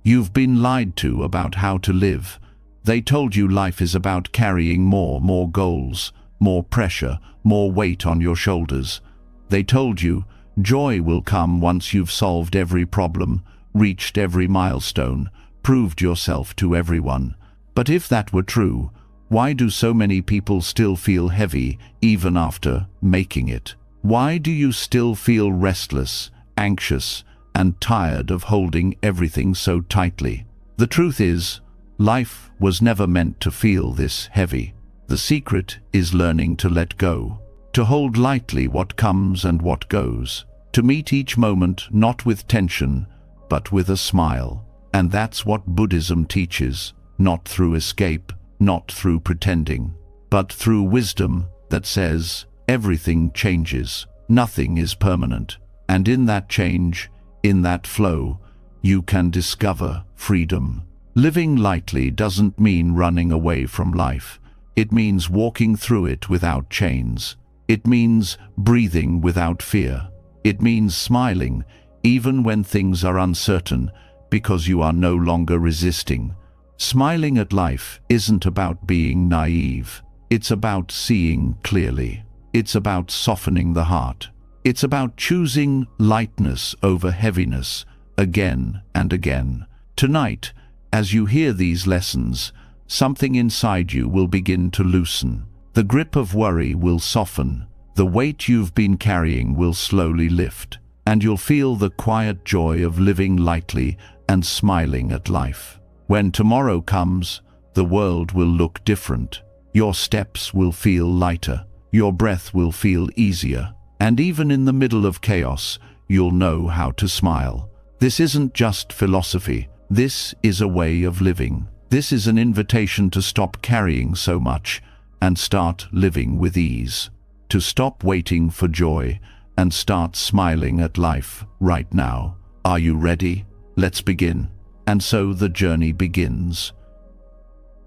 You've been lied to about how to live. They told you life is about carrying more goals, more pressure, more weight on your shoulders. They told you joy will come once you've solved every problem, reached every milestone, proved yourself to everyone. But if that were true, why do so many people still feel heavy even after making it? Why do you still feel restless, anxious, and tired of holding everything so tightly? The truth is, life was never meant to feel this heavy. The secret is learning to let go, to hold lightly what comes and what goes, to meet each moment not with tension, but with a smile. And that's what Buddhism teaches, not through escape, not through pretending, but through wisdom that says everything changes, nothing is permanent. And in that change, in that flow, you can discover freedom. Living lightly doesn't mean running away from life. It means walking through it without chains. It means breathing without fear. It means smiling even when things are uncertain, because you are no longer resisting. Smiling at life isn't about being naive. It's about seeing clearly. It's about softening the heart. It's about choosing lightness over heaviness again and again. Tonight, as you hear these lessons, something inside you will begin to loosen. The grip of worry will soften. The weight you've been carrying will slowly lift, and you'll feel the quiet joy of living lightly and smiling at life. When tomorrow comes, the world will look different. Your steps will feel lighter. Your breath will feel easier. And even in the middle of chaos, you'll know how to smile. This isn't just philosophy. This is a way of living. This is an invitation to stop carrying so much and start living with ease. To stop waiting for joy and start smiling at life right now. Are you ready? Let's begin. And so the journey begins.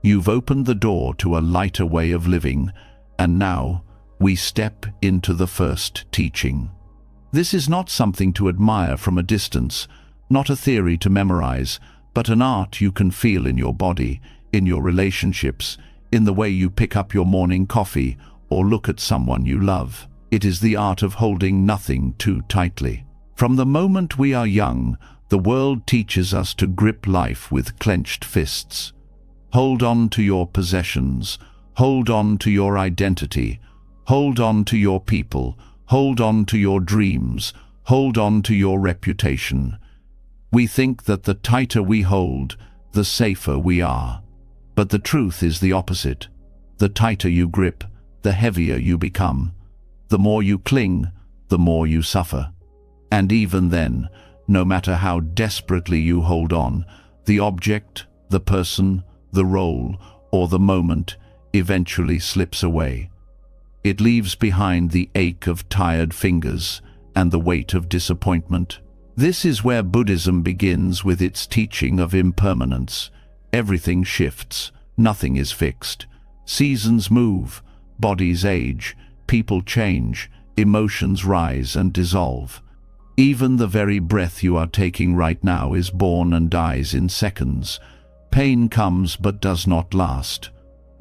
You've opened the door to a lighter way of living, and now we step into the first teaching. This is not something to admire from a distance, not a theory to memorize, but an art you can feel in your body, in your relationships, in the way you pick up your morning coffee or look at someone you love. It is the art of holding nothing too tightly. From the moment we are young, the world teaches us to grip life with clenched fists. Hold on to your possessions, hold on to your identity, hold on to your people, hold on to your dreams, hold on to your reputation. We think that the tighter we hold, the safer we are. But the truth is the opposite. The tighter you grip, the heavier you become. The more you cling, the more you suffer. And even then, no matter how desperately you hold on, the object, the person, the role, or the moment eventually slips away. It leaves behind the ache of tired fingers and the weight of disappointment. This is where Buddhism begins with its teaching of impermanence. Everything shifts, nothing is fixed. Seasons move, bodies age, people change, emotions rise and dissolve. Even the very breath you are taking right now is born and dies in seconds. Pain comes but does not last.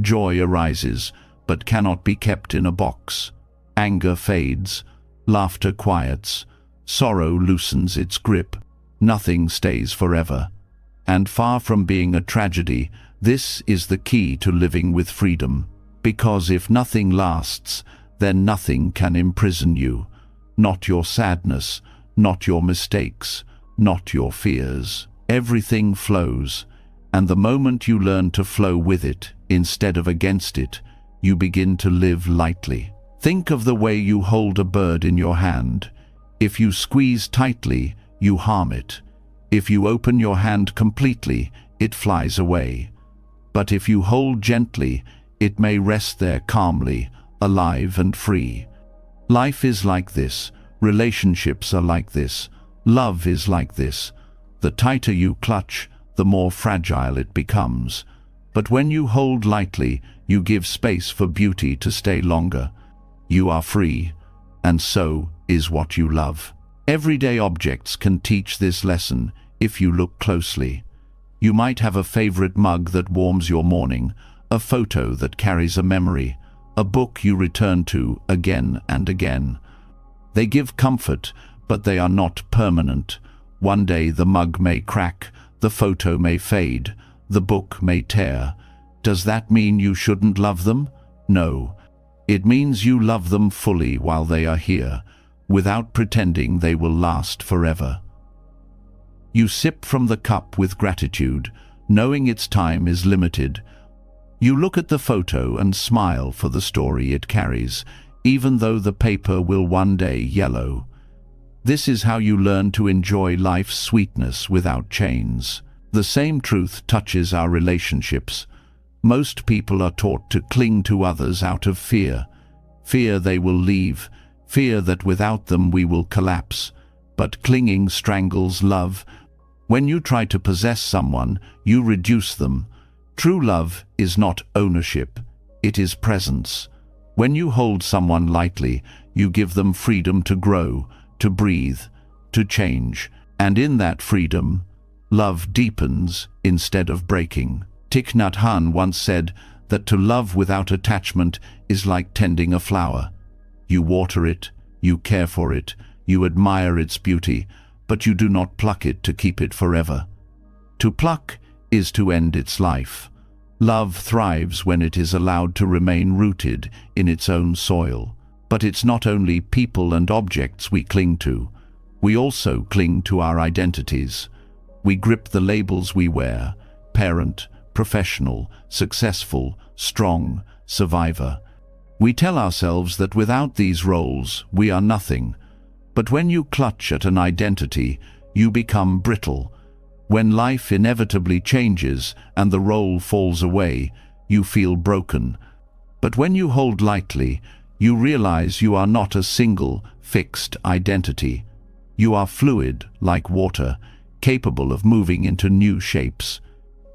Joy arises but cannot be kept in a box. Anger fades, laughter quiets, sorrow loosens its grip. Nothing stays forever. And far from being a tragedy, this is the key to living with freedom. Because if nothing lasts, then nothing can imprison you. Not your sadness, not your mistakes, not your fears. Everything flows, and the moment you learn to flow with it instead of against it, you begin to live lightly. Think of the way you hold a bird in your hand. If you squeeze tightly, you harm it. If you open your hand completely, it flies away. But if you hold gently, it may rest there calmly, alive and free. Life is like this. Relationships are like this. Love is like this. The tighter you clutch, the more fragile it becomes. But when you hold lightly, you give space for beauty to stay longer. You are free, and so is what you love. Everyday objects can teach this lesson if you look closely. You might have a favorite mug that warms your morning, a photo that carries a memory, a book you return to again and again. They give comfort, but they are not permanent. One day the mug may crack, the photo may fade, the book may tear. Does that mean you shouldn't love them? No. It means you love them fully while they are here, without pretending they will last forever. You sip from the cup with gratitude, knowing its time is limited. You look at the photo and smile for the story it carries, even though the paper will one day yellow. This is how you learn to enjoy life's sweetness without chains. The same truth touches our relationships. Most people are taught to cling to others out of fear. Fear they will leave, fear that without them we will collapse. But clinging strangles love. When you try to possess someone, you reduce them. True love is not ownership, it is presence. When you hold someone lightly, you give them freedom to grow, to breathe, to change. And in that freedom, love deepens instead of breaking. Thich Nhat Hanh once said that to love without attachment is like tending a flower. You water it, you care for it, you admire its beauty, but you do not pluck it to keep it forever. To pluck is to end its life. Love thrives when it is allowed to remain rooted in its own soil. But it's not only people and objects we cling to. We also cling to our identities. We grip the labels we wear: parent, professional, successful, strong, survivor. We tell ourselves that without these roles, we are nothing. But when you clutch at an identity, you become brittle. When life inevitably changes and the role falls away, you feel broken. But when you hold lightly, you realize you are not a single, fixed identity. You are fluid, like water, capable of moving into new shapes.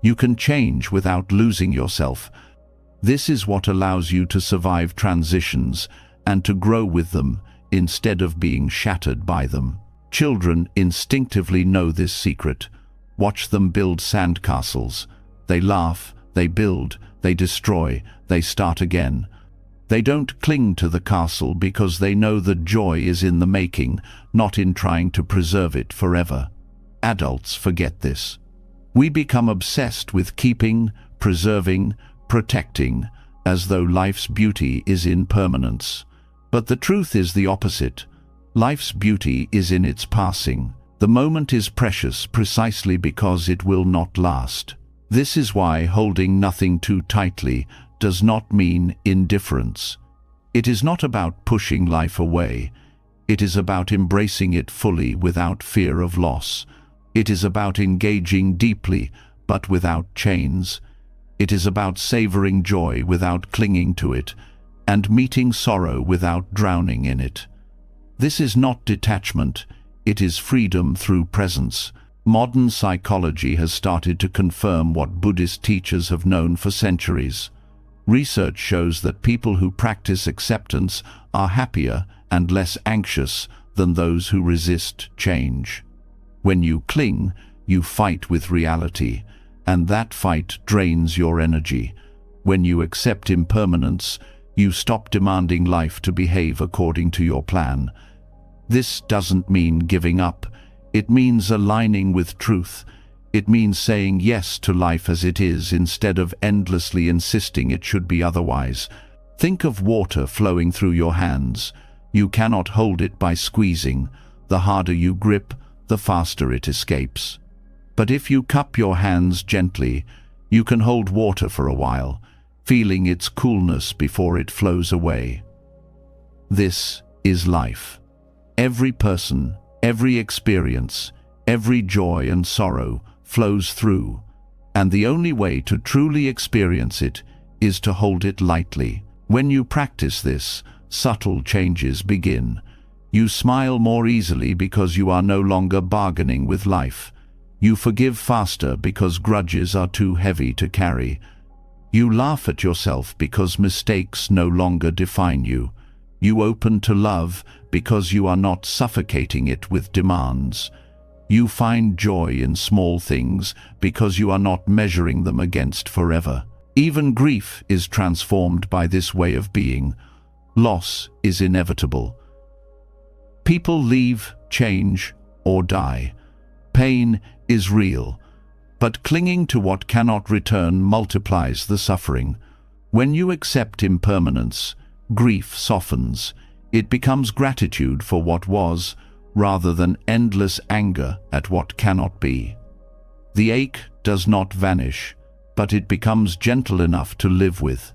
You can change without losing yourself. This is what allows you to survive transitions and to grow with them instead of being shattered by them. Children instinctively know this secret. Watch them build sandcastles. They laugh, they build, they destroy, they start again. They don't cling to the castle because they know that joy is in the making, not in trying to preserve it forever. Adults forget this. We become obsessed with keeping, preserving, protecting, as though life's beauty is in permanence. But the truth is the opposite. Life's beauty is in its passing. The moment is precious precisely because it will not last. This is why holding nothing too tightly does not mean indifference. It is not about pushing life away. It is about embracing it fully without fear of loss. It is about engaging deeply but without chains. It is about savoring joy without clinging to it, and meeting sorrow without drowning in it. This is not detachment. It is freedom through presence. Modern psychology has started to confirm what Buddhist teachers have known for centuries. Research shows that people who practice acceptance are happier and less anxious than those who resist change. When you cling, you fight with reality, and that fight drains your energy. When you accept impermanence, you stop demanding life to behave according to your plan. This doesn't mean giving up. It means aligning with truth. It means saying yes to life as it is instead of endlessly insisting it should be otherwise. Think of water flowing through your hands. You cannot hold it by squeezing. The harder you grip, the faster it escapes. But if you cup your hands gently, you can hold water for a while, feeling its coolness before it flows away. This is life. Every person, every experience, every joy and sorrow flows through, and the only way to truly experience it is to hold it lightly. When you practice this, subtle changes begin. You smile more easily because you are no longer bargaining with life. You forgive faster because grudges are too heavy to carry. You laugh at yourself because mistakes no longer define you. You open to love because you are not suffocating it with demands. You find joy in small things because you are not measuring them against forever. Even grief is transformed by this way of being. Loss is inevitable. People leave, change, or die. Pain is real, but clinging to what cannot return multiplies the suffering. When you accept impermanence, grief softens. It becomes gratitude for what was, rather than endless anger at what cannot be. The ache does not vanish, but it becomes gentle enough to live with.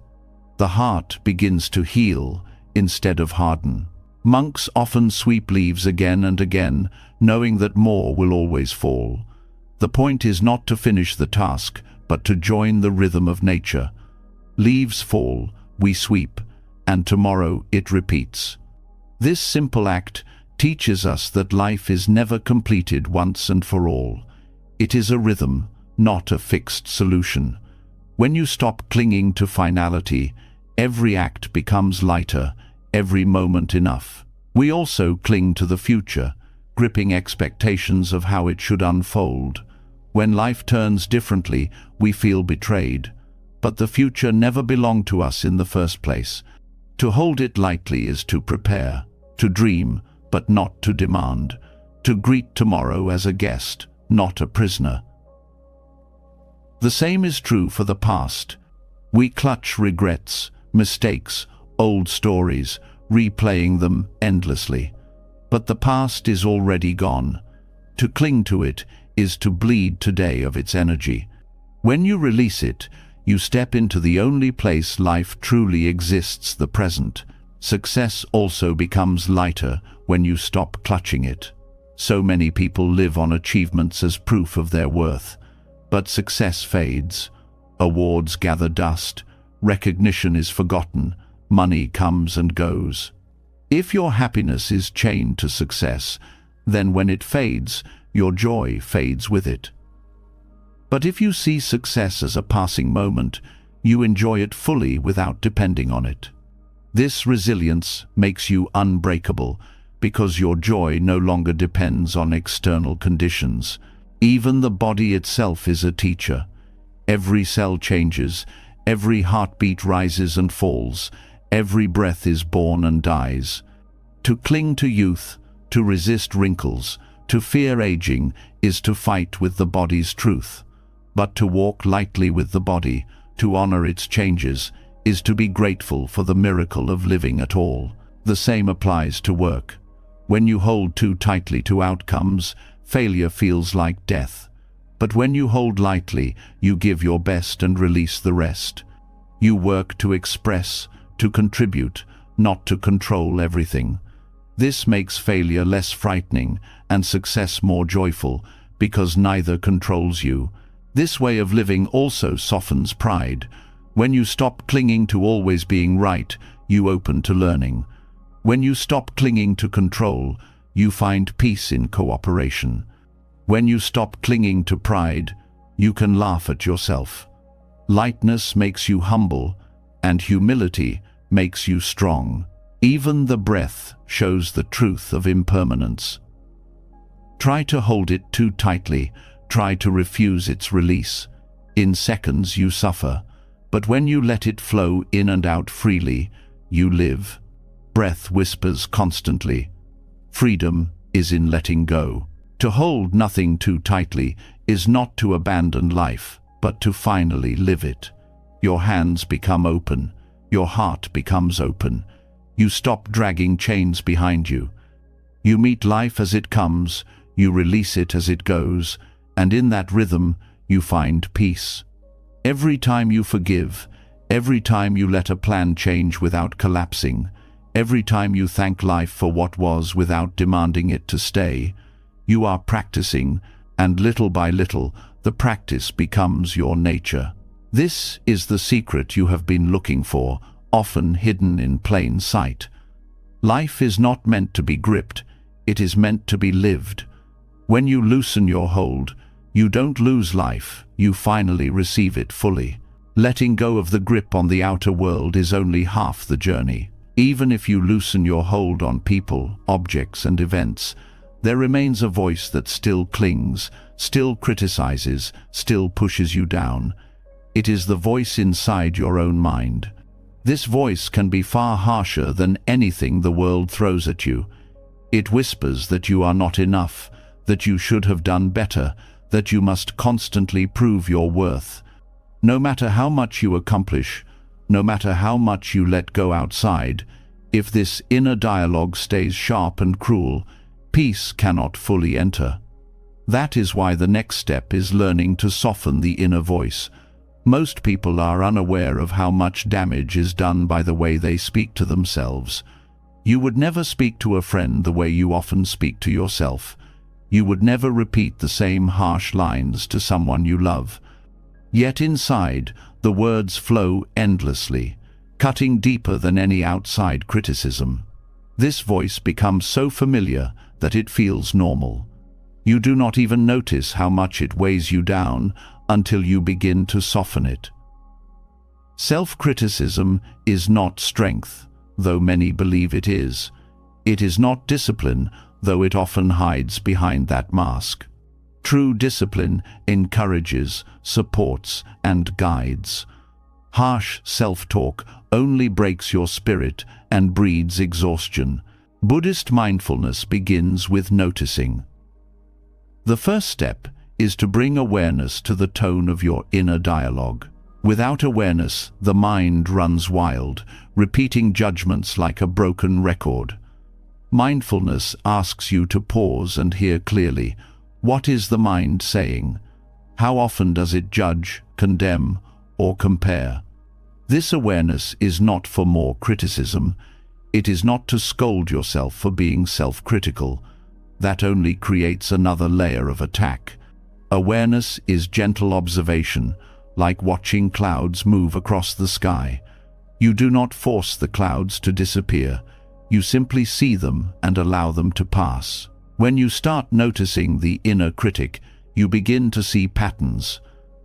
The heart begins to heal instead of harden. Monks often sweep leaves again and again, knowing that more will always fall. The point is not to finish the task, but to join the rhythm of nature. Leaves fall, we sweep, and tomorrow it repeats. This simple act teaches us that life is never completed once and for all. It is a rhythm, not a fixed solution. When you stop clinging to finality, every act becomes lighter, every moment enough. We also cling to the future, gripping expectations of how it should unfold. When life turns differently, we feel betrayed. But the future never belonged to us in the first place. To hold it lightly is to prepare, to dream, but not to demand, to greet tomorrow as a guest, not a prisoner. The same is true for the past. We clutch regrets, mistakes, old stories, replaying them endlessly. But the past is already gone. To cling to it is to bleed today of its energy. When you release it, you step into the only place life truly exists, the present. Success also becomes lighter when you stop clutching it. So many people live on achievements as proof of their worth. But success fades. Awards gather dust. Recognition is forgotten. Money comes and goes. If your happiness is chained to success, then when it fades, your joy fades with it. But if you see success as a passing moment, you enjoy it fully without depending on it. This resilience makes you unbreakable because your joy no longer depends on external conditions. Even the body itself is a teacher. Every cell changes, every heartbeat rises and falls, every breath is born and dies. To cling to youth, to resist wrinkles, to fear aging is to fight with the body's truth. But to walk lightly with the body, to honor its changes, is to be grateful for the miracle of living at all. The same applies to work. When you hold too tightly to outcomes, failure feels like death. But when you hold lightly, you give your best and release the rest. You work to express, to contribute, not to control everything. This makes failure less frightening and success more joyful, because neither controls you. This way of living also softens pride. When you stop clinging to always being right, you open to learning. When you stop clinging to control, you find peace in cooperation. When you stop clinging to pride, you can laugh at yourself. Lightness makes you humble, and humility makes you strong. Even the breath shows the truth of impermanence. Try to hold it too tightly, try to refuse its release. In seconds you suffer, but when you let it flow in and out freely, you live. Breath whispers constantly. Freedom is in letting go. To hold nothing too tightly is not to abandon life, but to finally live it. Your hands become open. Your heart becomes open. You stop dragging chains behind you. You meet life as it comes, you release it as it goes, and in that rhythm you find peace. Every time you forgive, every time you let a plan change without collapsing, every time you thank life for what was without demanding it to stay, you are practicing, and little by little, the practice becomes your nature. This is the secret you have been looking for, often hidden in plain sight. Life is not meant to be gripped, it is meant to be lived. When you loosen your hold, you don't lose life, you finally receive it fully. Letting go of the grip on the outer world is only half the journey. Even if you loosen your hold on people, objects, and events, there remains a voice that still clings, still criticizes, still pushes you down. It is the voice inside your own mind. This voice can be far harsher than anything the world throws at you. It whispers that you are not enough, that you should have done better, that you must constantly prove your worth. No matter how much you accomplish, no matter how much you let go outside, if this inner dialogue stays sharp and cruel, peace cannot fully enter. That is why the next step is learning to soften the inner voice. Most people are unaware of how much damage is done by the way they speak to themselves. You would never speak to a friend the way you often speak to yourself. You would never repeat the same harsh lines to someone you love. Yet inside, the words flow endlessly, cutting deeper than any outside criticism. This voice becomes so familiar that it feels normal. You do not even notice how much it weighs you down until you begin to soften it. Self-criticism is not strength, though many believe it is. It is not discipline, though it often hides behind that mask. True discipline encourages, supports, and guides. Harsh self-talk only breaks your spirit and breeds exhaustion. Buddhist mindfulness begins with noticing. The first step is to bring awareness to the tone of your inner dialogue. Without awareness, the mind runs wild, repeating judgments like a broken record. Mindfulness asks you to pause and hear clearly. What is the mind saying? How often does it judge, condemn, or compare? This awareness is not for more criticism. It is not to scold yourself for being self-critical. That only creates another layer of attack. Awareness is gentle observation, like watching clouds move across the sky. You do not force the clouds to disappear. You simply see them and allow them to pass. When you start noticing the inner critic, you begin to see patterns.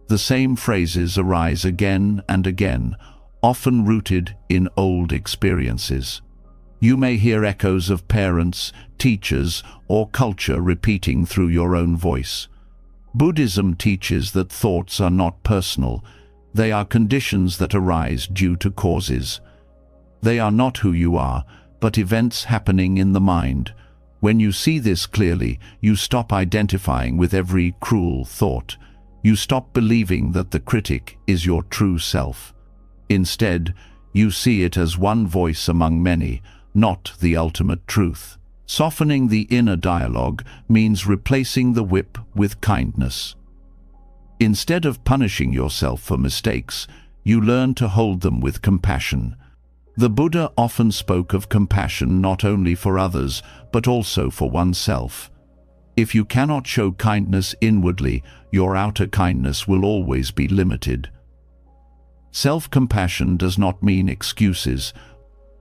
The same phrases arise again and again, often rooted in old experiences. You may hear echoes of parents, teachers, or culture repeating through your own voice. Buddhism teaches that thoughts are not personal. They are conditions that arise due to causes. They are not who you are, but events happening in the mind. When you see this clearly, you stop identifying with every cruel thought. You stop believing that the critic is your true self. Instead, you see it as one voice among many, not the ultimate truth. Softening the inner dialogue means replacing the whip with kindness. Instead of punishing yourself for mistakes, you learn to hold them with compassion. The Buddha often spoke of compassion not only for others, but also for oneself. If you cannot show kindness inwardly, your outer kindness will always be limited. Self-compassion does not mean excuses.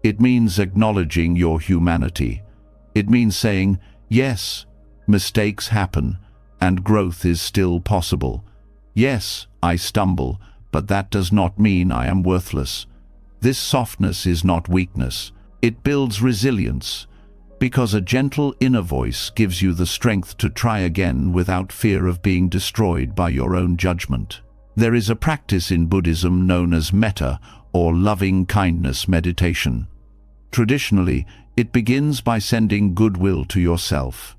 It means acknowledging your humanity. It means saying, yes, mistakes happen, and growth is still possible. Yes, I stumble, but that does not mean I am worthless. This softness is not weakness. It builds resilience, because a gentle inner voice gives you the strength to try again without fear of being destroyed by your own judgment. There is a practice in Buddhism known as metta, or loving kindness meditation. Traditionally, it begins by sending goodwill to yourself.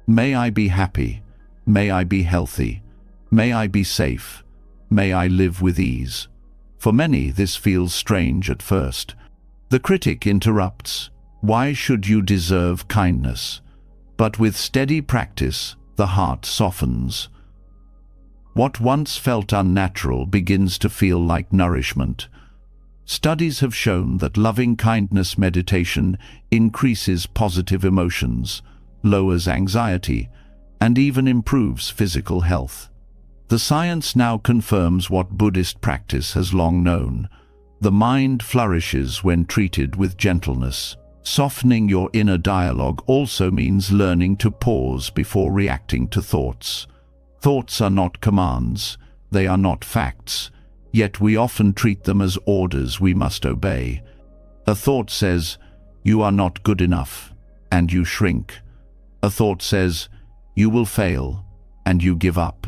May I be happy. May I be healthy. May I be safe. May I live with ease. For many, this feels strange at first. The critic interrupts. Why should you deserve kindness? But with steady practice, the heart softens. What once felt unnatural begins to feel like nourishment. Studies have shown that loving kindness meditation increases positive emotions, lowers anxiety, and even improves physical health. The science now confirms what Buddhist practice has long known. The mind flourishes when treated with gentleness. Softening your inner dialogue also means learning to pause before reacting to thoughts. Thoughts are not commands, they are not facts, yet we often treat them as orders we must obey. A thought says, "You are not good enough," and you shrink. A thought says, "You will fail," and you give up.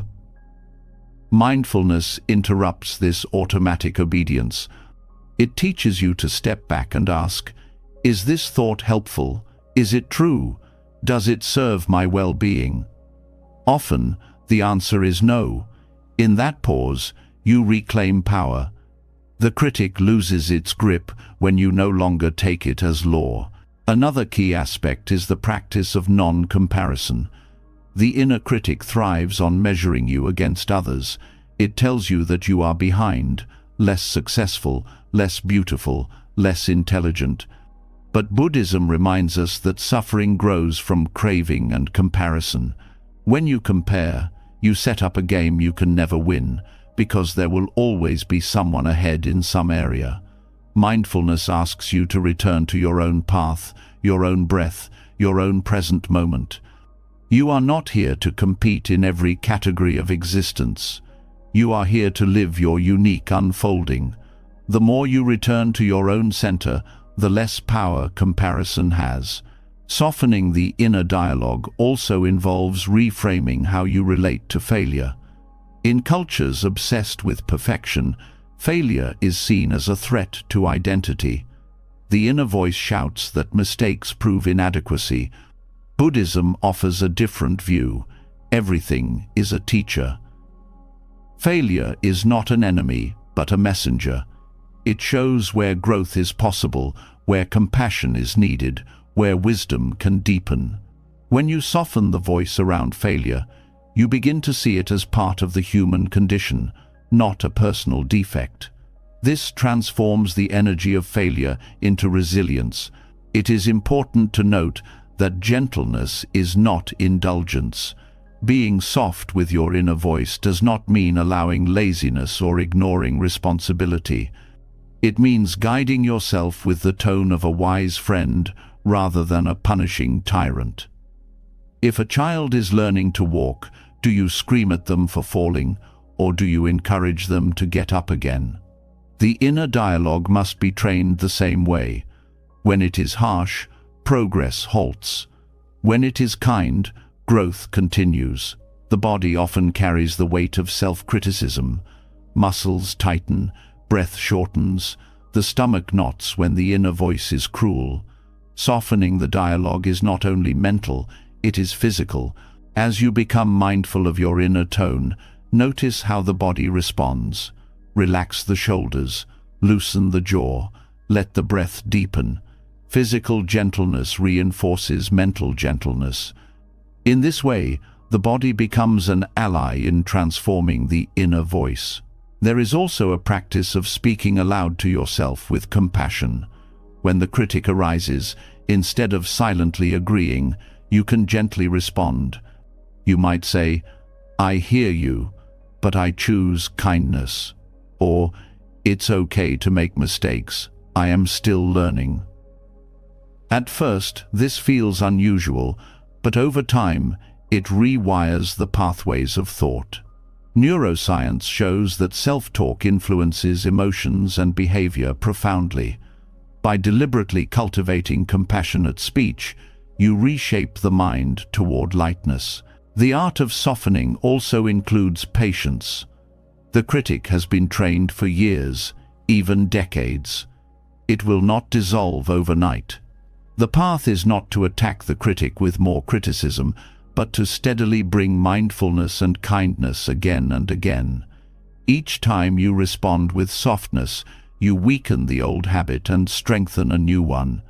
Mindfulness interrupts this automatic obedience. It teaches you to step back and ask, is this thought helpful? Is it true? Does it serve my well-being? Often, the answer is no. In that pause, you reclaim power. The critic loses its grip when you no longer take it as law. Another key aspect is the practice of non-comparison. The inner critic thrives on measuring you against others. It tells you that you are behind, less successful, less beautiful, less intelligent. But Buddhism reminds us that suffering grows from craving and comparison. When you compare, you set up a game you can never win, because there will always be someone ahead in some area. Mindfulness asks you to return to your own path, your own breath, your own present moment. You are not here to compete in every category of existence. You are here to live your unique unfolding. The more you return to your own center, the less power comparison has. Softening the inner dialogue also involves reframing how you relate to failure. In cultures obsessed with perfection, failure is seen as a threat to identity. The inner voice shouts that mistakes prove inadequacy. Buddhism offers a different view. Everything is a teacher. Failure is not an enemy, but a messenger. It shows where growth is possible, where compassion is needed, where wisdom can deepen. When you soften the voice around failure, you begin to see it as part of the human condition, not a personal defect. This transforms the energy of failure into resilience. It is important to note that gentleness is not indulgence. Being soft with your inner voice does not mean allowing laziness or ignoring responsibility. It means guiding yourself with the tone of a wise friend rather than a punishing tyrant. If a child is learning to walk, do you scream at them for falling, or do you encourage them to get up again? The inner dialogue must be trained the same way. When it is harsh, progress halts. When it is kind, growth continues. The body often carries the weight of self-criticism. Muscles tighten, breath shortens, the stomach knots when the inner voice is cruel. Softening the dialogue is not only mental, it is physical. As you become mindful of your inner tone, notice how the body responds. Relax the shoulders, loosen the jaw, let the breath deepen. Physical gentleness reinforces mental gentleness. In this way, the body becomes an ally in transforming the inner voice. There is also a practice of speaking aloud to yourself with compassion. When the critic arises, instead of silently agreeing, you can gently respond. You might say, "I hear you, but I choose kindness." Or, "It's okay to make mistakes. I am still learning." At first, this feels unusual, but over time, it rewires the pathways of thought. Neuroscience shows that self-talk influences emotions and behavior profoundly. By deliberately cultivating compassionate speech, you reshape the mind toward lightness. The art of softening also includes patience. The critic has been trained for years, even decades. It will not dissolve overnight. The path is not to attack the critic with more criticism, but to steadily bring mindfulness and kindness again and again. Each time you respond with softness, you weaken the old habit and strengthen a new one.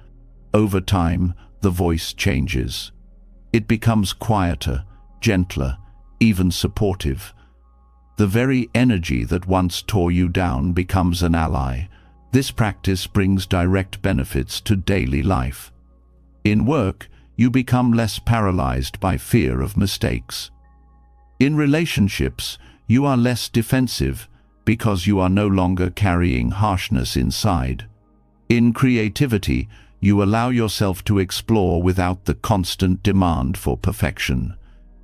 Over time, the voice changes. It becomes quieter, gentler, even supportive. The very energy that once tore you down becomes an ally. This practice brings direct benefits to daily life. In work, you become less paralyzed by fear of mistakes. In relationships, you are less defensive because you are no longer carrying harshness inside. In creativity, you allow yourself to explore without the constant demand for perfection.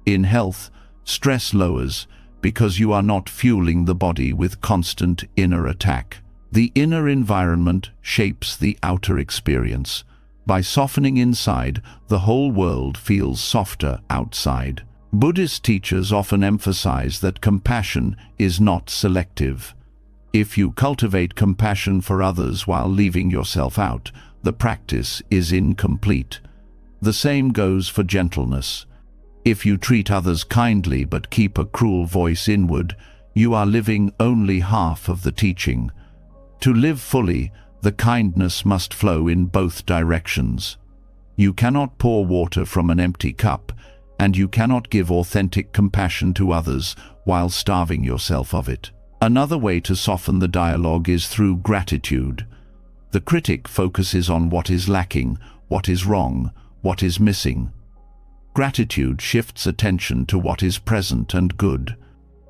In health, stress lowers because you are not fueling the body with constant inner attack. The inner environment shapes the outer experience. By softening inside, the whole world feels softer outside. Buddhist teachers often emphasize that compassion is not selective. If you cultivate compassion for others while leaving yourself out, the practice is incomplete. The same goes for gentleness. If you treat others kindly but keep a cruel voice inward, you are living only half of the teaching. To live fully, the kindness must flow in both directions. You cannot pour water from an empty cup, and you cannot give authentic compassion to others while starving yourself of it. Another way to soften the dialogue is through gratitude. The critic focuses on what is lacking, what is wrong, what is missing. Gratitude shifts attention to what is present and good.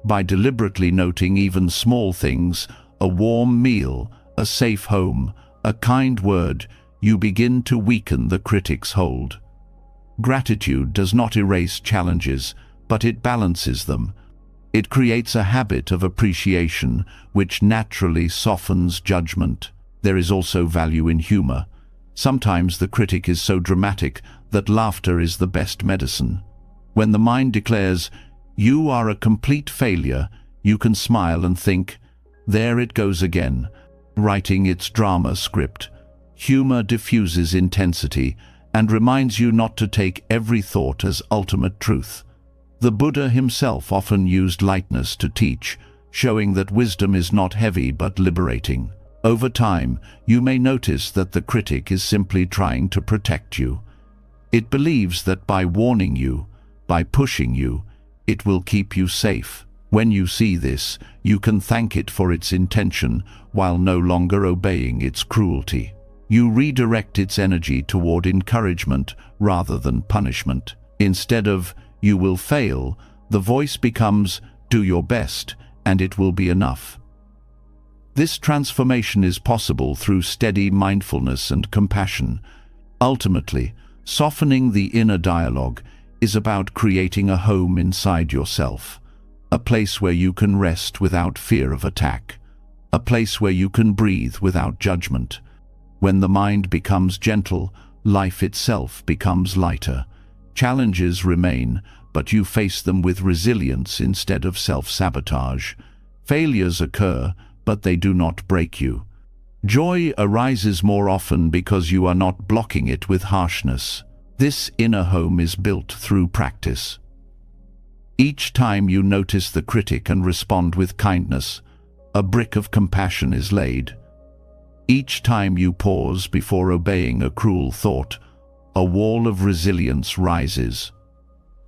By deliberately noting even small things, a warm meal, a safe home, a kind word, you begin to weaken the critic's hold. Gratitude does not erase challenges, but it balances them. It creates a habit of appreciation, which naturally softens judgment. There is also value in humor. Sometimes the critic is so dramatic that laughter is the best medicine. When the mind declares, "You are a complete failure," you can smile and think, "There it goes again," writing its drama script. Humor diffuses intensity and reminds you not to take every thought as ultimate truth. The Buddha himself often used lightness to teach, showing that wisdom is not heavy but liberating. Over time, you may notice that the critic is simply trying to protect you. It believes that by warning you, by pushing you, it will keep you safe. When you see this, you can thank it for its intention while no longer obeying its cruelty. You redirect its energy toward encouragement rather than punishment. Instead of "you will fail," the voice becomes "do your best, and it will be enough." This transformation is possible through steady mindfulness and compassion. Ultimately, softening the inner dialogue is about creating a home inside yourself, a place where you can rest without fear of attack, a place where you can breathe without judgment. When the mind becomes gentle, life itself becomes lighter. Challenges remain, but you face them with resilience instead of self-sabotage. Failures occur, but they do not break you. Joy arises more often because you are not blocking it with harshness. This inner home is built through practice. Each time you notice the critic and respond with kindness, a brick of compassion is laid. Each time you pause before obeying a cruel thought, a wall of resilience rises.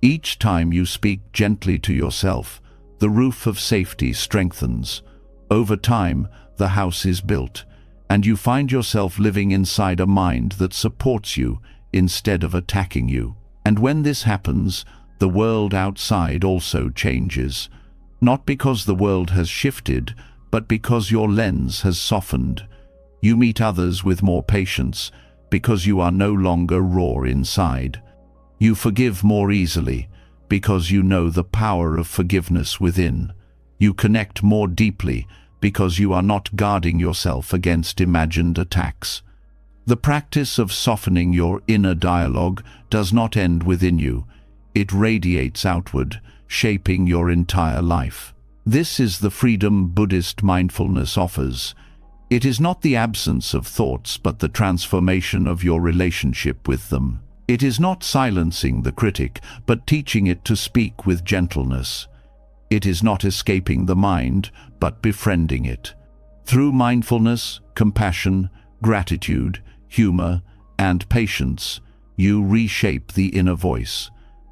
Each time you speak gently to yourself, the roof of safety strengthens. Over time, the house is built, and you find yourself living inside a mind that supports you instead of attacking you. And when this happens, the world outside also changes. Not because the world has shifted, but because your lens has softened. You meet others with more patience because you are no longer raw inside. You forgive more easily because you know the power of forgiveness within. You connect more deeply because you are not guarding yourself against imagined attacks. The practice of softening your inner dialogue does not end within you. It radiates outward, shaping your entire life. This is the freedom Buddhist mindfulness offers. It is not the absence of thoughts, but the transformation of your relationship with them. It is not silencing the critic, but teaching it to speak with gentleness. It is not escaping the mind, but befriending it. Through mindfulness, compassion, gratitude, humor, and patience, you reshape the inner voice.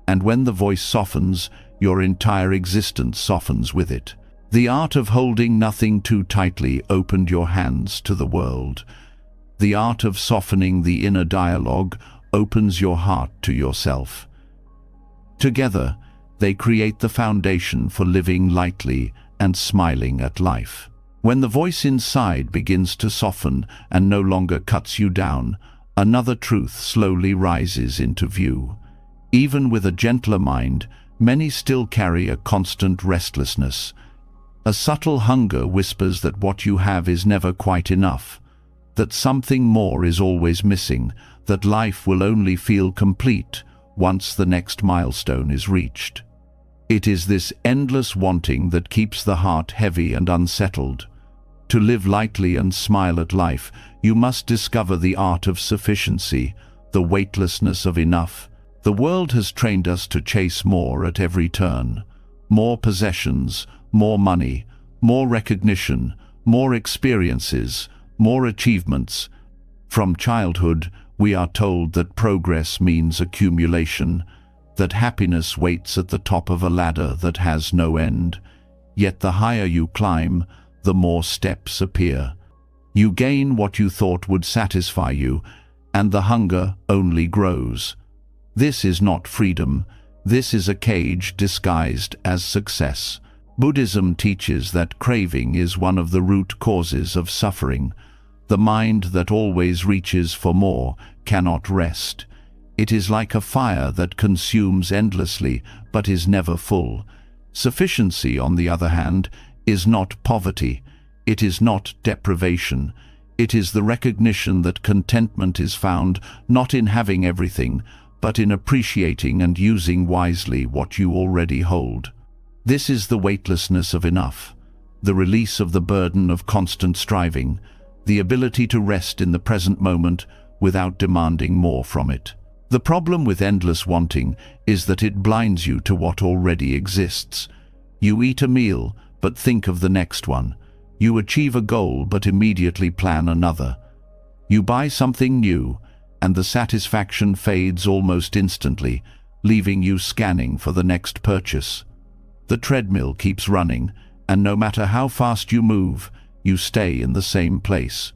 And when the voice softens, your entire existence softens with it. The art of holding nothing too tightly opened your hands to the world. The art of softening the inner dialogue opens your heart to yourself. Together, they create the foundation for living lightly and smiling at life. When the voice inside begins to soften and no longer cuts you down, another truth slowly rises into view. Even with a gentler mind, many still carry a constant restlessness. A subtle hunger whispers that what you have is never quite enough, that something more is always missing, that life will only feel complete once the next milestone is reached. It is this endless wanting that keeps the heart heavy and unsettled. To live lightly and smile at life, you must discover the art of sufficiency, the weightlessness of enough. The world has trained us to chase more at every turn. More possessions, more money, more recognition, more experiences, more achievements. From childhood, we are told that progress means accumulation, that happiness waits at the top of a ladder that has no end. Yet the higher you climb, the more steps appear. You gain what you thought would satisfy you, and the hunger only grows. This is not freedom. This is a cage disguised as success. Buddhism teaches that craving is one of the root causes of suffering. The mind that always reaches for more cannot rest. It is like a fire that consumes endlessly but is never full. Sufficiency, on the other hand, is not poverty. It is not deprivation. It is the recognition that contentment is found not in having everything, but in appreciating and using wisely what you already hold. This is the weightlessness of enough, the release of the burden of constant striving, the ability to rest in the present moment without demanding more from it. The problem with endless wanting is that it blinds you to what already exists. You eat a meal, but think of the next one. You achieve a goal, but immediately plan another. You buy something new, and the satisfaction fades almost instantly, leaving you scanning for the next purchase. The treadmill keeps running, and no matter how fast you move, you stay in the same place.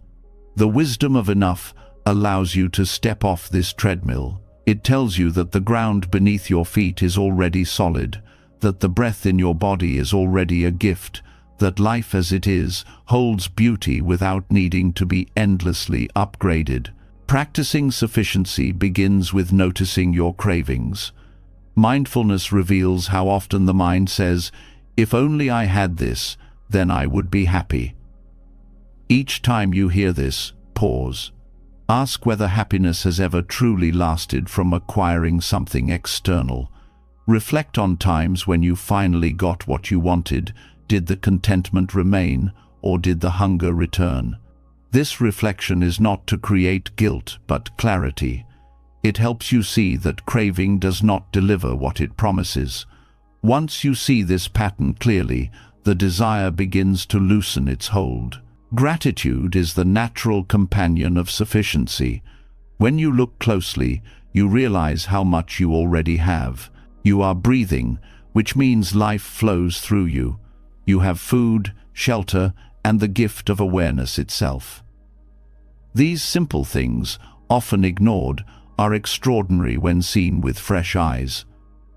The wisdom of enough allows you to step off this treadmill. It tells you that the ground beneath your feet is already solid, that the breath in your body is already a gift, that life as it is holds beauty without needing to be endlessly upgraded. Practicing sufficiency begins with noticing your cravings. Mindfulness reveals how often the mind says, "If only I had this, then I would be happy." Each time you hear this, pause. Ask whether happiness has ever truly lasted from acquiring something external. Reflect on times when you finally got what you wanted. Did the contentment remain, or did the hunger return? This reflection is not to create guilt, but clarity. It helps you see that craving does not deliver what it promises. Once you see this pattern clearly, the desire begins to loosen its hold. Gratitude is the natural companion of sufficiency. When you look closely, you realize how much you already have. You are breathing, which means life flows through you. You have food, shelter, and the gift of awareness itself. These simple things, often ignored, are extraordinary when seen with fresh eyes.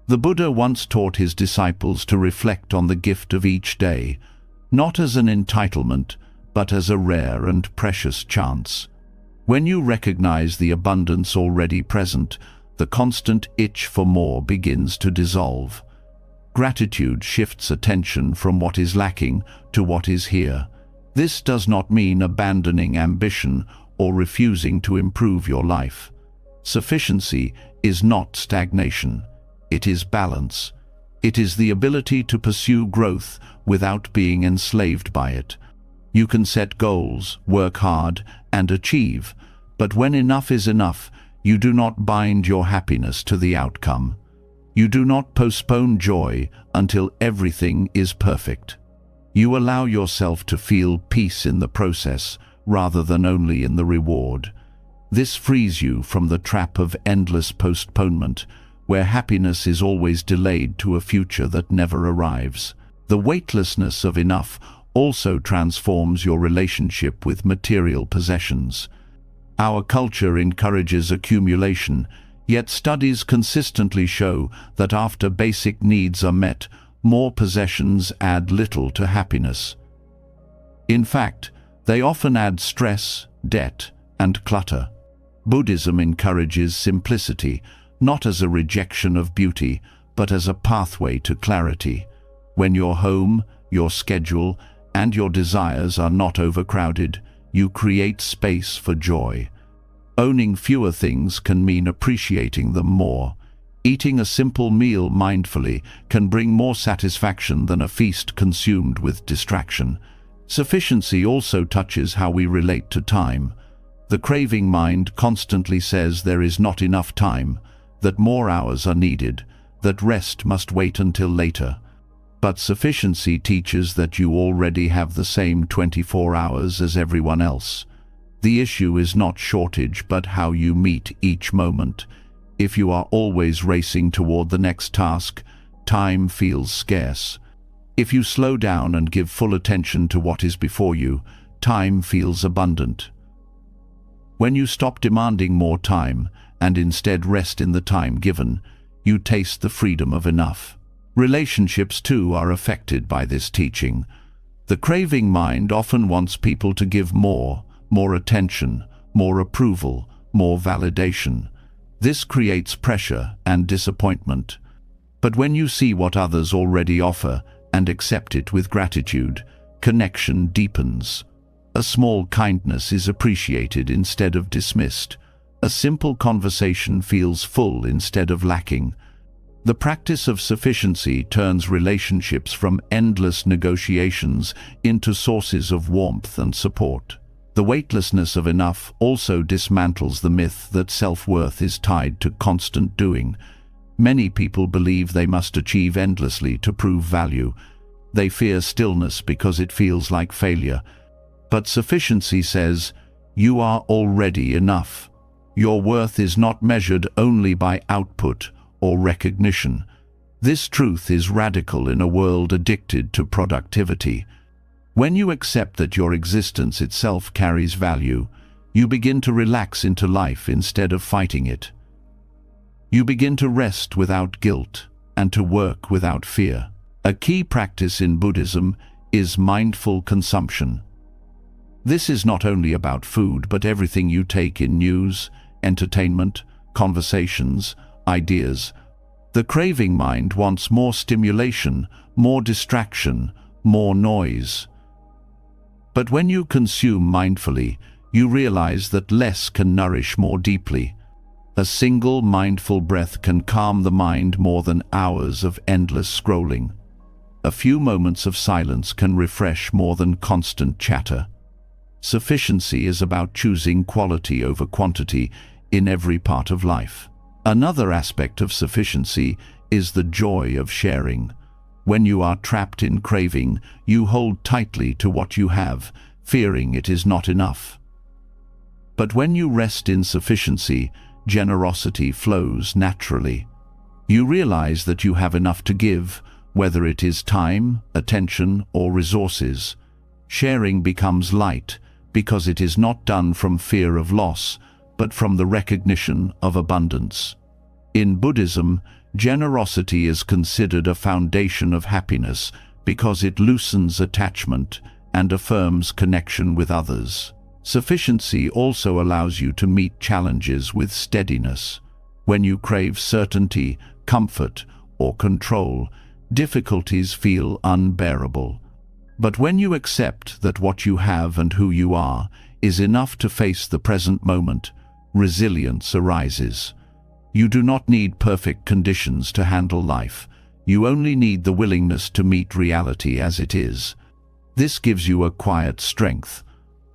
The Buddha once taught his disciples to reflect on the gift of each day, not as an entitlement, but as a rare and precious chance. When you recognize the abundance already present, the constant itch for more begins to dissolve. Gratitude shifts attention from what is lacking to what is here. This does not mean abandoning ambition or refusing to improve your life. Sufficiency is not stagnation. It is balance. It is the ability to pursue growth without being enslaved by it. You can set goals, work hard, and achieve, but when enough is enough, you do not bind your happiness to the outcome. You do not postpone joy until everything is perfect. You allow yourself to feel peace in the process rather than only in the reward. This frees you from the trap of endless postponement, where happiness is always delayed to a future that never arrives. The weightlessness of enough also transforms your relationship with material possessions. Our culture encourages accumulation, yet studies consistently show that after basic needs are met, more possessions add little to happiness. In fact, they often add stress, debt, and clutter. Buddhism encourages simplicity, not as a rejection of beauty, but as a pathway to clarity. When your home, your schedule, and your desires are not overcrowded, you create space for joy. Owning fewer things can mean appreciating them more. Eating a simple meal mindfully can bring more satisfaction than a feast consumed with distraction. Sufficiency also touches how we relate to time. The craving mind constantly says there is not enough time, that more hours are needed, that rest must wait until later. But sufficiency teaches that you already have the same 24 hours as everyone else. The issue is not shortage, but how you meet each moment. If you are always racing toward the next task, time feels scarce. If you slow down and give full attention to what is before you, time feels abundant. When you stop demanding more time and instead rest in the time given, you taste the freedom of enough. Relationships too are affected by this teaching. The craving mind often wants people to give more attention, more approval, more validation. This creates pressure and disappointment. But when you see what others already offer and accept it with gratitude, connection deepens. A small kindness is appreciated instead of dismissed. A simple conversation feels full instead of lacking. The practice of sufficiency turns relationships from endless negotiations into sources of warmth and support. The weightlessness of enough also dismantles the myth that self-worth is tied to constant doing. Many people believe they must achieve endlessly to prove value. They fear stillness because it feels like failure. But sufficiency says, you are already enough. Your worth is not measured only by output or recognition. This truth is radical in a world addicted to productivity. When you accept that your existence itself carries value, you begin to relax into life instead of fighting it. You begin to rest without guilt and to work without fear. A key practice in Buddhism is mindful consumption. This is not only about food, but everything you take in: news, entertainment, conversations, ideas. The craving mind wants more stimulation, more distraction, more noise. But when you consume mindfully, you realize that less can nourish more deeply. A single mindful breath can calm the mind more than hours of endless scrolling. A few moments of silence can refresh more than constant chatter. Sufficiency is about choosing quality over quantity in every part of life. Another aspect of sufficiency is the joy of sharing. When you are trapped in craving, you hold tightly to what you have, fearing it is not enough. But when you rest in sufficiency, generosity flows naturally. You realize that you have enough to give, whether it is time, attention, or resources. Sharing becomes light because it is not done from fear of loss, but from the recognition of abundance. In Buddhism, generosity is considered a foundation of happiness because it loosens attachment and affirms connection with others. Sufficiency also allows you to meet challenges with steadiness. When you crave certainty, comfort, or control, difficulties feel unbearable. But when you accept that what you have and who you are is enough to face the present moment, resilience arises. You do not need perfect conditions to handle life. You only need the willingness to meet reality as it is. This gives you a quiet strength,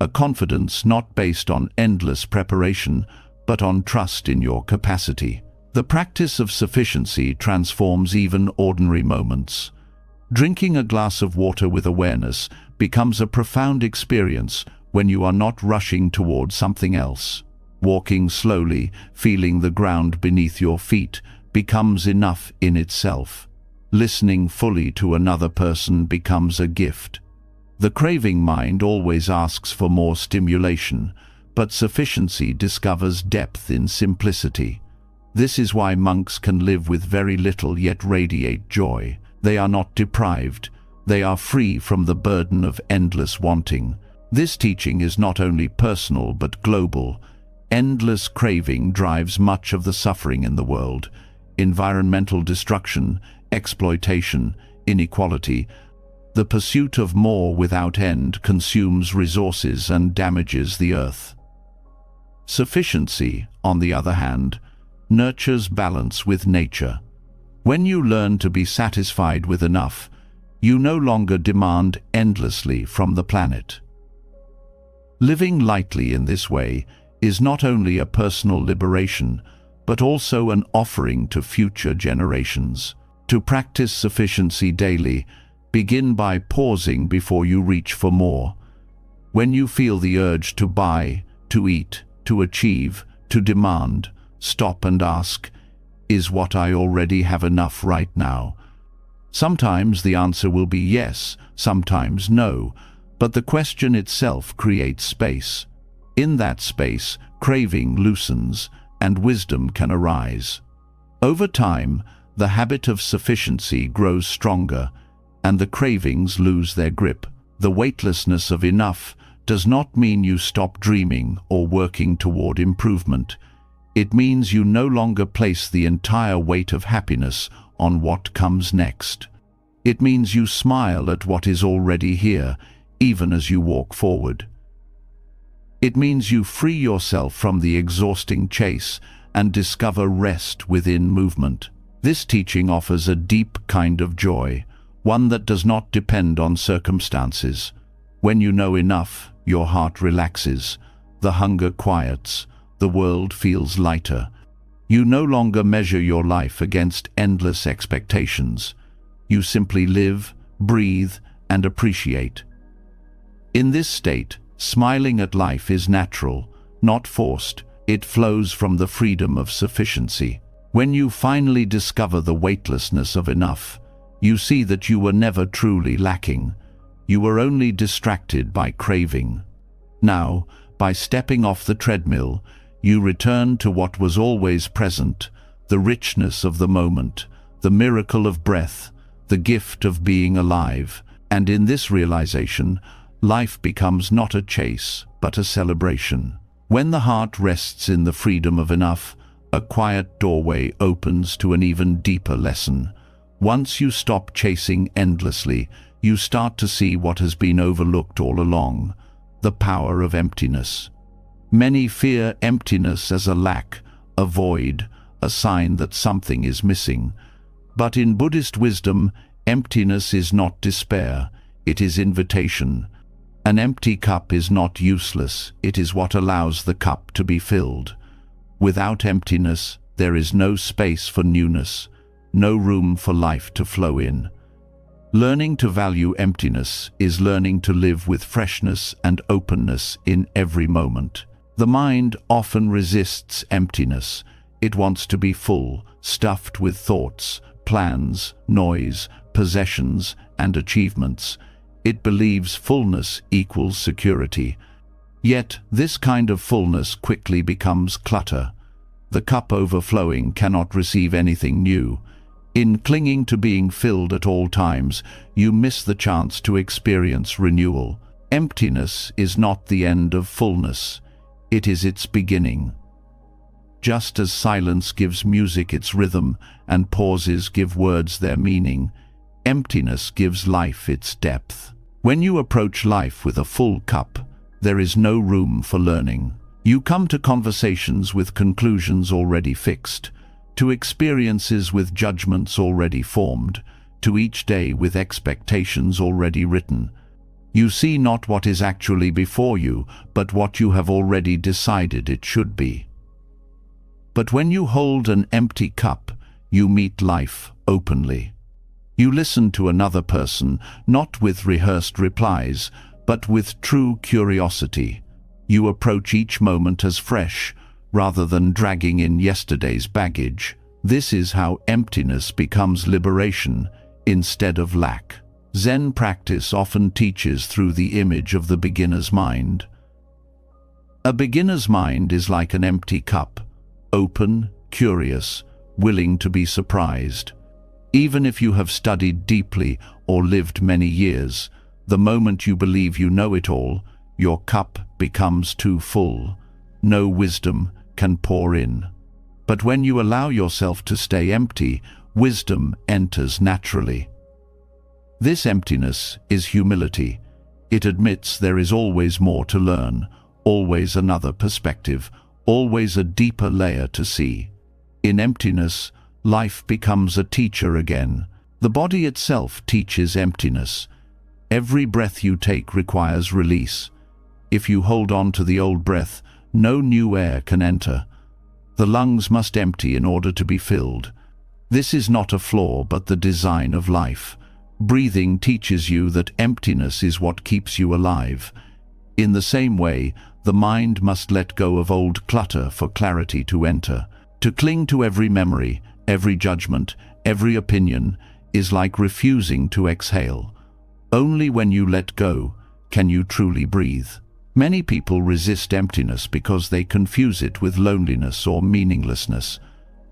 a confidence not based on endless preparation, but on trust in your capacity. The practice of sufficiency transforms even ordinary moments. Drinking a glass of water with awareness becomes a profound experience when you are not rushing toward something else. Walking slowly, feeling the ground beneath your feet, becomes enough in itself. Listening fully to another person becomes a gift. The craving mind always asks for more stimulation, but sufficiency discovers depth in simplicity. This is why monks can live with very little yet radiate joy. They are not deprived. They are free from the burden of endless wanting. This teaching is not only personal but global. Endless craving drives much of the suffering in the world. Environmental destruction, exploitation, inequality. The pursuit of more without end consumes resources and damages the earth. Sufficiency, on the other hand, nurtures balance with nature. When you learn to be satisfied with enough, you no longer demand endlessly from the planet. Living lightly in this way is not only a personal liberation, but also an offering to future generations. To practice sufficiency daily, begin by pausing before you reach for more. When you feel the urge to buy, to eat, to achieve, to demand, stop and ask, is what I already have enough right now? Sometimes the answer will be yes, sometimes no, but the question itself creates space. In that space, craving loosens and wisdom can arise. Over time, the habit of sufficiency grows stronger and the cravings lose their grip. The weightlessness of enough does not mean you stop dreaming or working toward improvement. It means you no longer place the entire weight of happiness on what comes next. It means you smile at what is already here, even as you walk forward. It means you free yourself from the exhausting chase and discover rest within movement. This teaching offers a deep kind of joy, one that does not depend on circumstances. When you know enough, your heart relaxes, the hunger quiets, the world feels lighter. You no longer measure your life against endless expectations. You simply live, breathe, and appreciate. In this state, smiling at life is natural, not forced. It flows from the freedom of sufficiency. When you finally discover the weightlessness of enough, you see that you were never truly lacking. You were only distracted by craving. Now, by stepping off the treadmill, you return to what was always present, the richness of the moment, the miracle of breath, the gift of being alive. And in this realization, life becomes not a chase, but a celebration. When the heart rests in the freedom of enough, a quiet doorway opens to an even deeper lesson. Once you stop chasing endlessly, you start to see what has been overlooked all along, the power of emptiness. Many fear emptiness as a lack, a void, a sign that something is missing. But in Buddhist wisdom, emptiness is not despair, it is invitation. An empty cup is not useless, it is what allows the cup to be filled. Without emptiness, there is no space for newness, no room for life to flow in. Learning to value emptiness is learning to live with freshness and openness in every moment. The mind often resists emptiness. It wants to be full, stuffed with thoughts, plans, noise, possessions, and achievements. It believes fullness equals security. Yet, this kind of fullness quickly becomes clutter. The cup overflowing cannot receive anything new. In clinging to being filled at all times, you miss the chance to experience renewal. Emptiness is not the end of fullness. It is its beginning. Just as silence gives music its rhythm and pauses give words their meaning, emptiness gives life its depth. When you approach life with a full cup, there is no room for learning. You come to conversations with conclusions already fixed, to experiences with judgments already formed, to each day with expectations already written. You see not what is actually before you, but what you have already decided it should be. But when you hold an empty cup, you meet life openly. You listen to another person, not with rehearsed replies, but with true curiosity. You approach each moment as fresh, rather than dragging in yesterday's baggage. This is how emptiness becomes liberation instead of lack. Zen practice often teaches through the image of the beginner's mind. A beginner's mind is like an empty cup, open, curious, willing to be surprised. Even if you have studied deeply or lived many years, the moment you believe you know it all, your cup becomes too full. No wisdom can pour in. But when you allow yourself to stay empty, wisdom enters naturally. This emptiness is humility. It admits there is always more to learn, always another perspective, always a deeper layer to see. In emptiness, life becomes a teacher again. The body itself teaches emptiness. Every breath you take requires release. If you hold on to the old breath, no new air can enter. The lungs must empty in order to be filled. This is not a flaw, but the design of life. Breathing teaches you that emptiness is what keeps you alive. In the same way, the mind must let go of old clutter for clarity to enter. To cling to every memory, every judgment, every opinion, is like refusing to exhale. Only when you let go can you truly breathe. Many people resist emptiness because they confuse it with loneliness or meaninglessness.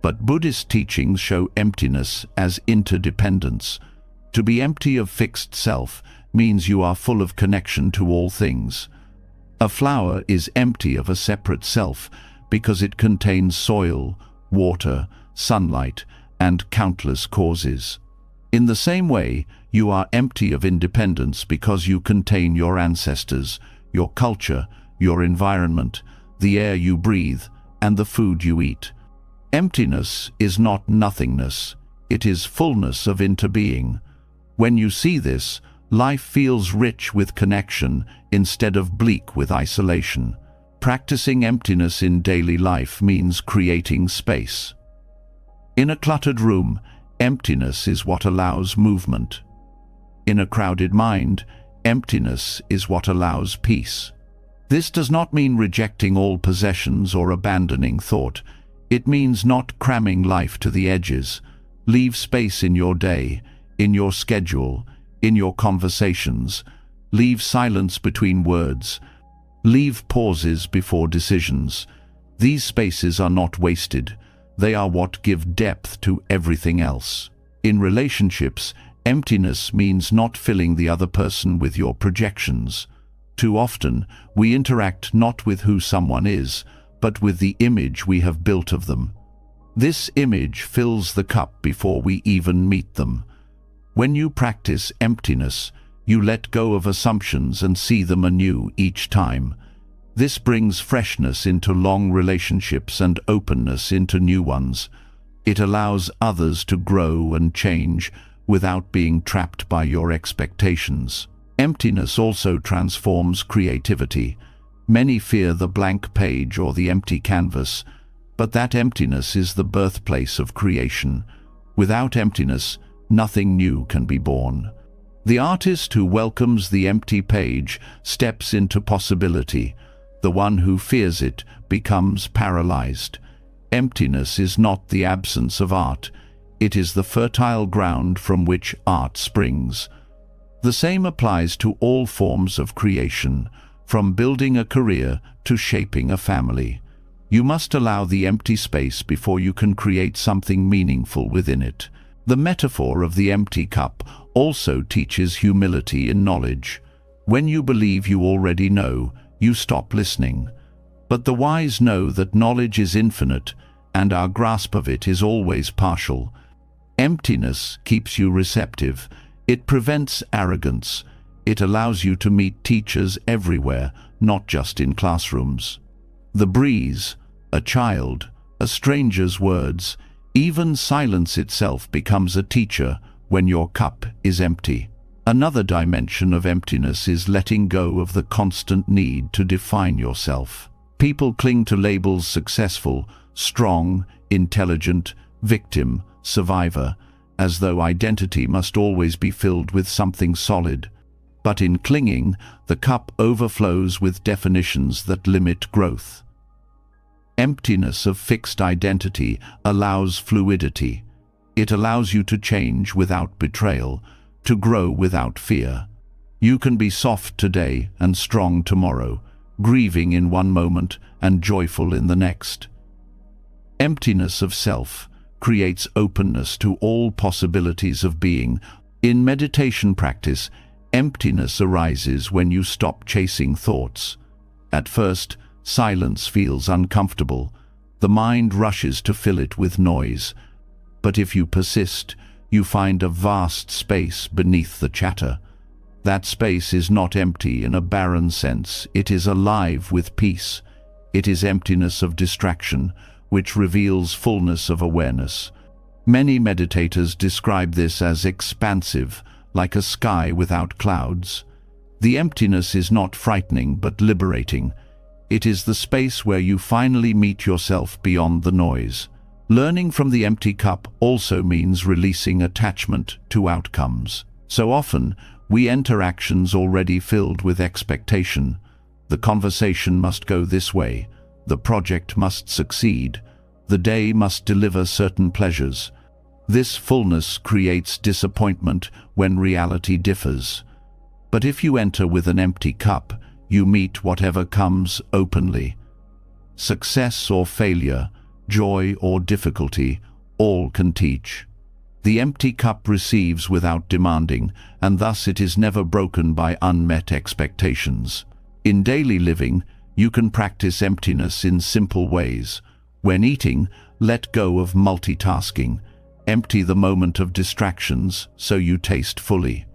But Buddhist teachings show emptiness as interdependence. To be empty of fixed self means you are full of connection to all things. A flower is empty of a separate self because it contains soil, water, sunlight, and countless causes. In the same way, you are empty of independence because you contain your ancestors, your culture, your environment, the air you breathe, and the food you eat. Emptiness is not nothingness, it is fullness of interbeing. When you see this, life feels rich with connection instead of bleak with isolation. Practicing emptiness in daily life means creating space. In a cluttered room, emptiness is what allows movement. In a crowded mind, emptiness is what allows peace. This does not mean rejecting all possessions or abandoning thought. It means not cramming life to the edges. Leave space in your day, in your schedule, in your conversations. Leave silence between words. Leave pauses before decisions. These spaces are not wasted. They are what give depth to everything else. In relationships, emptiness means not filling the other person with your projections. Too often, we interact not with who someone is, but with the image we have built of them. This image fills the cup before we even meet them. When you practice emptiness, you let go of assumptions and see them anew each time. This brings freshness into long relationships and openness into new ones. It allows others to grow and change without being trapped by your expectations. Emptiness also transforms creativity. Many fear the blank page or the empty canvas, but that emptiness is the birthplace of creation. Without emptiness, nothing new can be born. The artist who welcomes the empty page steps into possibility. The one who fears it becomes paralyzed. Emptiness is not the absence of art. It is the fertile ground from which art springs. The same applies to all forms of creation, from building a career to shaping a family. You must allow the empty space before you can create something meaningful within it. The metaphor of the empty cup also teaches humility in knowledge. When you believe you already know, you stop listening. But the wise know that knowledge is infinite, and our grasp of it is always partial. Emptiness keeps you receptive. It prevents arrogance. It allows you to meet teachers everywhere, not just in classrooms. The breeze, a child, a stranger's words, even silence itself becomes a teacher when your cup is empty. Another dimension of emptiness is letting go of the constant need to define yourself. People cling to labels: successful, strong, intelligent, victim, survivor, as though identity must always be filled with something solid. But in clinging, the cup overflows with definitions that limit growth. Emptiness of fixed identity allows fluidity. It allows you to change without betrayal, to grow without fear. You can be soft today and strong tomorrow, grieving in one moment and joyful in the next. Emptiness of self creates openness to all possibilities of being. In meditation practice, emptiness arises when you stop chasing thoughts. At first, silence feels uncomfortable. The mind rushes to fill it with noise. But if you persist, you find a vast space beneath the chatter. That space is not empty in a barren sense. It is alive with peace. It is emptiness of distraction, which reveals fullness of awareness. Many meditators describe this as expansive, like a sky without clouds. The emptiness is not frightening but liberating. It is the space where you finally meet yourself beyond the noise. Learning from the empty cup also means releasing attachment to outcomes. So often, we enter actions already filled with expectation. The conversation must go this way. The project must succeed. The day must deliver certain pleasures. This fullness creates disappointment when reality differs. But if you enter with an empty cup, you meet whatever comes openly. Success or failure, joy or difficulty, all can teach. The empty cup receives without demanding, and thus it is never broken by unmet expectations. In daily living, you can practice emptiness in simple ways. When eating, let go of multitasking. Empty the moment of distractions so you taste fully.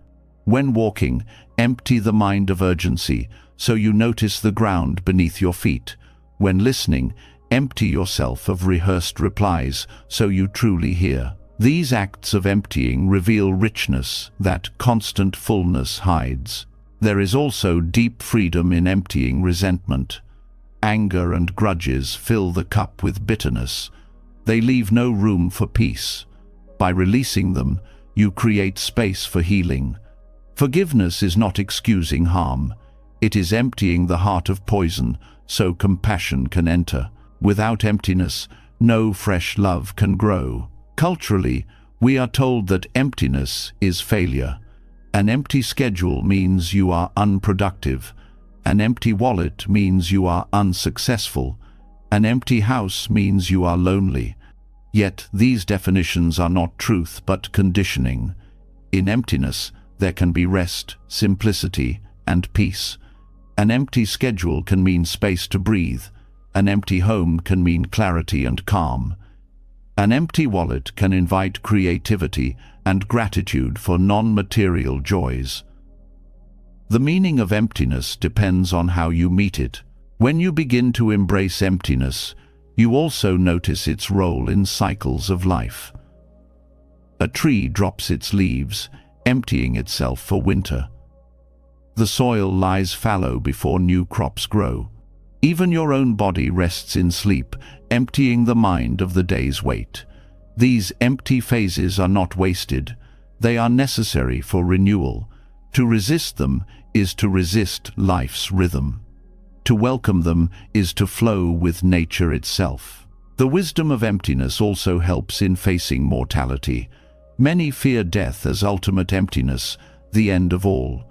When walking, empty the mind of urgency so you notice the ground beneath your feet. When listening, empty yourself of rehearsed replies so you truly hear. These acts of emptying reveal richness that constant fullness hides. There is also deep freedom in emptying resentment. Anger and grudges fill the cup with bitterness. They leave no room for peace. By releasing them, you create space for healing. Forgiveness is not excusing harm. It is emptying the heart of poison so compassion can enter. Without emptiness, no fresh love can grow. Culturally, we are told that emptiness is failure. An empty schedule means you are unproductive. An empty wallet means you are unsuccessful. An empty house means you are lonely. Yet these definitions are not truth but conditioning. In emptiness, there can be rest, simplicity, and peace. An empty schedule can mean space to breathe. An empty home can mean clarity and calm. An empty wallet can invite creativity and gratitude for non-material joys. The meaning of emptiness depends on how you meet it. When you begin to embrace emptiness, you also notice its role in cycles of life. A tree drops its leaves, emptying itself for winter. The soil lies fallow before new crops grow. Even your own body rests in sleep, emptying the mind of the day's weight. These empty phases are not wasted. They are necessary for renewal. To resist them is to resist life's rhythm. To welcome them is to flow with nature itself. The wisdom of emptiness also helps in facing mortality. Many fear death as ultimate emptiness, the end of all.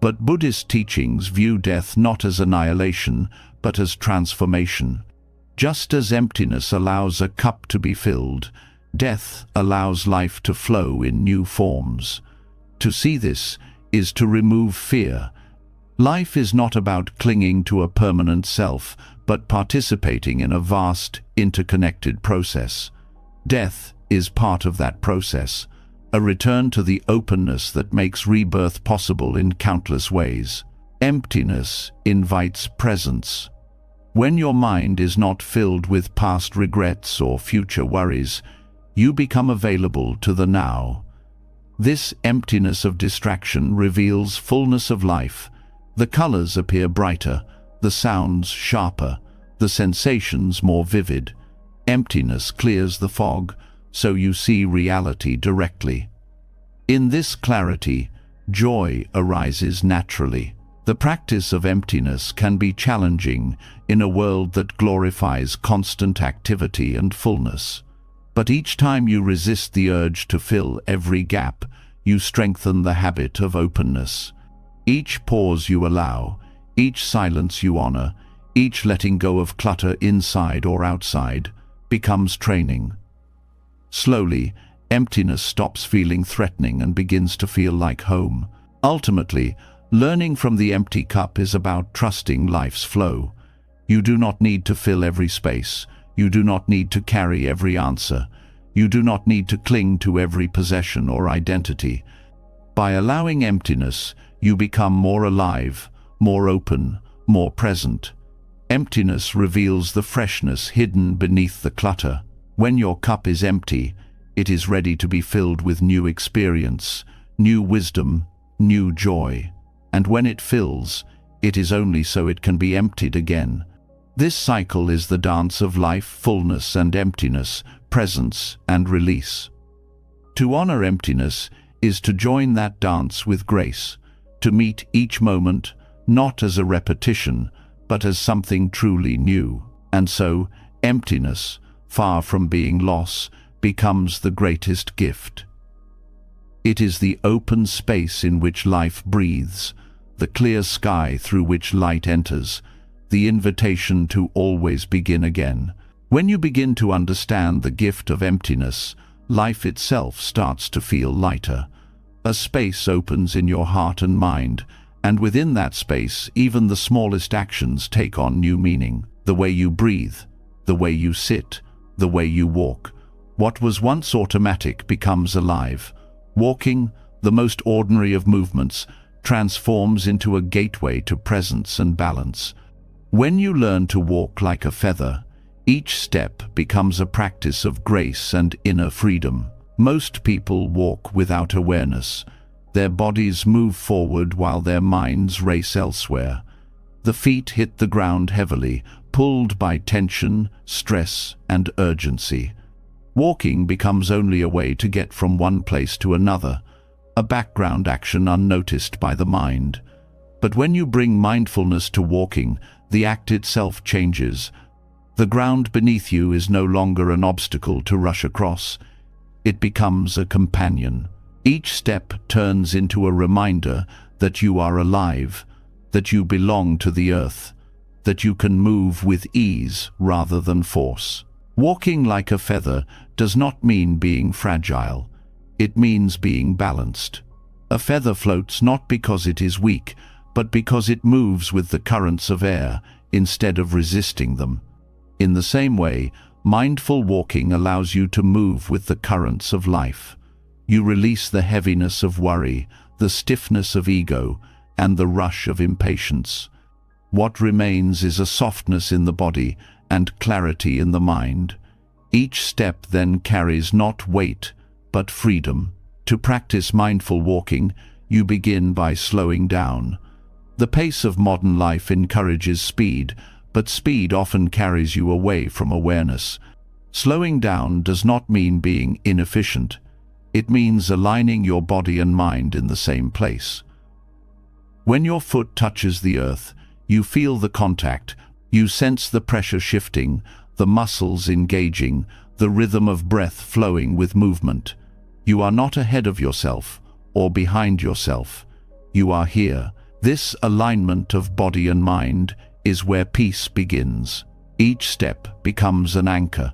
But Buddhist teachings view death not as annihilation, but as transformation. Just as emptiness allows a cup to be filled, death allows life to flow in new forms. To see this is to remove fear. Life is not about clinging to a permanent self, but participating in a vast, interconnected process. Death is part of that process, a return to the openness that makes rebirth possible in countless ways. Emptiness invites presence. When your mind is not filled with past regrets or future worries, you become available to the now. This emptiness of distraction reveals fullness of life. The colors appear brighter, the sounds sharper, the sensations more vivid. Emptiness clears the fog, so you see reality directly. In this clarity, joy arises naturally. The practice of emptiness can be challenging in a world that glorifies constant activity and fullness. But each time you resist the urge to fill every gap, you strengthen the habit of openness. Each pause you allow, each silence you honor, each letting go of clutter inside or outside, becomes training. Slowly, emptiness stops feeling threatening and begins to feel like home. Ultimately, learning from the empty cup is about trusting life's flow. You do not need to fill every space. You do not need to carry every answer. You do not need to cling to every possession or identity. By allowing emptiness, you become more alive, more open, more present. Emptiness reveals the freshness hidden beneath the clutter. When your cup is empty, it is ready to be filled with new experience, new wisdom, new joy. And when it fills, it is only so it can be emptied again. This cycle is the dance of life, fullness and emptiness, presence and release. To honor emptiness is to join that dance with grace, to meet each moment not as a repetition, but as something truly new. And so, emptiness, far from being loss, becomes the greatest gift. It is the open space in which life breathes, the clear sky through which light enters, the invitation to always begin again. When you begin to understand the gift of emptiness, life itself starts to feel lighter. A space opens in your heart and mind, and within that space, even the smallest actions take on new meaning. The way you breathe, the way you sit, the way you walk. What was once automatic becomes alive. Walking, the most ordinary of movements, transforms into a gateway to presence and balance. When you learn to walk like a feather, each step becomes a practice of grace and inner freedom. Most people walk without awareness. Their bodies move forward while their minds race elsewhere. The feet hit the ground heavily, pulled by tension, stress, and urgency. Walking becomes only a way to get from one place to another, a background action unnoticed by the mind. But when you bring mindfulness to walking, the act itself changes. The ground beneath you is no longer an obstacle to rush across. It becomes a companion. Each step turns into a reminder that you are alive, that you belong to the earth, that you can move with ease rather than force. Walking like a feather does not mean being fragile. It means being balanced. A feather floats not because it is weak, but because it moves with the currents of air instead of resisting them. In the same way, mindful walking allows you to move with the currents of life. You release the heaviness of worry, the stiffness of ego, and the rush of impatience. What remains is a softness in the body and clarity in the mind. Each step then carries not weight, but freedom. To practice mindful walking, you begin by slowing down. The pace of modern life encourages speed, but speed often carries you away from awareness. Slowing down does not mean being inefficient. It means aligning your body and mind in the same place. When your foot touches the earth, you feel the contact, you sense the pressure shifting, the muscles engaging, the rhythm of breath flowing with movement. You are not ahead of yourself or behind yourself. You are here. This alignment of body and mind is where peace begins. Each step becomes an anchor.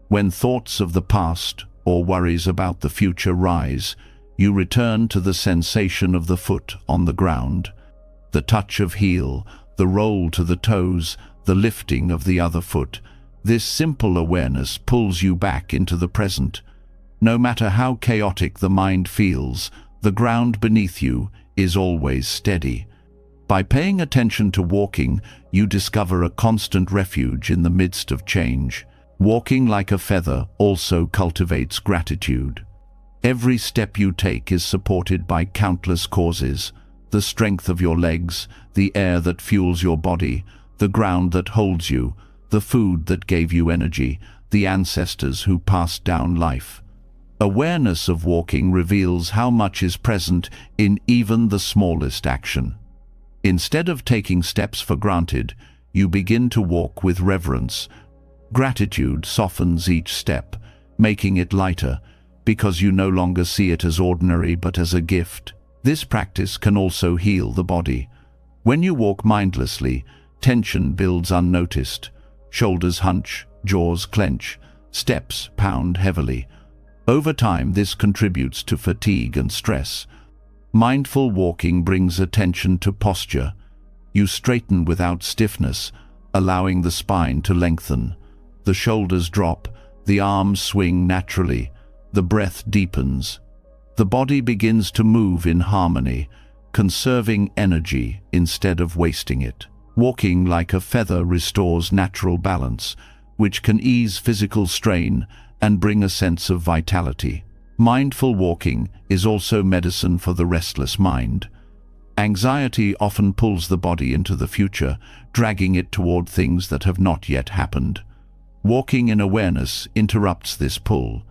When thoughts of the past or worries about the future rise, you return to the sensation of the foot on the ground, the touch of heel, the roll to the toes, the lifting of the other foot. This simple awareness pulls you back into the present. No matter how chaotic the mind feels, the ground beneath you is always steady. By paying attention to walking, you discover a constant refuge in the midst of change. Walking like a feather also cultivates gratitude. Every step you take is supported by countless causes: the strength of your legs, the air that fuels your body, the ground that holds you, the food that gave you energy, the ancestors who passed down life. Awareness of walking reveals how much is present in even the smallest action. Instead of taking steps for granted, you begin to walk with reverence. Gratitude softens each step, making it lighter, because you no longer see it as ordinary but as a gift. This practice can also heal the body. When you walk mindlessly, tension builds unnoticed. Shoulders hunch, jaws clench, steps pound heavily. Over time, this contributes to fatigue and stress. Mindful walking brings attention to posture. You straighten without stiffness, allowing the spine to lengthen. The shoulders drop, the arms swing naturally, the breath deepens. The body begins to move in harmony, conserving energy instead of wasting it. Walking like a feather restores natural balance, which can ease physical strain and bring a sense of vitality. Mindful walking is also medicine for the restless mind. Anxiety often pulls the body into the future, dragging it toward things that have not yet happened. Walking in awareness interrupts this pull.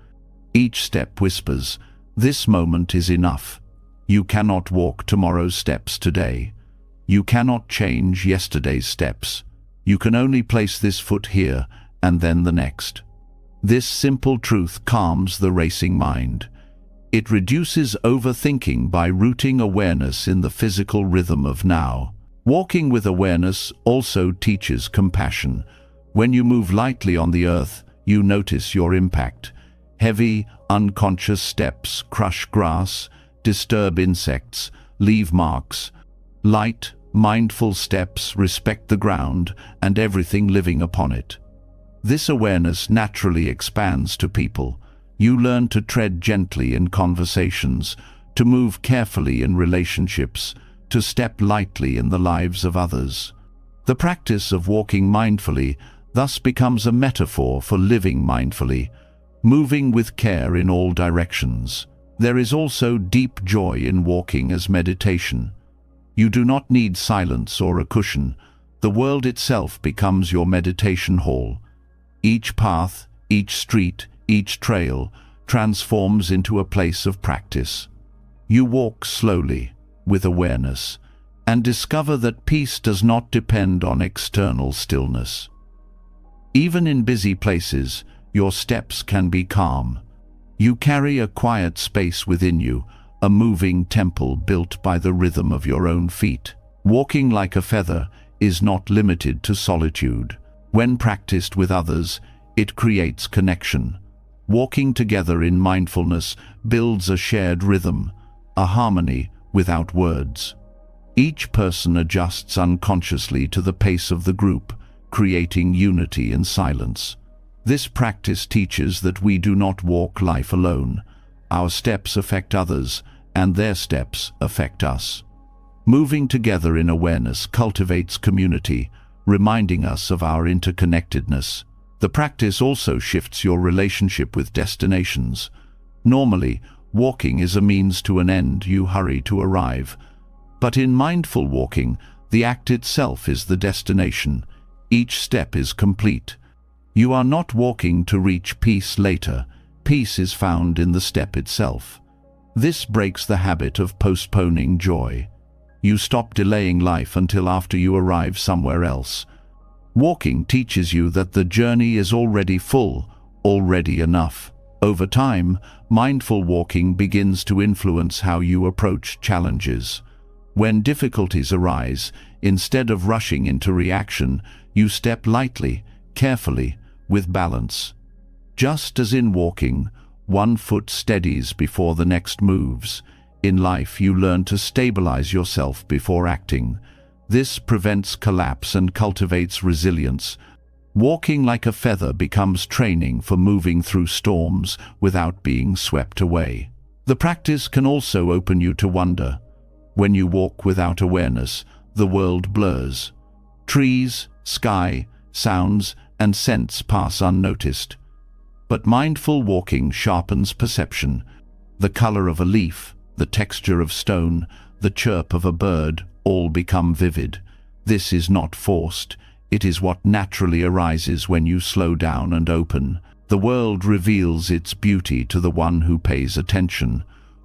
Each step whispers, "This moment is enough." You cannot walk tomorrow's steps today. You cannot change yesterday's steps. You can only place this foot here and then the next. This simple truth calms the racing mind. It reduces overthinking by rooting awareness in the physical rhythm of now. Walking with awareness also teaches compassion. When you move lightly on the earth, you notice your impact. Heavy, unconscious steps crush grass, disturb insects, leave marks. Light, mindful steps respect the ground and everything living upon it. This awareness naturally expands to people. You learn to tread gently in conversations, to move carefully in relationships, to step lightly in the lives of others. The practice of walking mindfully thus becomes a metaphor for living mindfully, moving with care in all directions. There is also deep joy in walking as meditation. You do not need silence or a cushion. The world itself becomes your meditation hall. Each path, each street, each trail transforms into a place of practice. You walk slowly, with awareness, and discover that peace does not depend on external stillness. Even in busy places, your steps can be calm. You carry a quiet space within you, a moving temple built by the rhythm of your own feet. Walking like a feather is not limited to solitude. When practiced with others, it creates connection. Walking together in mindfulness builds a shared rhythm, a harmony without words. Each person adjusts unconsciously to the pace of the group, creating unity in silence. This practice teaches that we do not walk life alone. Our steps affect others, and their steps affect us. Moving together in awareness cultivates community, reminding us of our interconnectedness. The practice also shifts your relationship with destinations. Normally, walking is a means to an end you hurry to arrive. But in mindful walking, the act itself is the destination. Each step is complete. You are not walking to reach peace later. Peace is found in the step itself. This breaks the habit of postponing joy. You stop delaying life until after you arrive somewhere else. Walking teaches you that the journey is already full, already enough. Over time, mindful walking begins to influence how you approach challenges. When difficulties arise, instead of rushing into reaction, you step lightly, carefully, with balance. Just as in walking, one foot steadies before the next moves. In life, you learn to stabilize yourself before acting. This prevents collapse and cultivates resilience. Walking like a feather becomes training for moving through storms without being swept away. The practice can also open you to wonder. When you walk without awareness, the world blurs. Trees, sky, sounds, and scents pass unnoticed. But mindful walking sharpens perception. The color of a leaf, the texture of stone, the chirp of a bird, all become vivid. This is not forced. It is what naturally arises when you slow down and open. The world reveals its beauty to the one who pays attention.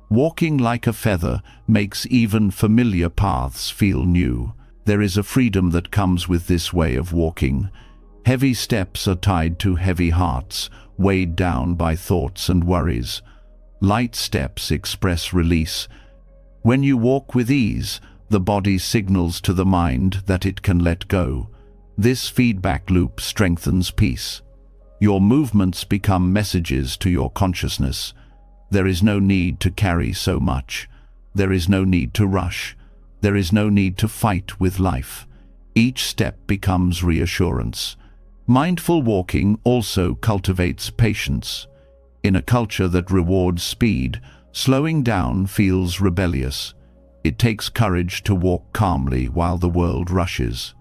Walking like a feather makes even familiar paths feel new. There is a freedom that comes with this way of walking. Heavy steps are tied to heavy hearts, weighed down by thoughts and worries. Light steps express release. When you walk with ease, the body signals to the mind that it can let go. This feedback loop strengthens peace. Your movements become messages to your consciousness. There is no need to carry so much. There is no need to rush. There is no need to fight with life. Each step becomes reassurance. Mindful walking also cultivates patience. In a culture that rewards speed, slowing down feels rebellious. It takes courage to walk calmly while the world rushes.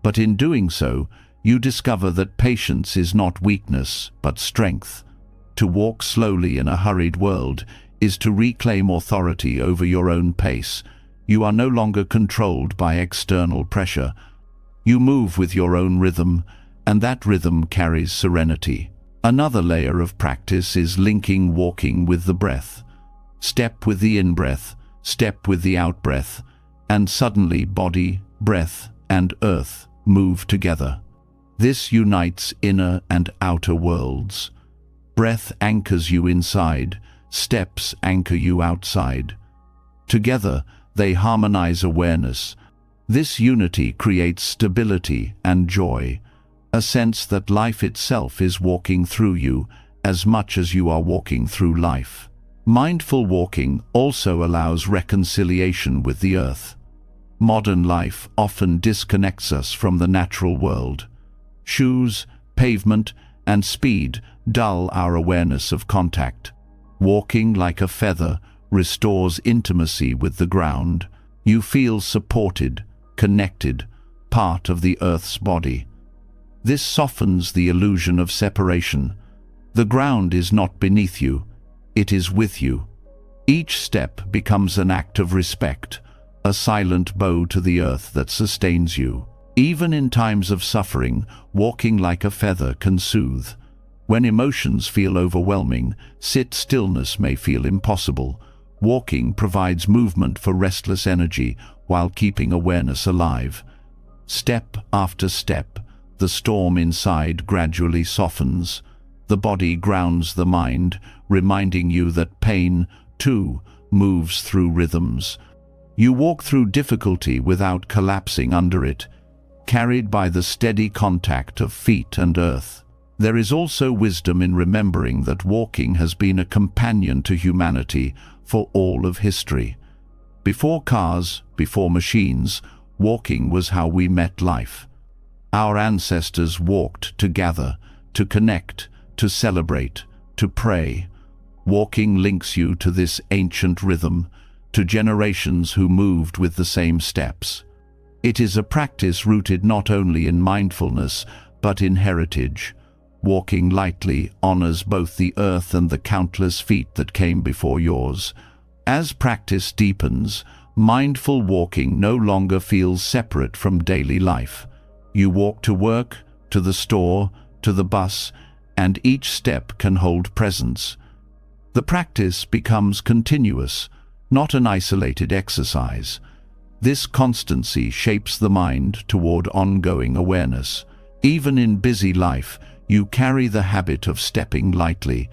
But in doing so, you discover that patience is not weakness, but strength. To walk slowly in a hurried world is to reclaim authority over your own pace. You are no longer controlled by external pressure. You move with your own rhythm, and that rhythm carries serenity. Another layer of practice is linking walking with the breath. Step with the in-breath, step with the out-breath, and suddenly body, breath, and earth move together. This unites inner and outer worlds. Breath anchors you inside, steps anchor you outside. Together, they harmonize awareness. This unity creates stability and joy, a sense that life itself is walking through you as much as you are walking through life. Mindful walking also allows reconciliation with the earth. Modern life often disconnects us from the natural world. Shoes, pavement, and speed dull our awareness of contact. Walking like a feather restores intimacy with the ground. You feel supported, connected, part of the earth's body. This softens the illusion of separation. The ground is not beneath you, it is with you. Each step becomes an act of respect, a silent bow to the earth that sustains you. Even in times of suffering, walking like a feather can soothe. When emotions feel overwhelming, stillness may feel impossible. Walking provides movement for restless energy while keeping awareness alive. Step after step, the storm inside gradually softens. The body grounds the mind, reminding you that pain, too, moves through rhythms. You walk through difficulty without collapsing under it, carried by the steady contact of feet and earth. There is also wisdom in remembering that walking has been a companion to humanity for all of history. Before cars, before machines, walking was how we met life. Our ancestors walked to gather, to connect, to celebrate, to pray. Walking links you to this ancient rhythm, to generations who moved with the same steps. It is a practice rooted not only in mindfulness, but in heritage. Walking lightly honors both the earth and the countless feet that came before yours. As practice deepens, mindful walking no longer feels separate from daily life. You walk to work, to the store, to the bus, and each step can hold presence. The practice becomes continuous, not an isolated exercise. This constancy shapes the mind toward ongoing awareness. Even in busy life, you carry the habit of stepping lightly,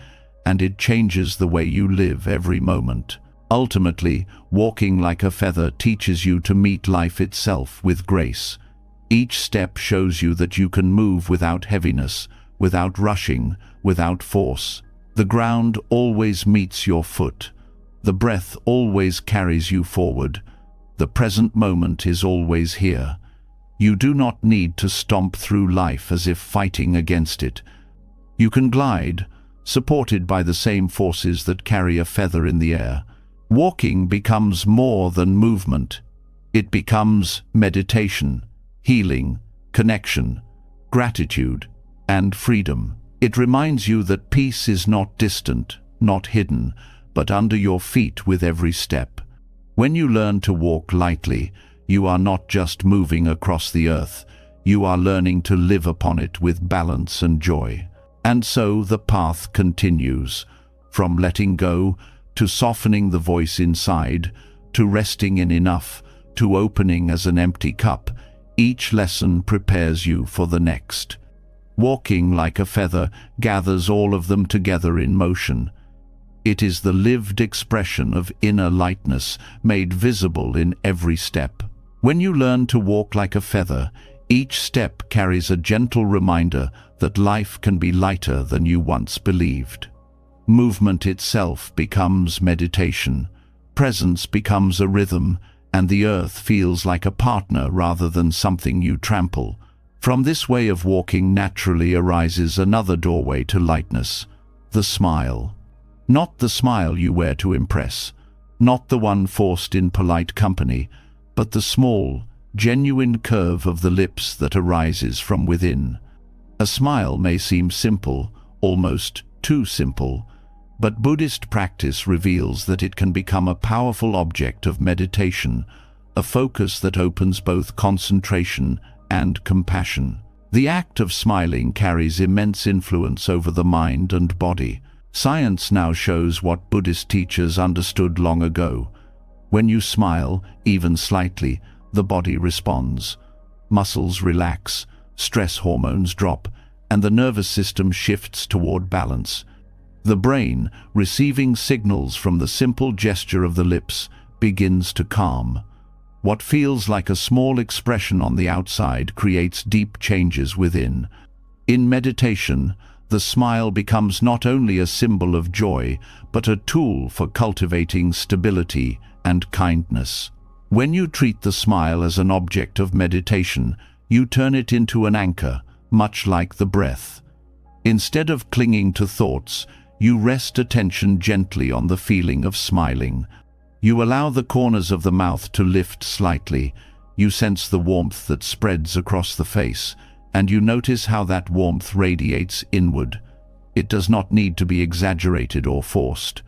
and it changes the way you live every moment. Ultimately, walking like a feather teaches you to meet life itself with grace. Each step shows you that you can move without heaviness, without rushing, without force. The ground always meets your foot. The breath always carries you forward. The present moment is always here. You do not need to stomp through life as if fighting against it. You can glide, supported by the same forces that carry a feather in the air. Walking becomes more than movement. It becomes meditation, healing, connection, gratitude, and freedom. It reminds you that peace is not distant, not hidden, but under your feet with every step. When you learn to walk lightly, you are not just moving across the earth, you are learning to live upon it with balance and joy. And so the path continues, from letting go, to softening the voice inside, to resting in enough, to opening as an empty cup. Each lesson prepares you for the next. Walking like a feather gathers all of them together in motion. It is the lived expression of inner lightness made visible in every step. When you learn to walk like a feather, each step carries a gentle reminder that life can be lighter than you once believed. Movement itself becomes meditation. Presence becomes a rhythm, and the earth feels like a partner rather than something you trample. From this way of walking naturally arises another doorway to lightness, the smile. Not the smile you wear to impress, not the one forced in polite company, but the small, genuine curve of the lips that arises from within. A smile may seem simple, almost too simple, but Buddhist practice reveals that it can become a powerful object of meditation, a focus that opens both concentration and compassion. The act of smiling carries immense influence over the mind and body. Science now shows what Buddhist teachers understood long ago. When you smile, even slightly, the body responds. Muscles relax, stress hormones drop, and the nervous system shifts toward balance. The brain, receiving signals from the simple gesture of the lips, begins to calm. What feels like a small expression on the outside creates deep changes within. In meditation, the smile becomes not only a symbol of joy, but a tool for cultivating stability and kindness. When you treat the smile as an object of meditation, you turn it into an anchor, much like the breath. Instead of clinging to thoughts, you rest attention gently on the feeling of smiling. You allow the corners of the mouth to lift slightly. You sense the warmth that spreads across the face, and you notice how that warmth radiates inward. It does not need to be exaggerated or forced.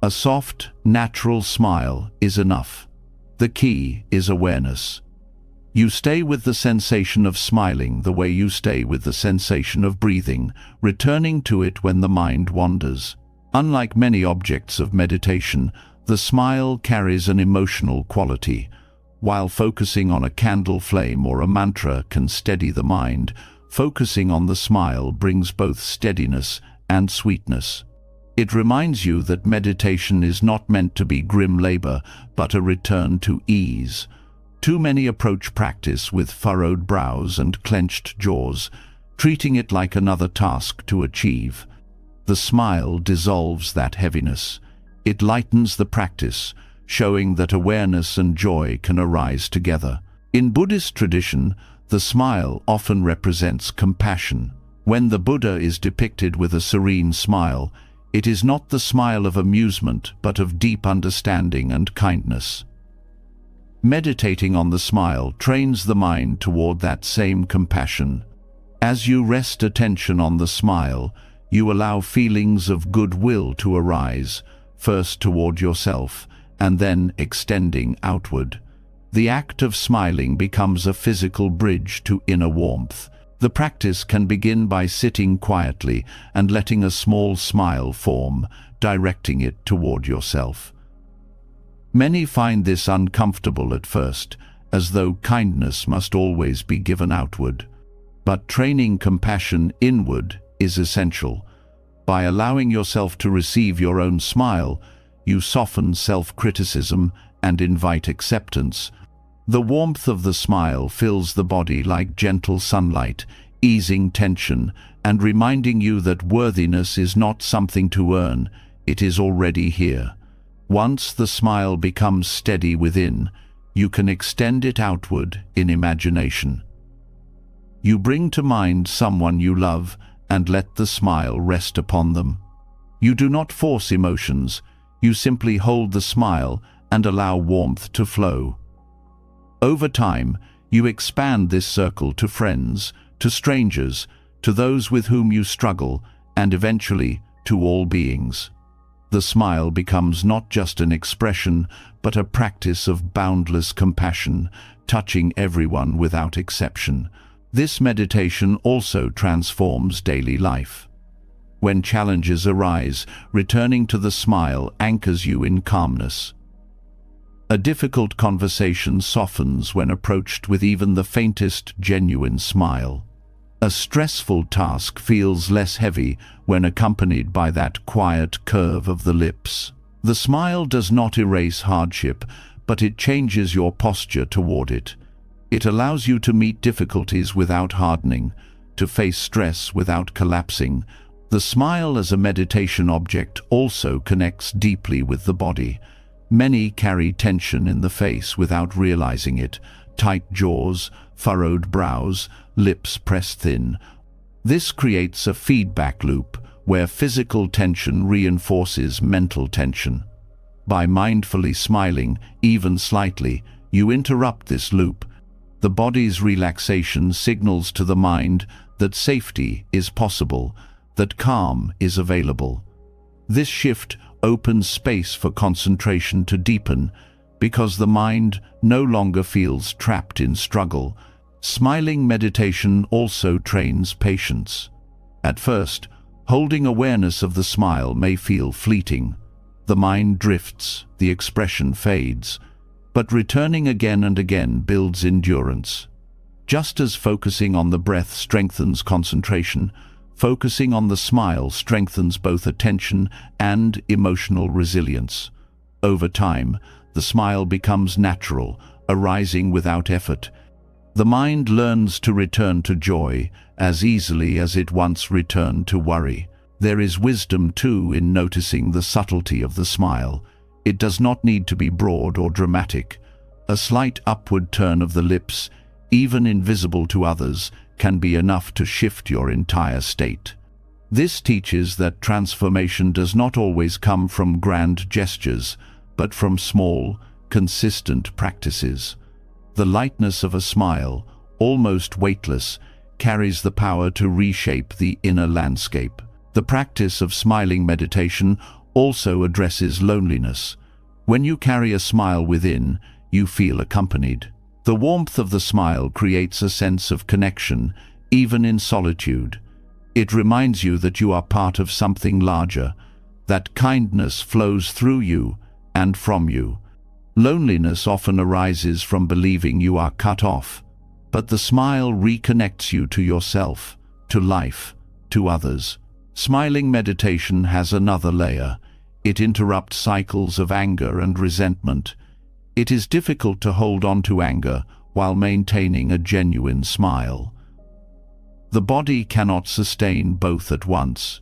A soft, natural smile is enough. The key is awareness. You stay with the sensation of smiling the way you stay with the sensation of breathing, returning to it when the mind wanders. Unlike many objects of meditation, the smile carries an emotional quality. While focusing on a candle flame or a mantra can steady the mind, focusing on the smile brings both steadiness and sweetness. It reminds you that meditation is not meant to be grim labor, but a return to ease. Too many approach practice with furrowed brows and clenched jaws, treating it like another task to achieve. The smile dissolves that heaviness. It lightens the practice, showing that awareness and joy can arise together. In Buddhist tradition, the smile often represents compassion. When the Buddha is depicted with a serene smile, it is not the smile of amusement, but of deep understanding and kindness. Meditating on the smile trains the mind toward that same compassion. As you rest attention on the smile, you allow feelings of goodwill to arise, first toward yourself, and then extending outward. The act of smiling becomes a physical bridge to inner warmth. The practice can begin by sitting quietly and letting a small smile form, directing it toward yourself. Many find this uncomfortable at first, as though kindness must always be given outward. But training compassion inward is essential. By allowing yourself to receive your own smile, you soften self-criticism and invite acceptance. The warmth of the smile fills the body like gentle sunlight, easing tension and reminding you that worthiness is not something to earn, it is already here. Once the smile becomes steady within, you can extend it outward in imagination. You bring to mind someone you love and let the smile rest upon them. You do not force emotions, you simply hold the smile and allow warmth to flow. Over time, you expand this circle to friends, to strangers, to those with whom you struggle, and eventually to all beings. The smile becomes not just an expression, but a practice of boundless compassion, touching everyone without exception. This meditation also transforms daily life. When challenges arise, returning to the smile anchors you in calmness. A difficult conversation softens when approached with even the faintest genuine smile. A stressful task feels less heavy when accompanied by that quiet curve of the lips. The smile does not erase hardship, but it changes your posture toward it. It allows you to meet difficulties without hardening, to face stress without collapsing. The smile as a meditation object also connects deeply with the body. Many carry tension in the face without realizing it, tight jaws, furrowed brows, lips pressed thin. This creates a feedback loop where physical tension reinforces mental tension. By mindfully smiling, even slightly, you interrupt this loop. The body's relaxation signals to the mind that safety is possible, that calm is available. This shift opens space for concentration to deepen because the mind no longer feels trapped in struggle. Smiling meditation also trains patience. At first, holding awareness of the smile may feel fleeting. The mind drifts, the expression fades, but returning again and again builds endurance. Just as focusing on the breath strengthens concentration, focusing on the smile strengthens both attention and emotional resilience. Over time, the smile becomes natural, arising without effort. The mind learns to return to joy as easily as it once returned to worry. There is wisdom, too, in noticing the subtlety of the smile. It does not need to be broad or dramatic. A slight upward turn of the lips, even invisible to others, can be enough to shift your entire state. This teaches that transformation does not always come from grand gestures, but from small, consistent practices. The lightness of a smile, almost weightless, carries the power to reshape the inner landscape. The practice of smiling meditation also addresses loneliness. When you carry a smile within, you feel accompanied. The warmth of the smile creates a sense of connection, even in solitude. It reminds you that you are part of something larger, that kindness flows through you and from you. Loneliness often arises from believing you are cut off, but the smile reconnects you to yourself, to life, to others. Smiling meditation has another layer. It interrupts cycles of anger and resentment. It is difficult to hold on to anger while maintaining a genuine smile. The body cannot sustain both at once.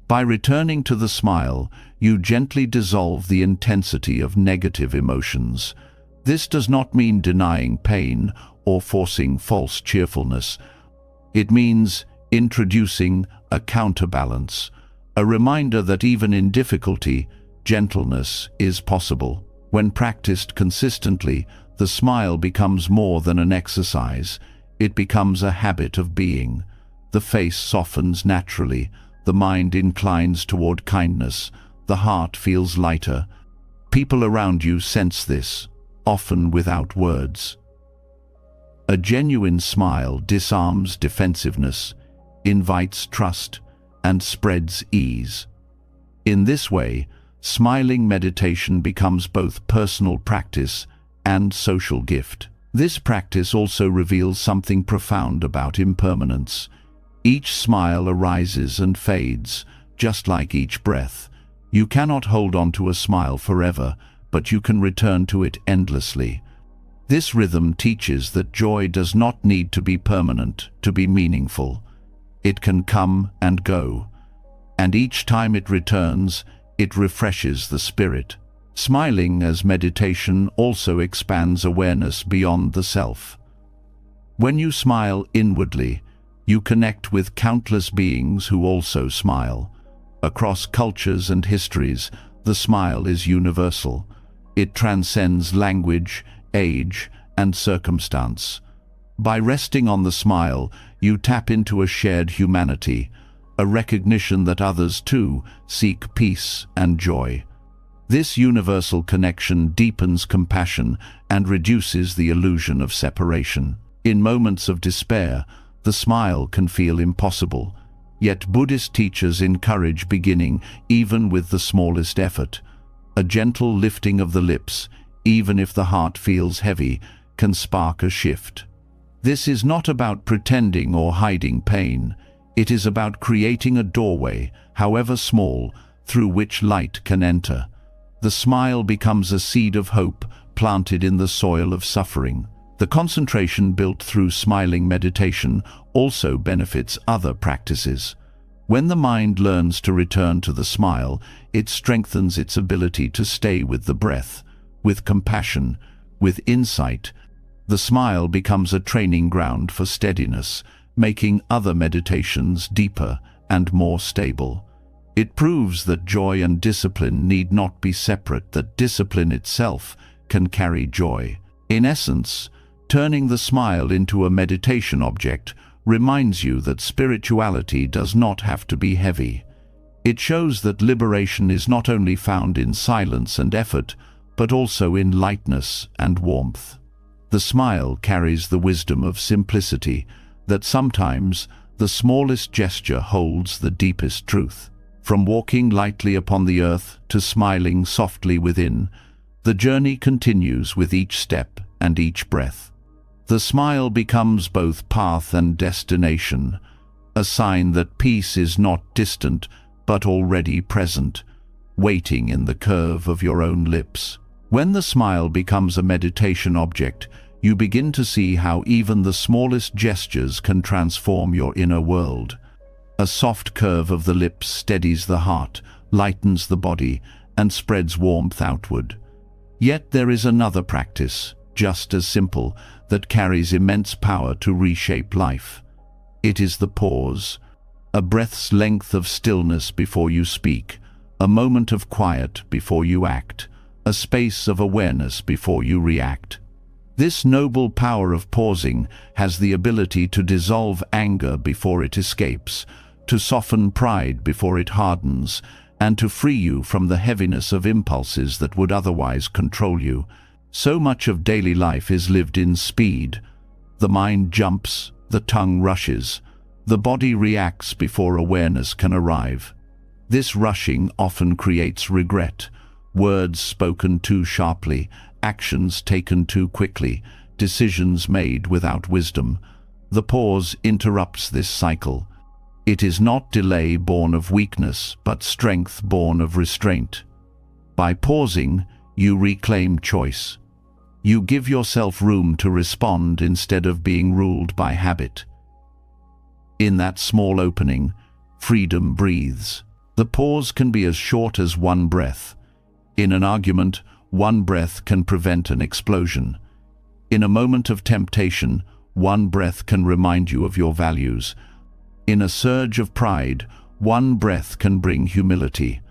By returning to the smile, you gently dissolve the intensity of negative emotions. This does not mean denying pain or forcing false cheerfulness. It means introducing a counterbalance, a reminder that even in difficulty, gentleness is possible. When practiced consistently, the smile becomes more than an exercise. It becomes a habit of being. The face softens naturally, the mind inclines toward kindness, the heart feels lighter. People around you sense this, often without words. A genuine smile disarms defensiveness, invites trust, and spreads ease. In this way, smiling meditation becomes both personal practice and social gift. This practice also reveals something profound about impermanence. Each smile arises and fades, just like each breath. You cannot hold on to a smile forever, but you can return to it endlessly. This rhythm teaches that joy does not need to be permanent to be meaningful. It can come and go, and each time it returns, it refreshes the spirit. Smiling as meditation also expands awareness beyond the self. When you smile inwardly, you connect with countless beings who also smile. Across cultures and histories, the smile is universal. It transcends language, age, and circumstance. By resting on the smile, you tap into a shared humanity, a recognition that others too seek peace and joy. This universal connection deepens compassion and reduces the illusion of separation. In moments of despair, the smile can feel impossible, yet Buddhist teachers encourage beginning even with the smallest effort. A gentle lifting of the lips, even if the heart feels heavy, can spark a shift. This is not about pretending or hiding pain. It is about creating a doorway, however small, through which light can enter. The smile becomes a seed of hope planted in the soil of suffering. The concentration built through smiling meditation also benefits other practices. When the mind learns to return to the smile, it strengthens its ability to stay with the breath, with compassion, with insight. The smile becomes a training ground for steadiness, making other meditations deeper and more stable. It proves that joy and discipline need not be separate, that discipline itself can carry joy. In essence, Turning the smile into a meditation object reminds you that spirituality does not have to be heavy. It shows that liberation is not only found in silence and effort, but also in lightness and warmth. The smile carries the wisdom of simplicity, that sometimes the smallest gesture holds the deepest truth. From walking lightly upon the earth to smiling softly within, the journey continues with each step and each breath. The smile becomes both path and destination, a sign that peace is not distant but already present, waiting in the curve of your own lips. When the smile becomes a meditation object, you begin to see how even the smallest gestures can transform your inner world. A soft curve of the lips steadies the heart, lightens the body, and spreads warmth outward. Yet there is another practice, just as simple, that carries immense power to reshape life. It is the pause, a breath's length of stillness before you speak, a moment of quiet before you act, a space of awareness before you react. This noble power of pausing has the ability to dissolve anger before it escapes, to soften pride before it hardens, and to free you from the heaviness of impulses that would otherwise control you. So much of daily life is lived in speed. The mind jumps, the tongue rushes, the body reacts before awareness can arrive. This rushing often creates regret, words spoken too sharply, actions taken too quickly, decisions made without wisdom. The pause interrupts this cycle. It is not delay born of weakness, but strength born of restraint. By pausing, you reclaim choice. You give yourself room to respond instead of being ruled by habit. In that small opening, freedom breathes. The pause can be as short as one breath. In an argument, one breath can prevent an explosion. In a moment of temptation, one breath can remind you of your values. In a surge of pride, one breath can bring humility.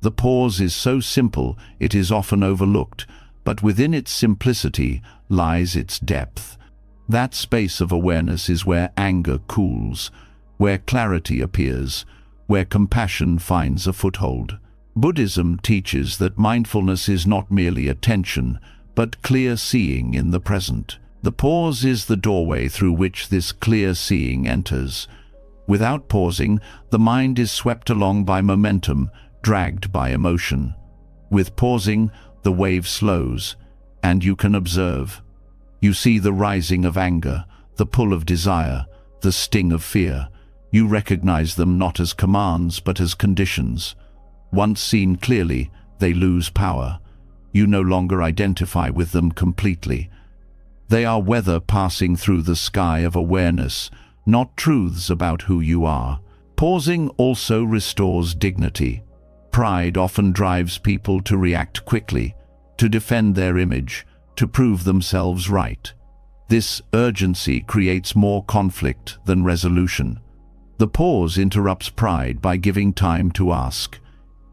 The pause is so simple it is often overlooked, but within its simplicity lies its depth. That space of awareness is where anger cools, where clarity appears, where compassion finds a foothold. Buddhism teaches that mindfulness is not merely attention, but clear seeing in the present. The pause is the doorway through which this clear seeing enters. Without pausing, the mind is swept along by momentum, dragged by emotion. With pausing, the wave slows, and you can observe. You see the rising of anger, the pull of desire, the sting of fear. You recognize them not as commands, but as conditions. Once seen clearly, they lose power. You no longer identify with them completely. They are weather passing through the sky of awareness, not truths about who you are. Pausing also restores dignity. Pride often drives people to react quickly, to defend their image, to prove themselves right. This urgency creates more conflict than resolution. The pause interrupts pride by giving time to ask,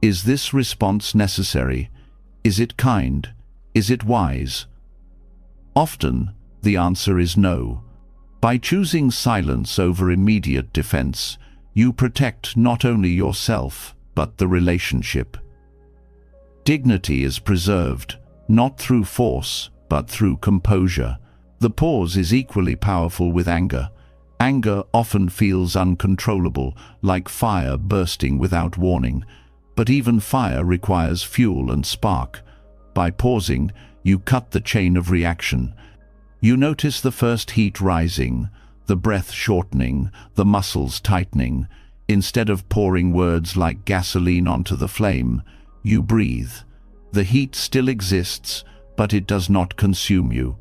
is this response necessary? Is it kind? Is it wise? Often, the answer is no. By choosing silence over immediate defense, you protect not only yourself, but the relationship. Dignity is preserved, not through force, but through composure. The pause is equally powerful with anger. Anger often feels uncontrollable, like fire bursting without warning. But even fire requires fuel and spark. By pausing, you cut the chain of reaction. You notice the first heat rising, the breath shortening, the muscles tightening. Instead of pouring words like gasoline onto the flame, you breathe. The heat still exists, but it does not consume you.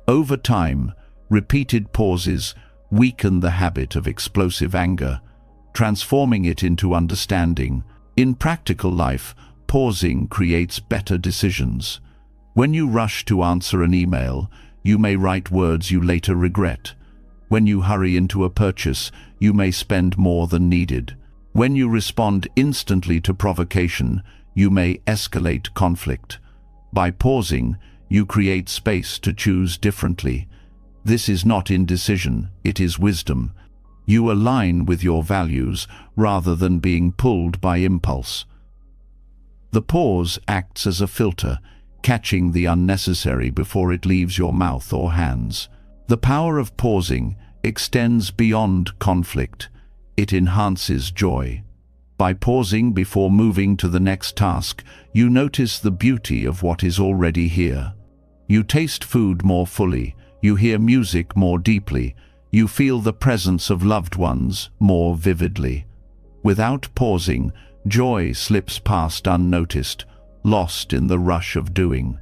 Over time, repeated pauses weaken the habit of explosive anger, transforming it into understanding. In practical life, pausing creates better decisions. When you rush to answer an email, you may write words you later regret. When you hurry into a purchase, you may spend more than needed. When you respond instantly to provocation, you may escalate conflict. By pausing, you create space to choose differently. This is not indecision, it is wisdom. You align with your values rather than being pulled by impulse. The pause acts as a filter, catching the unnecessary before it leaves your mouth or hands. The power of pausing extends beyond conflict. It enhances joy. By pausing before moving to the next task, you notice the beauty of what is already here. You taste food more fully, you hear music more deeply, you feel the presence of loved ones more vividly. Without pausing, joy slips past unnoticed, lost in the rush of doing.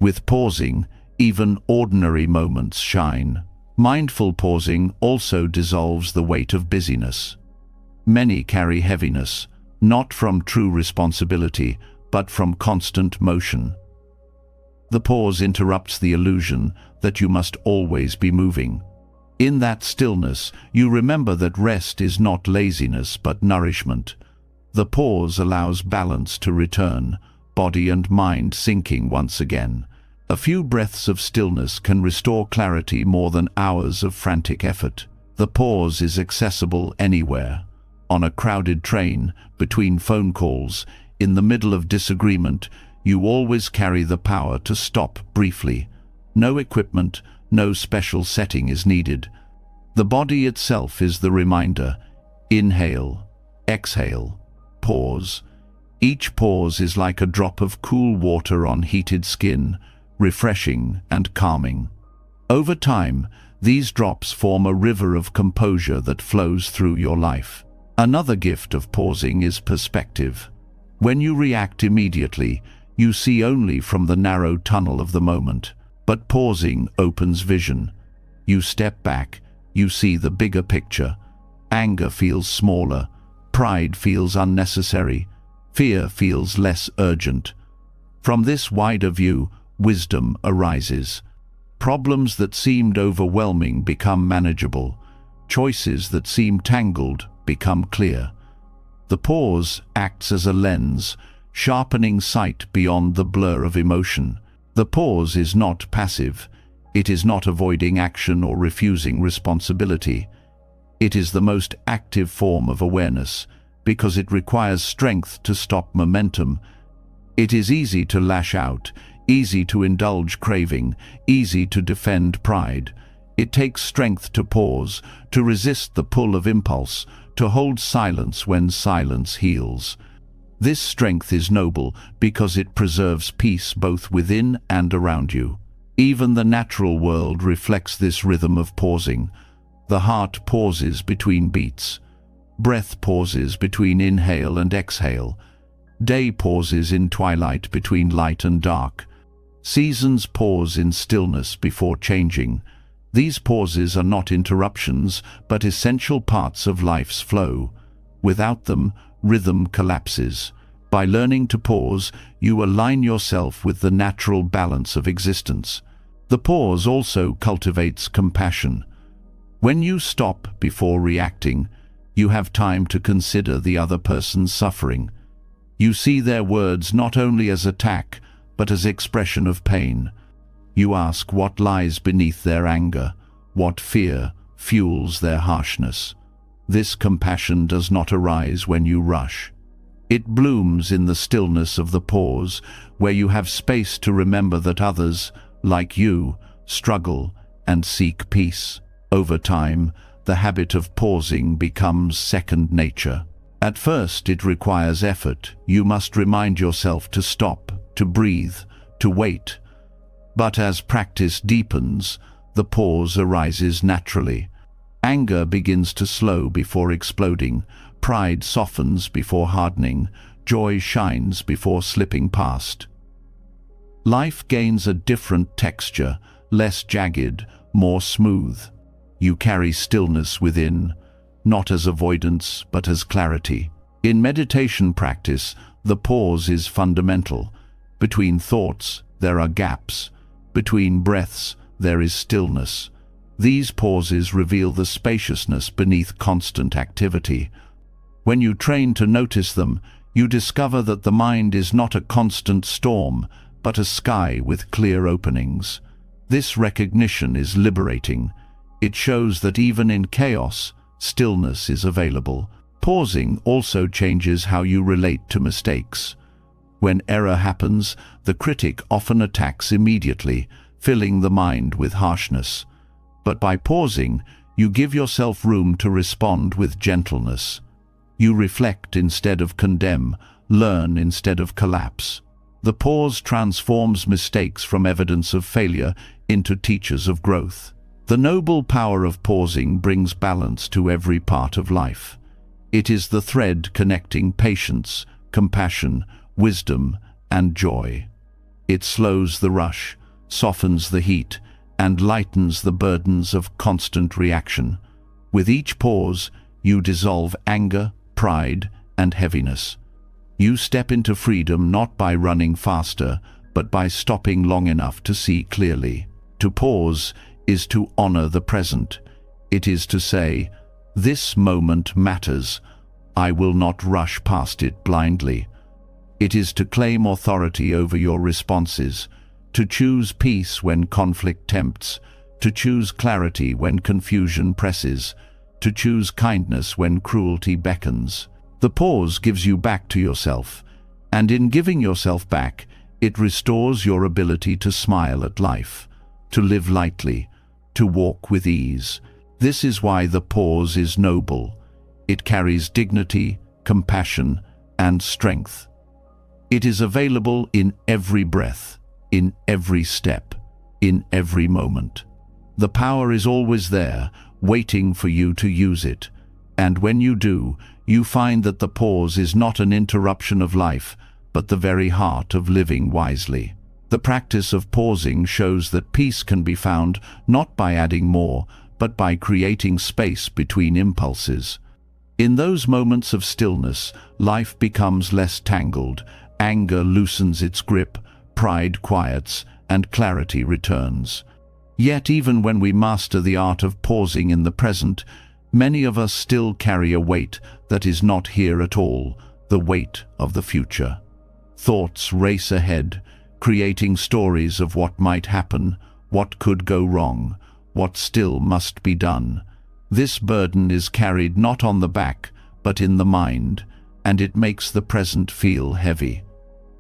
With pausing, even ordinary moments shine. Mindful pausing also dissolves the weight of busyness. Many carry heaviness, not from true responsibility, but from constant motion. The pause interrupts the illusion that you must always be moving. In that stillness, you remember that rest is not laziness but nourishment. The pause allows balance to return, body and mind syncing once again. A few breaths of stillness can restore clarity more than hours of frantic effort. The pause is accessible anywhere. On a crowded train, between phone calls, in the middle of disagreement, you always carry the power to stop briefly. No equipment, no special setting is needed. The body itself is the reminder. Inhale, exhale, pause. Each pause is like a drop of cool water on heated skin, refreshing and calming. Over time, these drops form a river of composure that flows through your life. Another gift of pausing is perspective. When you react immediately, you see only from the narrow tunnel of the moment. But pausing opens vision. You step back, you see the bigger picture. Anger feels smaller, pride feels unnecessary, fear feels less urgent. From this wider view, wisdom arises. Problems that seemed overwhelming become manageable. Choices that seemed tangled become clear. The pause acts as a lens, sharpening sight beyond the blur of emotion. The pause is not passive. It is not avoiding action or refusing responsibility. It is the most active form of awareness, because it requires strength to stop momentum. It is easy to lash out, easy to indulge craving, easy to defend pride. It takes strength to pause, to resist the pull of impulse, to hold silence when silence heals. This strength is noble because it preserves peace both within and around you. Even the natural world reflects this rhythm of pausing. The heart pauses between beats. Breath pauses between inhale and exhale. Day pauses in twilight between light and dark. Seasons pause in stillness before changing. These pauses are not interruptions, but essential parts of life's flow. Without them, rhythm collapses. By learning to pause, you align yourself with the natural balance of existence. The pause also cultivates compassion. When you stop before reacting, you have time to consider the other person's suffering. You see their words not only as attack, but as expression of pain. You ask what lies beneath their anger, what fear fuels their harshness. This compassion does not arise when you rush. It blooms in the stillness of the pause, where you have space to remember that others, like you, struggle and seek peace. Over time, the habit of pausing becomes second nature. At first, it requires effort. You must remind yourself to stop, to breathe, to wait. But as practice deepens, the pause arises naturally. Anger begins to slow before exploding. Pride softens before hardening. Joy shines before slipping past. Life gains a different texture, less jagged, more smooth. You carry stillness within, not as avoidance, but as clarity. In meditation practice, the pause is fundamental. Between thoughts, there are gaps. Between breaths, there is stillness. These pauses reveal the spaciousness beneath constant activity. When you train to notice them, you discover that the mind is not a constant storm, but a sky with clear openings. This recognition is liberating. It shows that even in chaos, stillness is available. Pausing also changes how you relate to mistakes. When error happens, the critic often attacks immediately, filling the mind with harshness. But by pausing, you give yourself room to respond with gentleness. You reflect instead of condemn, learn instead of collapse. The pause transforms mistakes from evidence of failure into teachers of growth. The noble power of pausing brings balance to every part of life. It is the thread connecting patience, compassion, wisdom, and joy. It slows the rush, softens the heat, and lightens the burdens of constant reaction. With each pause, you dissolve anger, pride, and heaviness. You step into freedom not by running faster, but by stopping long enough to see clearly. To pause is to honor the present. It is to say, "This moment matters. I will not rush past it blindly." It is to claim authority over your responses, to choose peace when conflict tempts, to choose clarity when confusion presses, to choose kindness when cruelty beckons. The pause gives you back to yourself, and in giving yourself back, it restores your ability to smile at life, to live lightly, to walk with ease. This is why the pause is noble. It carries dignity, compassion, and strength. It is available in every breath, in every step, in every moment. The power is always there, waiting for you to use it. And when you do, you find that the pause is not an interruption of life, but the very heart of living wisely. The practice of pausing shows that peace can be found not by adding more, but by creating space between impulses. In those moments of stillness, life becomes less tangled, anger loosens its grip, pride quiets, and clarity returns. Yet even when we master the art of pausing in the present, many of us still carry a weight that is not here at all, the weight of the future. Thoughts race ahead, creating stories of what might happen, what could go wrong, what still must be done. This burden is carried not on the back, but in the mind, and it makes the present feel heavy.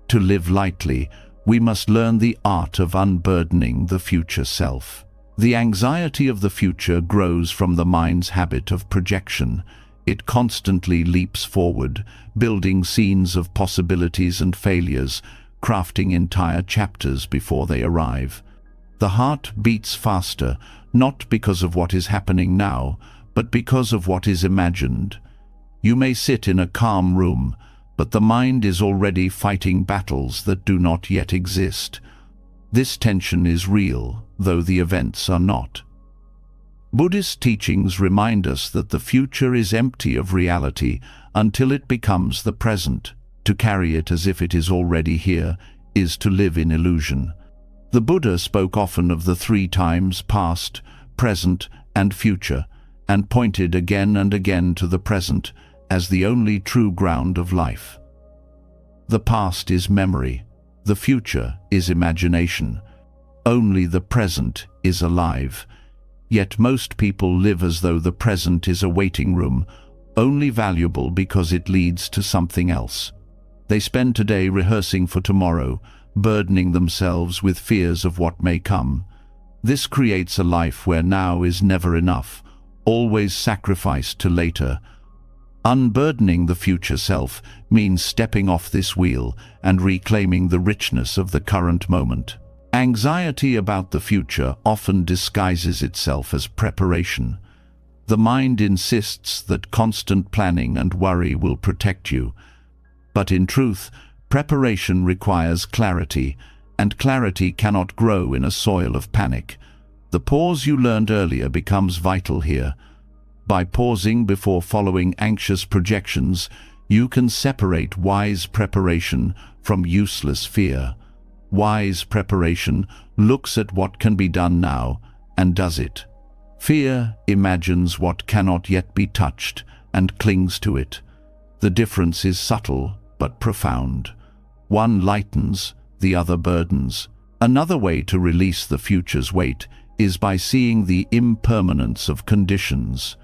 To live lightly, we must learn the art of unburdening the future self. The anxiety of the future grows from the mind's habit of projection. It constantly leaps forward, building scenes of possibilities and failures, crafting entire chapters before they arrive. The heart beats faster, not because of what is happening now, but because of what is imagined. You may sit in a calm room, but the mind is already fighting battles that do not yet exist. This tension is real, though the events are not. Buddhist teachings remind us that the future is empty of reality until it becomes the present. To carry it as if it is already here is to live in illusion. The Buddha spoke often of the three times past, present, and future, and pointed again and again to the present as the only true ground of life. The past is memory, the future is imagination. Only the present is alive. Yet most people live as though the present is a waiting room, only valuable because it leads to something else. They spend today rehearsing for tomorrow, burdening themselves with fears of what may come. This creates a life where now is never enough, always sacrificed to later. Unburdening the future self means stepping off this wheel and reclaiming the richness of the current moment. Anxiety about the future often disguises itself as preparation. The mind insists that constant planning and worry will protect you. But in truth, preparation requires clarity, and clarity cannot grow in a soil of panic. The pause you learned earlier becomes vital here. By pausing before following anxious projections, you can separate wise preparation from useless fear. Wise preparation looks at what can be done now and does it. Fear imagines what cannot yet be touched and clings to it. The difference is subtle but profound. One lightens, the other burdens. Another way to release the future's weight is by seeing the impermanence of conditions.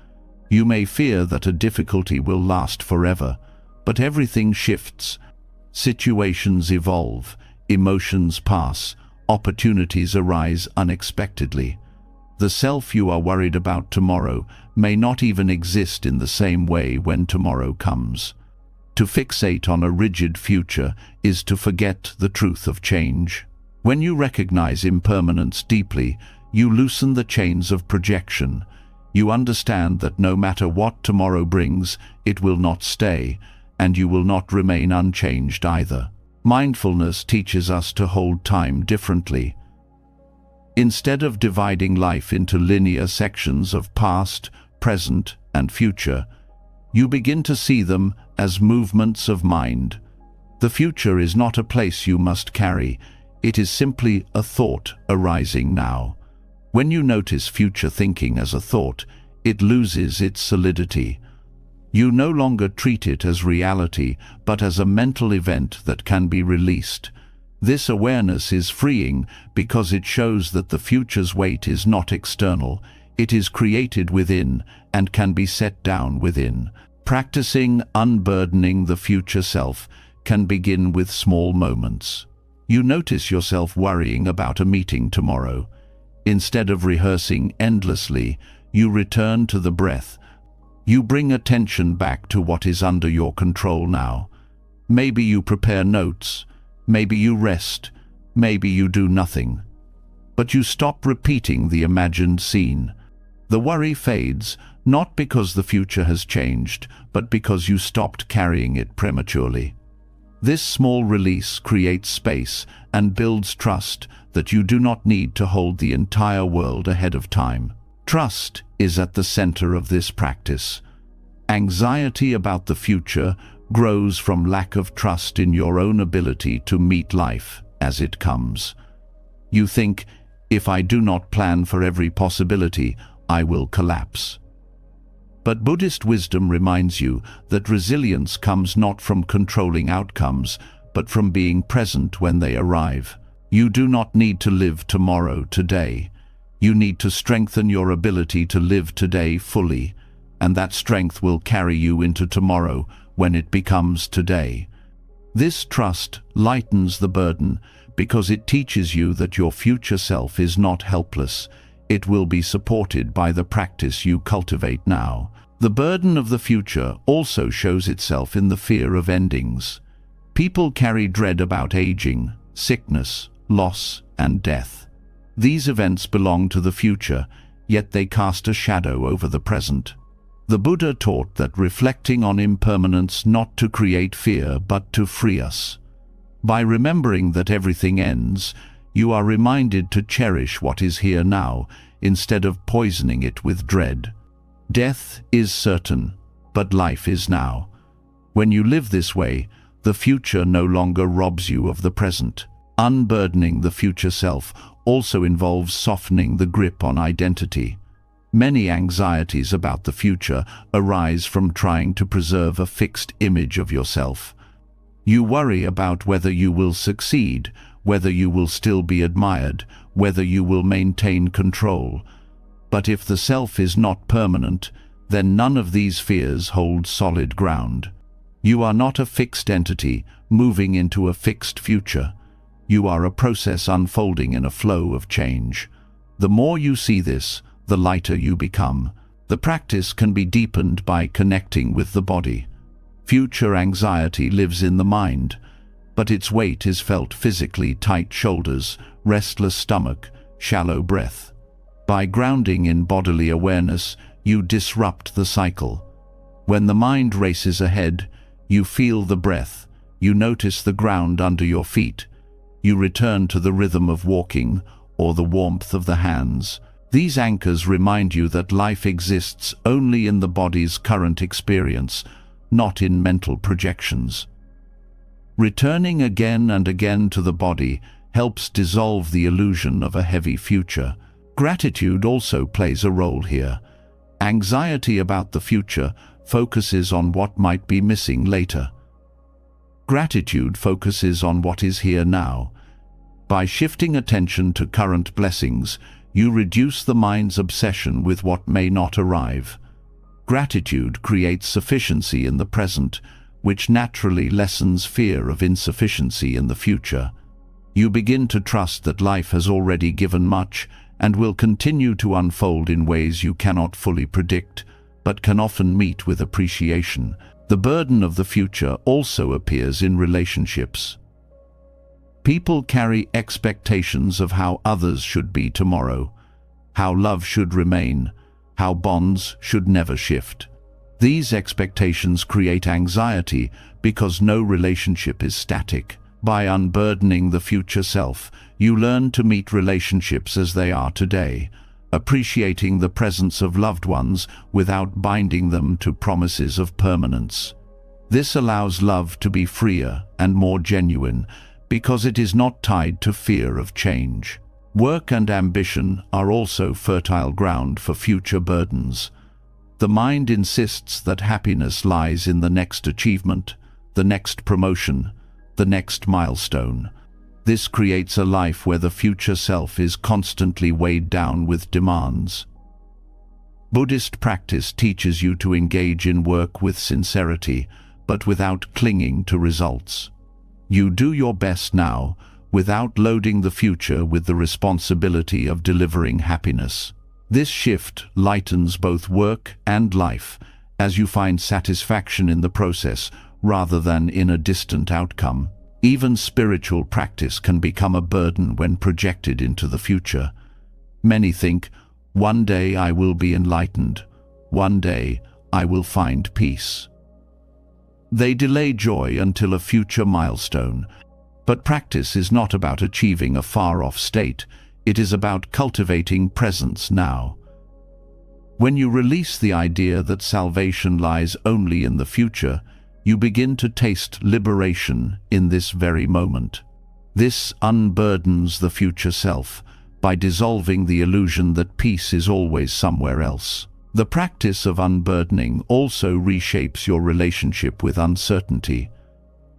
You may fear that a difficulty will last forever, but everything shifts. Situations evolve, emotions pass, opportunities arise unexpectedly. The self you are worried about tomorrow may not even exist in the same way when tomorrow comes. To fixate on a rigid future is to forget the truth of change. When you recognize impermanence deeply, you loosen the chains of projection. You understand that no matter what tomorrow brings, it will not stay, and you will not remain unchanged either. Mindfulness teaches us to hold time differently. Instead of dividing life into linear sections of past, present, and future, you begin to see them as movements of mind. The future is not a place you must carry. It is simply a thought arising now. When you notice future thinking as a thought, it loses its solidity. You no longer treat it as reality, but as a mental event that can be released. This awareness is freeing because it shows that the future's weight is not external. It is created within and can be set down within. Practicing unburdening the future self can begin with small moments. You notice yourself worrying about a meeting tomorrow. Instead of rehearsing endlessly, you return to the breath. You bring attention back to what is under your control now. Maybe you prepare notes, maybe you rest, maybe you do nothing. But you stop repeating the imagined scene. The worry fades, not because the future has changed, but because you stopped carrying it prematurely. This small release creates space and builds trust that you do not need to hold the entire world ahead of time. Trust is at the center of this practice. Anxiety about the future grows from lack of trust in your own ability to meet life as it comes. You think, if I do not plan for every possibility, I will collapse. But Buddhist wisdom reminds you that resilience comes not from controlling outcomes, but from being present when they arrive. You do not need to live tomorrow today. You need to strengthen your ability to live today fully, and that strength will carry you into tomorrow when it becomes today. This trust lightens the burden because it teaches you that your future self is not helpless. It will be supported by the practice you cultivate now. The burden of the future also shows itself in the fear of endings. People carry dread about aging, sickness, loss, and death. These events belong to the future, yet they cast a shadow over the present. The Buddha taught that reflecting on impermanence not to create fear, but to free us. By remembering that everything ends, you are reminded to cherish what is here now, instead of poisoning it with dread. Death is certain, but life is now. When you live this way, the future no longer robs you of the present. Unburdening the future self also involves softening the grip on identity. Many anxieties about the future arise from trying to preserve a fixed image of yourself. You worry about whether you will succeed, whether you will still be admired, whether you will maintain control. But if the self is not permanent, then none of these fears hold solid ground. You are not a fixed entity moving into a fixed future. You are a process unfolding in a flow of change. The more you see this, the lighter you become. The practice can be deepened by connecting with the body. Future anxiety lives in the mind, but its weight is felt physically: tight shoulders, restless stomach, shallow breath. By grounding in bodily awareness, you disrupt the cycle. When the mind races ahead, you feel the breath, you notice the ground under your feet, you return to the rhythm of walking or the warmth of the hands. These anchors remind you that life exists only in the body's current experience, not in mental projections. Returning again and again to the body helps dissolve the illusion of a heavy future. Gratitude also plays a role here. Anxiety about the future focuses on what might be missing later. Gratitude focuses on what is here now. By shifting attention to current blessings, you reduce the mind's obsession with what may not arrive. Gratitude creates sufficiency in the present, which naturally lessens fear of insufficiency in the future. You begin to trust that life has already given much and will continue to unfold in ways you cannot fully predict, but can often meet with appreciation. The burden of the future also appears in relationships. People carry expectations of how others should be tomorrow, how love should remain, how bonds should never shift. These expectations create anxiety because no relationship is static. By unburdening the future self, you learn to meet relationships as they are today, appreciating the presence of loved ones without binding them to promises of permanence. This allows love to be freer and more genuine because it is not tied to fear of change. Work and ambition are also fertile ground for future burdens. The mind insists that happiness lies in the next achievement, the next promotion, the next milestone. This creates a life where the future self is constantly weighed down with demands. Buddhist practice teaches you to engage in work with sincerity, but without clinging to results. You do your best now, without loading the future with the responsibility of delivering happiness. This shift lightens both work and life, as you find satisfaction in the process rather than in a distant outcome. Even spiritual practice can become a burden when projected into the future. Many think, one day I will be enlightened, one day I will find peace. They delay joy until a future milestone. But practice is not about achieving a far-off state, it is about cultivating presence now. When you release the idea that salvation lies only in the future, you begin to taste liberation in this very moment. This unburdens the future self by dissolving the illusion that peace is always somewhere else. The practice of unburdening also reshapes your relationship with uncertainty.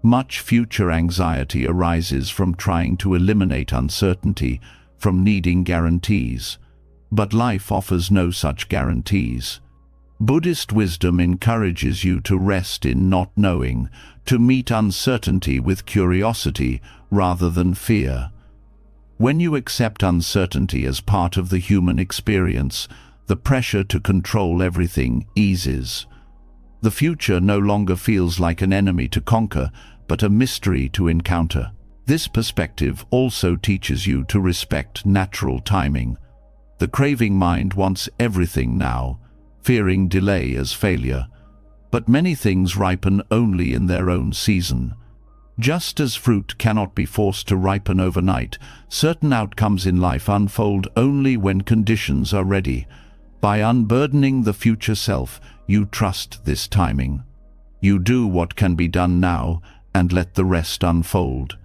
Much future anxiety arises from trying to eliminate uncertainty, from needing guarantees. But life offers no such guarantees. Buddhist wisdom encourages you to rest in not knowing, to meet uncertainty with curiosity rather than fear. When you accept uncertainty as part of the human experience, the pressure to control everything eases. The future no longer feels like an enemy to conquer, but a mystery to encounter. This perspective also teaches you to respect natural timing. The craving mind wants everything now, fearing delay as failure. But many things ripen only in their own season. Just as fruit cannot be forced to ripen overnight, certain outcomes in life unfold only when conditions are ready. By unburdening the future self, you trust this timing. You do what can be done now and let the rest unfold.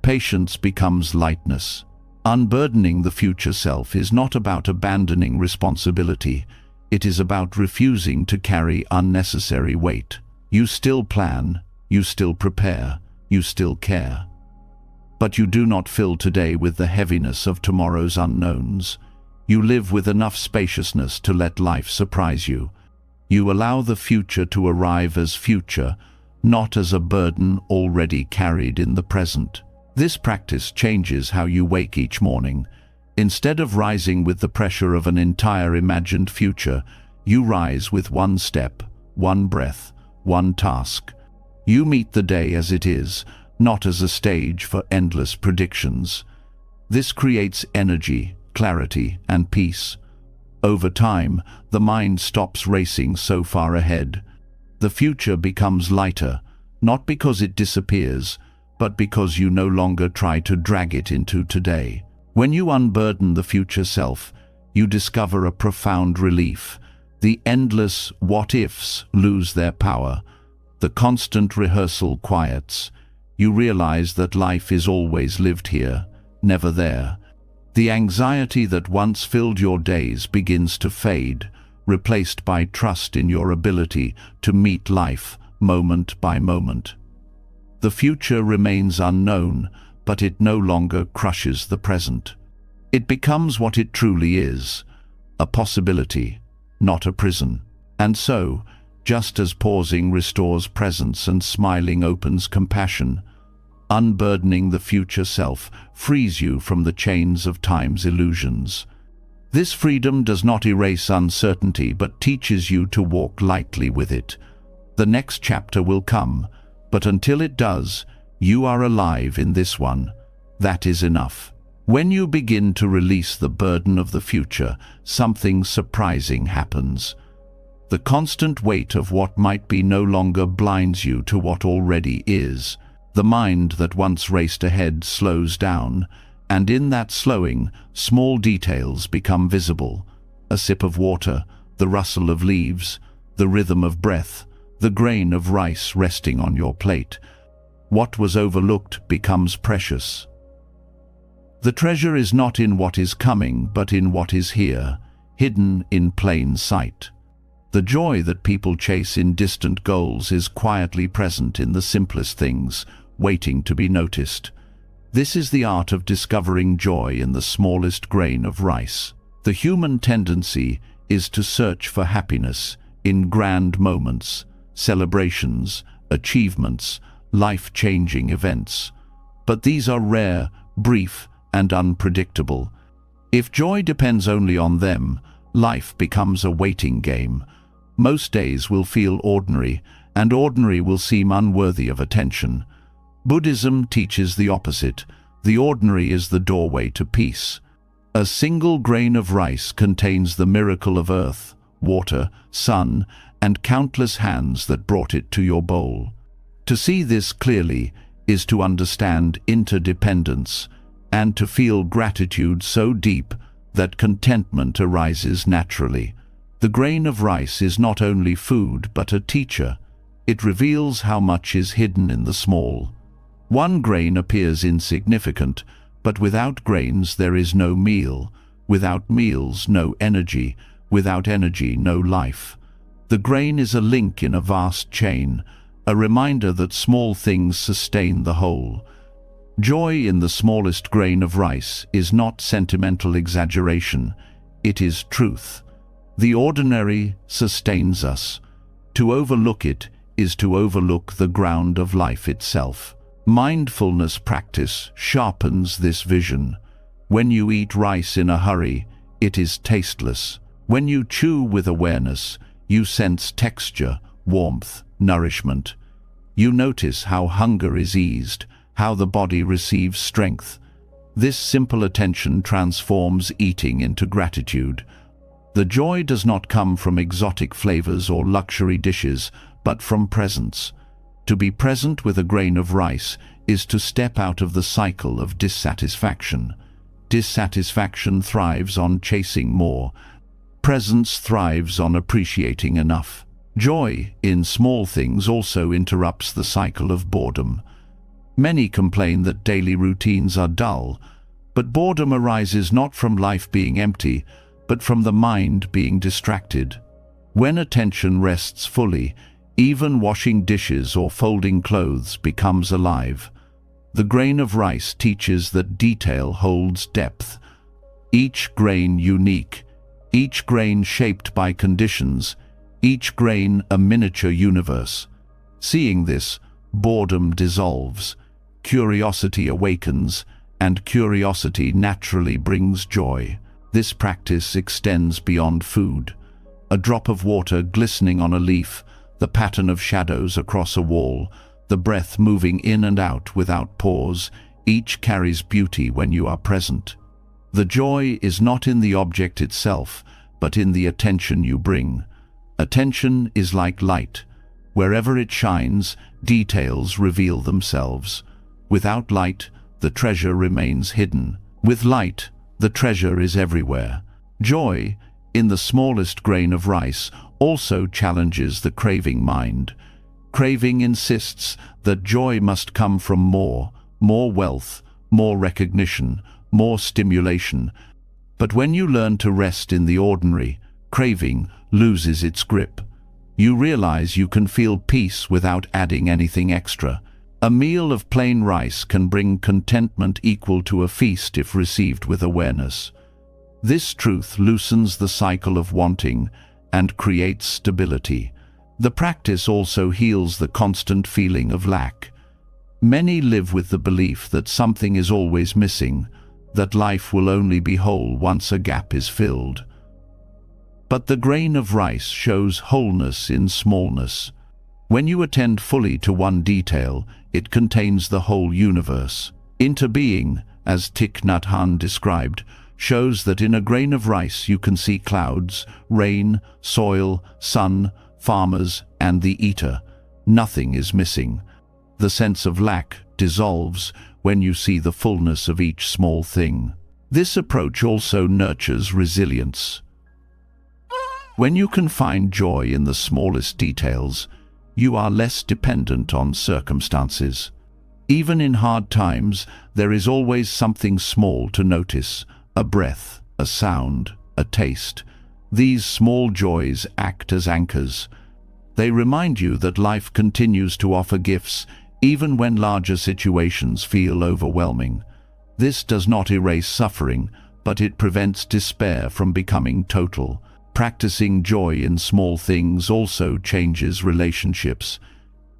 Patience becomes lightness. Unburdening the future self is not about abandoning responsibility. It is about refusing to carry unnecessary weight. You still plan, you still prepare, you still care. But you do not fill today with the heaviness of tomorrow's unknowns. You live with enough spaciousness to let life surprise you. You allow the future to arrive as future, not as a burden already carried in the present. This practice changes how you wake each morning. Instead of rising with the pressure of an entire imagined future, you rise with one step, one breath, one task. You meet the day as it is, not as a stage for endless predictions. This creates energy, clarity, and peace. Over time, the mind stops racing so far ahead. The future becomes lighter, not because it disappears, but because you no longer try to drag it into today. When you unburden the future self, you discover a profound relief. The endless what-ifs lose their power. The constant rehearsal quiets. You realize that life is always lived here, never there. The anxiety that once filled your days begins to fade, replaced by trust in your ability to meet life moment by moment. The future remains unknown, but it no longer crushes the present. It becomes what it truly is, a possibility, not a prison. And so, just as pausing restores presence and smiling opens compassion, unburdening the future self frees you from the chains of time's illusions. This freedom does not erase uncertainty but teaches you to walk lightly with it. The next chapter will come, but until it does, you are alive in this one. That is enough. When you begin to release the burden of the future, something surprising happens. The constant weight of what might be no longer blinds you to what already is. The mind that once raced ahead slows down, and in that slowing, small details become visible. A sip of water, the rustle of leaves, the rhythm of breath, the grain of rice resting on your plate. What was overlooked becomes precious. The treasure is not in what is coming, but in what is here, hidden in plain sight. The joy that people chase in distant goals is quietly present in the simplest things, waiting to be noticed. This is the art of discovering joy in the smallest grain of rice. The human tendency is to search for happiness in grand moments, celebrations, achievements, life-changing events. But these are rare, brief, and unpredictable. If joy depends only on them, life becomes a waiting game. Most days will feel ordinary, and ordinary will seem unworthy of attention. Buddhism teaches the opposite. The ordinary is the doorway to peace. A single grain of rice contains the miracle of earth, water, sun, and countless hands that brought it to your bowl. To see this clearly is to understand interdependence, and to feel gratitude so deep that contentment arises naturally. The grain of rice is not only food but a teacher. It reveals how much is hidden in the small. One grain appears insignificant, but without grains there is no meal. Without meals, no energy. Without energy, no life. The grain is a link in a vast chain, a reminder that small things sustain the whole. Joy in the smallest grain of rice is not sentimental exaggeration, it is truth. The ordinary sustains us. To overlook it is to overlook the ground of life itself. Mindfulness practice sharpens this vision. When you eat rice in a hurry, it is tasteless. When you chew with awareness, you sense texture, warmth, nourishment. You notice how hunger is eased, how the body receives strength. This simple attention transforms eating into gratitude. The joy does not come from exotic flavors or luxury dishes, but from presence. To be present with a grain of rice is to step out of the cycle of dissatisfaction. Dissatisfaction thrives on chasing more. Presence thrives on appreciating enough. Joy in small things also interrupts the cycle of boredom. Many complain that daily routines are dull, but boredom arises not from life being empty, but from the mind being distracted. When attention rests fully, even washing dishes or folding clothes becomes alive. The grain of rice teaches that detail holds depth. Each grain unique, each grain shaped by conditions, each grain a miniature universe. Seeing this, boredom dissolves, curiosity awakens, and curiosity naturally brings joy. This practice extends beyond food. A drop of water glistening on a leaf, the pattern of shadows across a wall, the breath moving in and out without pause, each carries beauty when you are present. The joy is not in the object itself, but in the attention you bring. Attention is like light. Wherever it shines, details reveal themselves. Without light, the treasure remains hidden. With light, the treasure is everywhere. Joy, in the smallest grain of rice, also challenges the craving mind. Craving insists that joy must come from more wealth, more recognition, more stimulation. But when you learn to rest in the ordinary, craving loses its grip. You realize you can feel peace without adding anything extra. A meal of plain rice can bring contentment equal to a feast if received with awareness. This truth loosens the cycle of wanting and creates stability. The practice also heals the constant feeling of lack. Many live with the belief that something is always missing, that life will only be whole once a gap is filled. But the grain of rice shows wholeness in smallness. When you attend fully to one detail, it contains the whole universe. Interbeing, as Thich Nhat Hanh described, shows that in a grain of rice you can see clouds, rain, soil, sun, farmers, and the eater. Nothing is missing. The sense of lack dissolves when you see the fullness of each small thing. This approach also nurtures resilience. When you can find joy in the smallest details, you are less dependent on circumstances. Even in hard times, there is always something small to notice: a breath, a sound, a taste. These small joys act as anchors. They remind you that life continues to offer gifts even when larger situations feel overwhelming. This does not erase suffering, but it prevents despair from becoming total. Practicing joy in small things also changes relationships.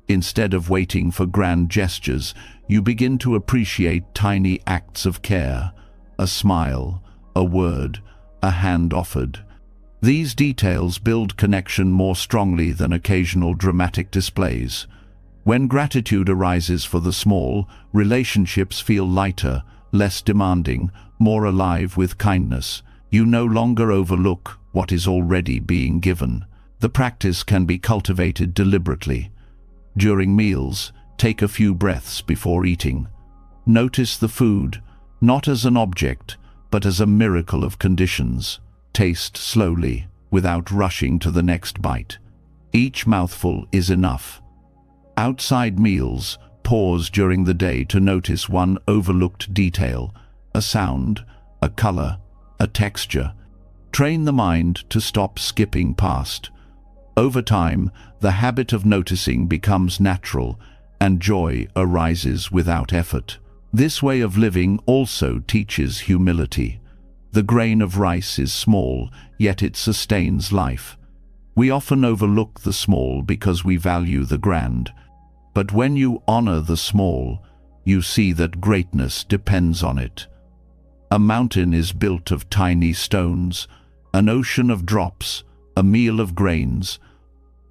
Instead of waiting for grand gestures, you begin to appreciate tiny acts of care: a smile, a word, a hand offered. These details build connection more strongly than occasional dramatic displays. When gratitude arises for the small, relationships feel lighter, less demanding, more alive with kindness. You no longer overlook what is already being given. The practice can be cultivated deliberately. During meals, take a few breaths before eating. Notice the food, not as an object, but as a miracle of conditions. Taste slowly, without rushing to the next bite. Each mouthful is enough. Outside meals, pause during the day to notice one overlooked detail: a sound, a color, a texture. Train the mind to stop skipping past. Over time, the habit of noticing becomes natural, and joy arises without effort. This way of living also teaches humility. The grain of rice is small, yet it sustains life. We often overlook the small because we value the grand. But when you honor the small, you see that greatness depends on it. A mountain is built of tiny stones, an ocean of drops, a meal of grains.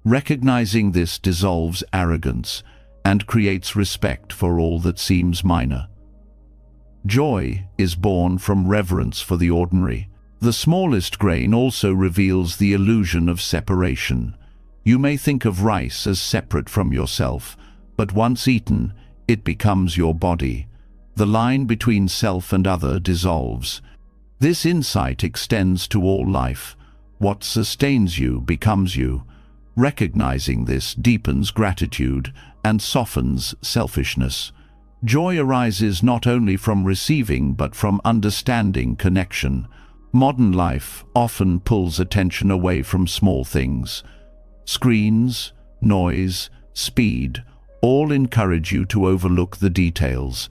Recognizing this dissolves arrogance and creates respect for all that seems minor. Joy is born from reverence for the ordinary. The smallest grain also reveals the illusion of separation. You may think of rice as separate from yourself, but once eaten, it becomes your body. The line between self and other dissolves. This insight extends to all life. What sustains you becomes you. Recognizing this deepens gratitude and softens selfishness. Joy arises not only from receiving but from understanding connection. Modern life often pulls attention away from small things. Screens, noise, speed, all encourage you to overlook the details.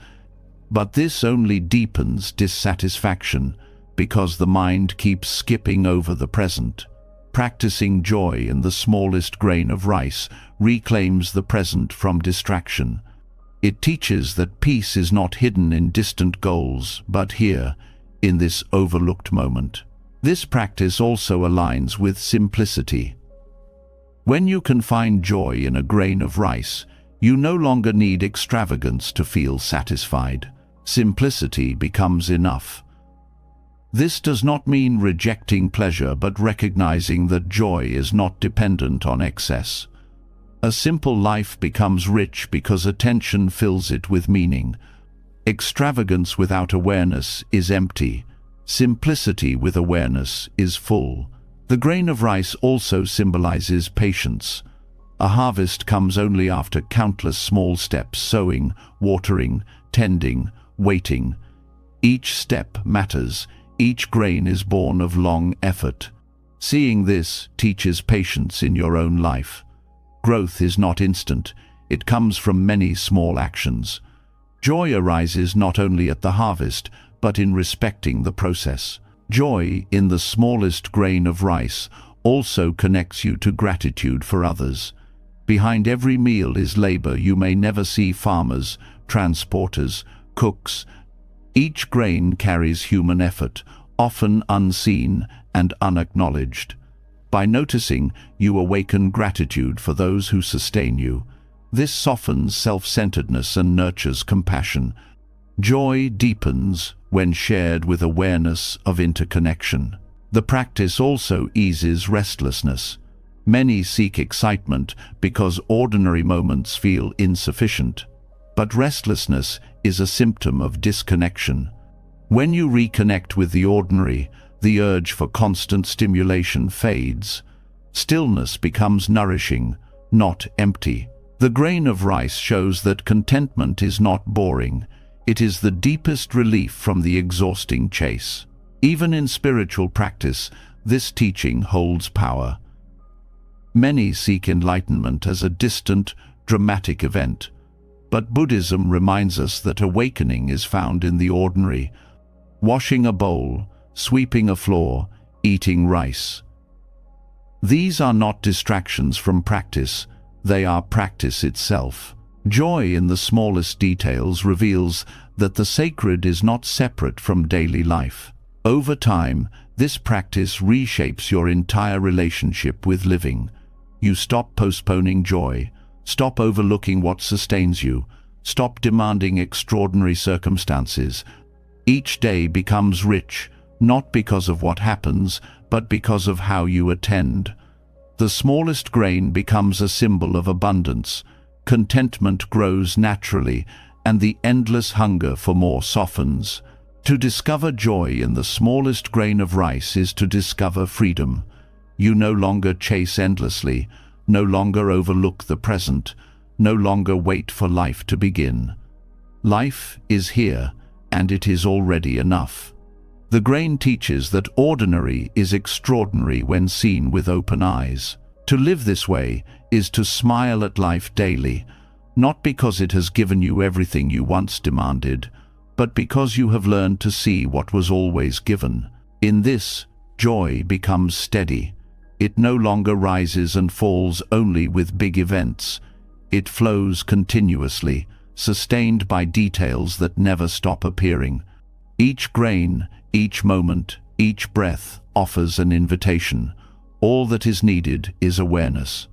But this only deepens dissatisfaction, because the mind keeps skipping over the present. Practicing joy in the smallest grain of rice reclaims the present from distraction. It teaches that peace is not hidden in distant goals, but here, in this overlooked moment. This practice also aligns with simplicity. When you can find joy in a grain of rice, you no longer need extravagance to feel satisfied. Simplicity becomes enough. This does not mean rejecting pleasure, but recognizing that joy is not dependent on excess. A simple life becomes rich because attention fills it with meaning. Extravagance without awareness is empty. Simplicity with awareness is full. The grain of rice also symbolizes patience. A harvest comes only after countless small steps: sowing, watering, tending, waiting. Each step matters. Each grain is born of long effort. Seeing this teaches patience in your own life. Growth is not instant. It comes from many small actions. Joy arises not only at the harvest, but in respecting the process. Joy in the smallest grain of rice also connects you to gratitude for others. Behind every meal is labor. You may never see farmers, transporters, cooks. Each grain carries human effort, often unseen and unacknowledged. By noticing, you awaken gratitude for those who sustain you. This softens self-centeredness and nurtures compassion. Joy deepens when shared with awareness of interconnection. The practice also eases restlessness. Many seek excitement because ordinary moments feel insufficient. But restlessness is a symptom of disconnection. When you reconnect with the ordinary, the urge for constant stimulation fades. Stillness becomes nourishing, not empty. The grain of rice shows that contentment is not boring. It is the deepest relief from the exhausting chase. Even in spiritual practice, this teaching holds power. Many seek enlightenment as a distant, dramatic event. But Buddhism reminds us that awakening is found in the ordinary. Washing a bowl, sweeping a floor, eating rice. These are not distractions from practice. They are practice itself. Joy in the smallest details reveals that the sacred is not separate from daily life. Over time, this practice reshapes your entire relationship with living. You stop postponing joy, stop overlooking what sustains you, stop demanding extraordinary circumstances. Each day becomes rich, not because of what happens, but because of how you attend. The smallest grain becomes a symbol of abundance. Contentment grows naturally, and the endless hunger for more softens. To discover joy in the smallest grain of rice is to discover freedom. You no longer chase endlessly, no longer overlook the present, no longer wait for life to begin. Life is here, and it is already enough. The grain teaches that ordinary is extraordinary when seen with open eyes. To live this way is to smile at life daily, not because it has given you everything you once demanded, but because you have learned to see what was always given. In this, joy becomes steady. It no longer rises and falls only with big events. It flows continuously, sustained by details that never stop appearing. Each grain, each moment, each breath offers an invitation. All that is needed is awareness.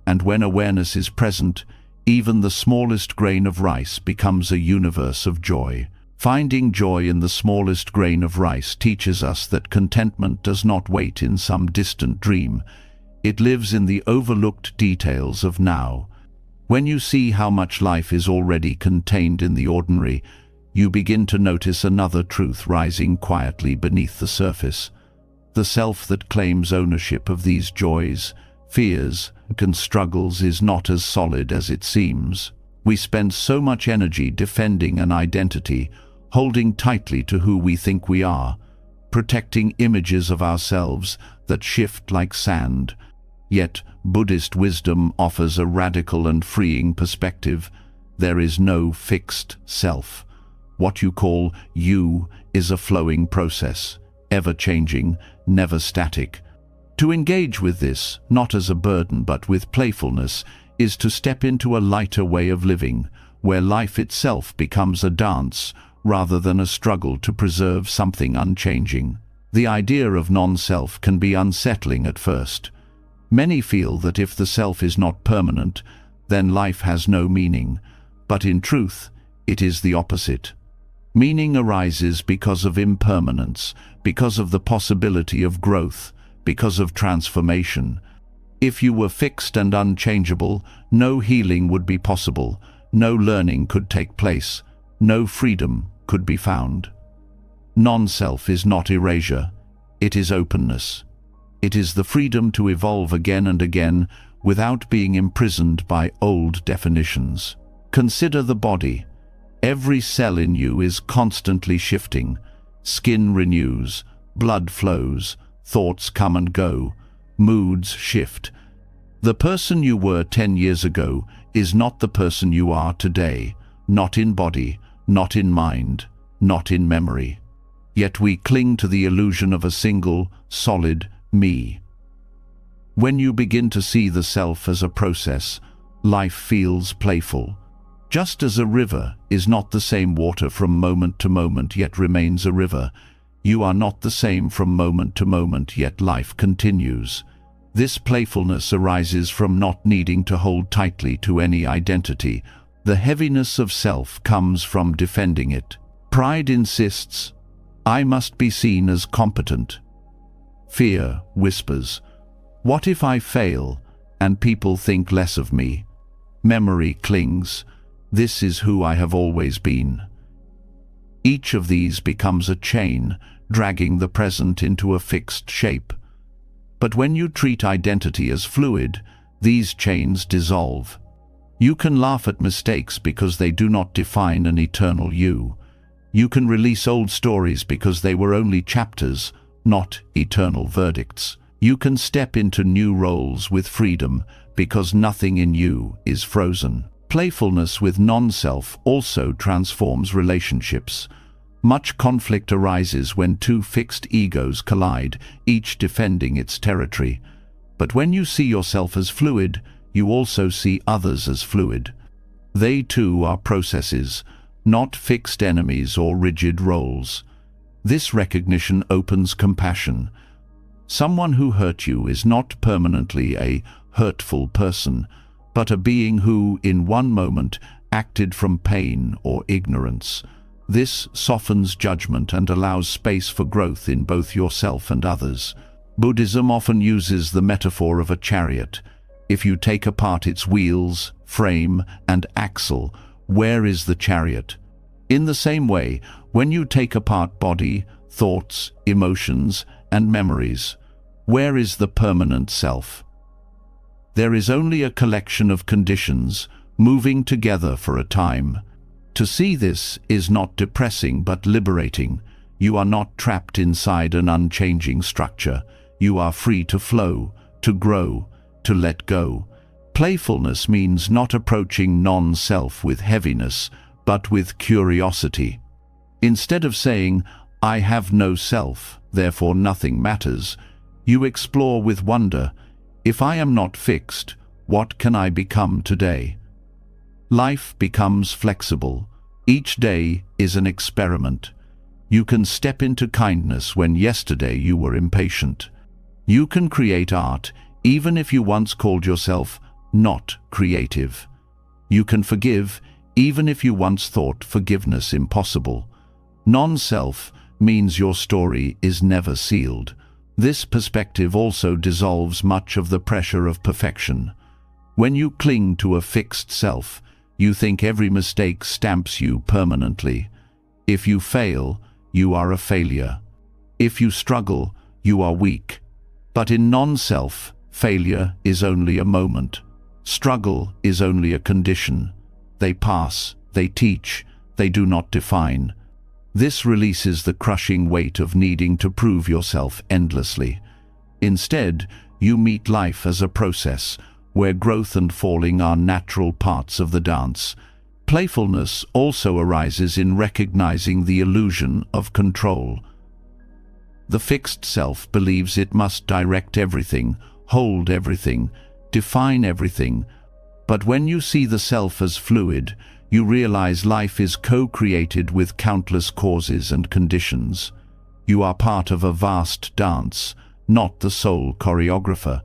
And when awareness is present, even the smallest grain of rice becomes a universe of joy. Finding joy in the smallest grain of rice teaches us that contentment does not wait in some distant dream. It lives in the overlooked details of now. When you see how much life is already contained in the ordinary, you begin to notice another truth rising quietly beneath the surface. The self that claims ownership of these joys, fears, and struggles is not as solid as it seems. We spend so much energy defending an identity, holding tightly to who we think we are, protecting images of ourselves that shift like sand. Yet Buddhist wisdom offers a radical and freeing perspective. There is no fixed self. What you call you is a flowing process, ever-changing, never static. To engage with this, not as a burden but with playfulness, is to step into a lighter way of living, where life itself becomes a dance rather than a struggle to preserve something unchanging. The idea of non-self can be unsettling at first. Many feel that if the self is not permanent, then life has no meaning. But in truth, it is the opposite. Meaning arises because of impermanence, because of the possibility of growth, because of transformation. If you were fixed and unchangeable, no healing would be possible, no learning could take place, no freedom could be found. Non-self is not erasure, it is openness. It is the freedom to evolve again and again without being imprisoned by old definitions. Consider the body. Every cell in you is constantly shifting. Skin renews, blood flows, thoughts come and go, moods shift. The person you were 10 years ago is not the person you are today, not in body, not in mind, not in memory. Yet we cling to the illusion of a single, solid me. When you begin to see the self as a process, life feels playful. Just as a river is not the same water from moment to moment yet remains a river, you are not the same from moment to moment yet life continues. This playfulness arises from not needing to hold tightly to any identity. The heaviness of self comes from defending it. Pride insists, I must be seen as competent. Fear whispers, what if I fail and people think less of me? Memory clings, this is who I have always been. Each of these becomes a chain, dragging the present into a fixed shape. But when you treat identity as fluid, these chains dissolve. You can laugh at mistakes because they do not define an eternal you. You can release old stories because they were only chapters, not eternal verdicts. You can step into new roles with freedom because nothing in you is frozen. Playfulness with non-self also transforms relationships. Much conflict arises when two fixed egos collide, each defending its territory. But when you see yourself as fluid, you also see others as fluid. They too are processes, not fixed enemies or rigid roles. This recognition opens compassion. Someone who hurt you is not permanently a hurtful person, but a being who, in one moment, acted from pain or ignorance. This softens judgment and allows space for growth in both yourself and others. Buddhism often uses the metaphor of a chariot. If you take apart its wheels, frame, and axle, where is the chariot? In the same way, when you take apart body, thoughts, emotions, and memories, where is the permanent self? There is only a collection of conditions, moving together for a time. To see this is not depressing but liberating. You are not trapped inside an unchanging structure. You are free to flow, to grow, to let go. Playfulness means not approaching non-self with heaviness, but with curiosity. Instead of saying, I have no self, therefore nothing matters, you explore with wonder, if I am not fixed, what can I become today? Life becomes flexible. Each day is an experiment. You can step into kindness when yesterday you were impatient. You can create art even if you once called yourself not creative. You can forgive even if you once thought forgiveness impossible. Non-self means your story is never sealed. This perspective also dissolves much of the pressure of perfection. When you cling to a fixed self, you think every mistake stamps you permanently. If you fail, you are a failure. If you struggle, you are weak. But in non-self, failure is only a moment. Struggle is only a condition. They pass, they teach, they do not define. This releases the crushing weight of needing to prove yourself endlessly. Instead, you meet life as a process, where growth and falling are natural parts of the dance. Playfulness also arises in recognizing the illusion of control. The fixed self believes it must direct everything, hold everything, define everything. But when you see the self as fluid, you realize life is co-created with countless causes and conditions. You are part of a vast dance, not the sole choreographer.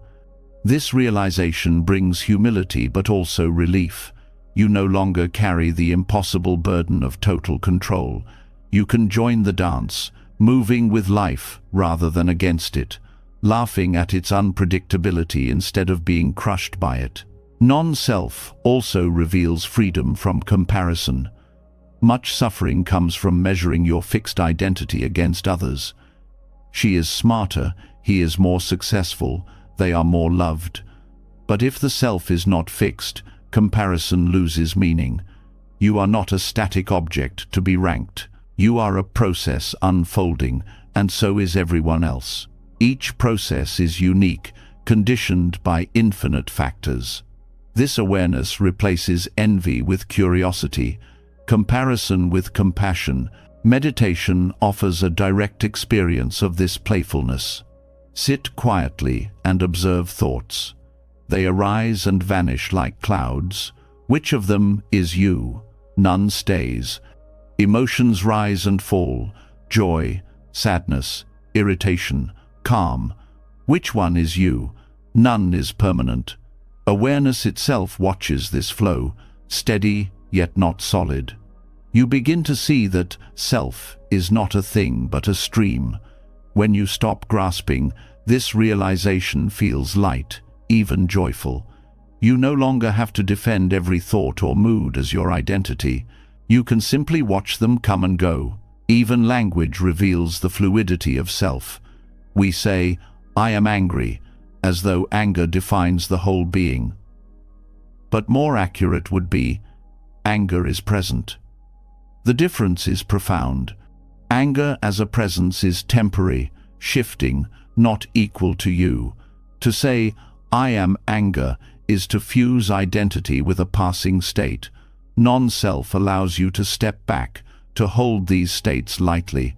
This realization brings humility but also relief. You no longer carry the impossible burden of total control. You can join the dance, moving with life rather than against it, laughing at its unpredictability instead of being crushed by it. Non-self also reveals freedom from comparison. Much suffering comes from measuring your fixed identity against others. She is smarter, he is more successful, they are more loved. But if the self is not fixed, comparison loses meaning. You are not a static object to be ranked. You are a process unfolding, and so is everyone else. Each process is unique, conditioned by infinite factors. This awareness replaces envy with curiosity, comparison with compassion. Meditation offers a direct experience of this playfulness. Sit quietly and observe thoughts. They arise and vanish like clouds. Which of them is you? None stays. Emotions rise and fall, joy, sadness, irritation, calm. Which one is you? None is permanent. Awareness itself watches this flow, steady yet not solid. You begin to see that self is not a thing but a stream. When you stop grasping, this realization feels light, even joyful. You no longer have to defend every thought or mood as your identity. You can simply watch them come and go. Even language reveals the fluidity of self. We say, "I am angry," as though anger defines the whole being. But more accurate would be, anger is present. The difference is profound. Anger as a presence is temporary, shifting, not equal to you. To say, "I am anger," is to fuse identity with a passing state. Non-self allows you to step back, to hold these states lightly.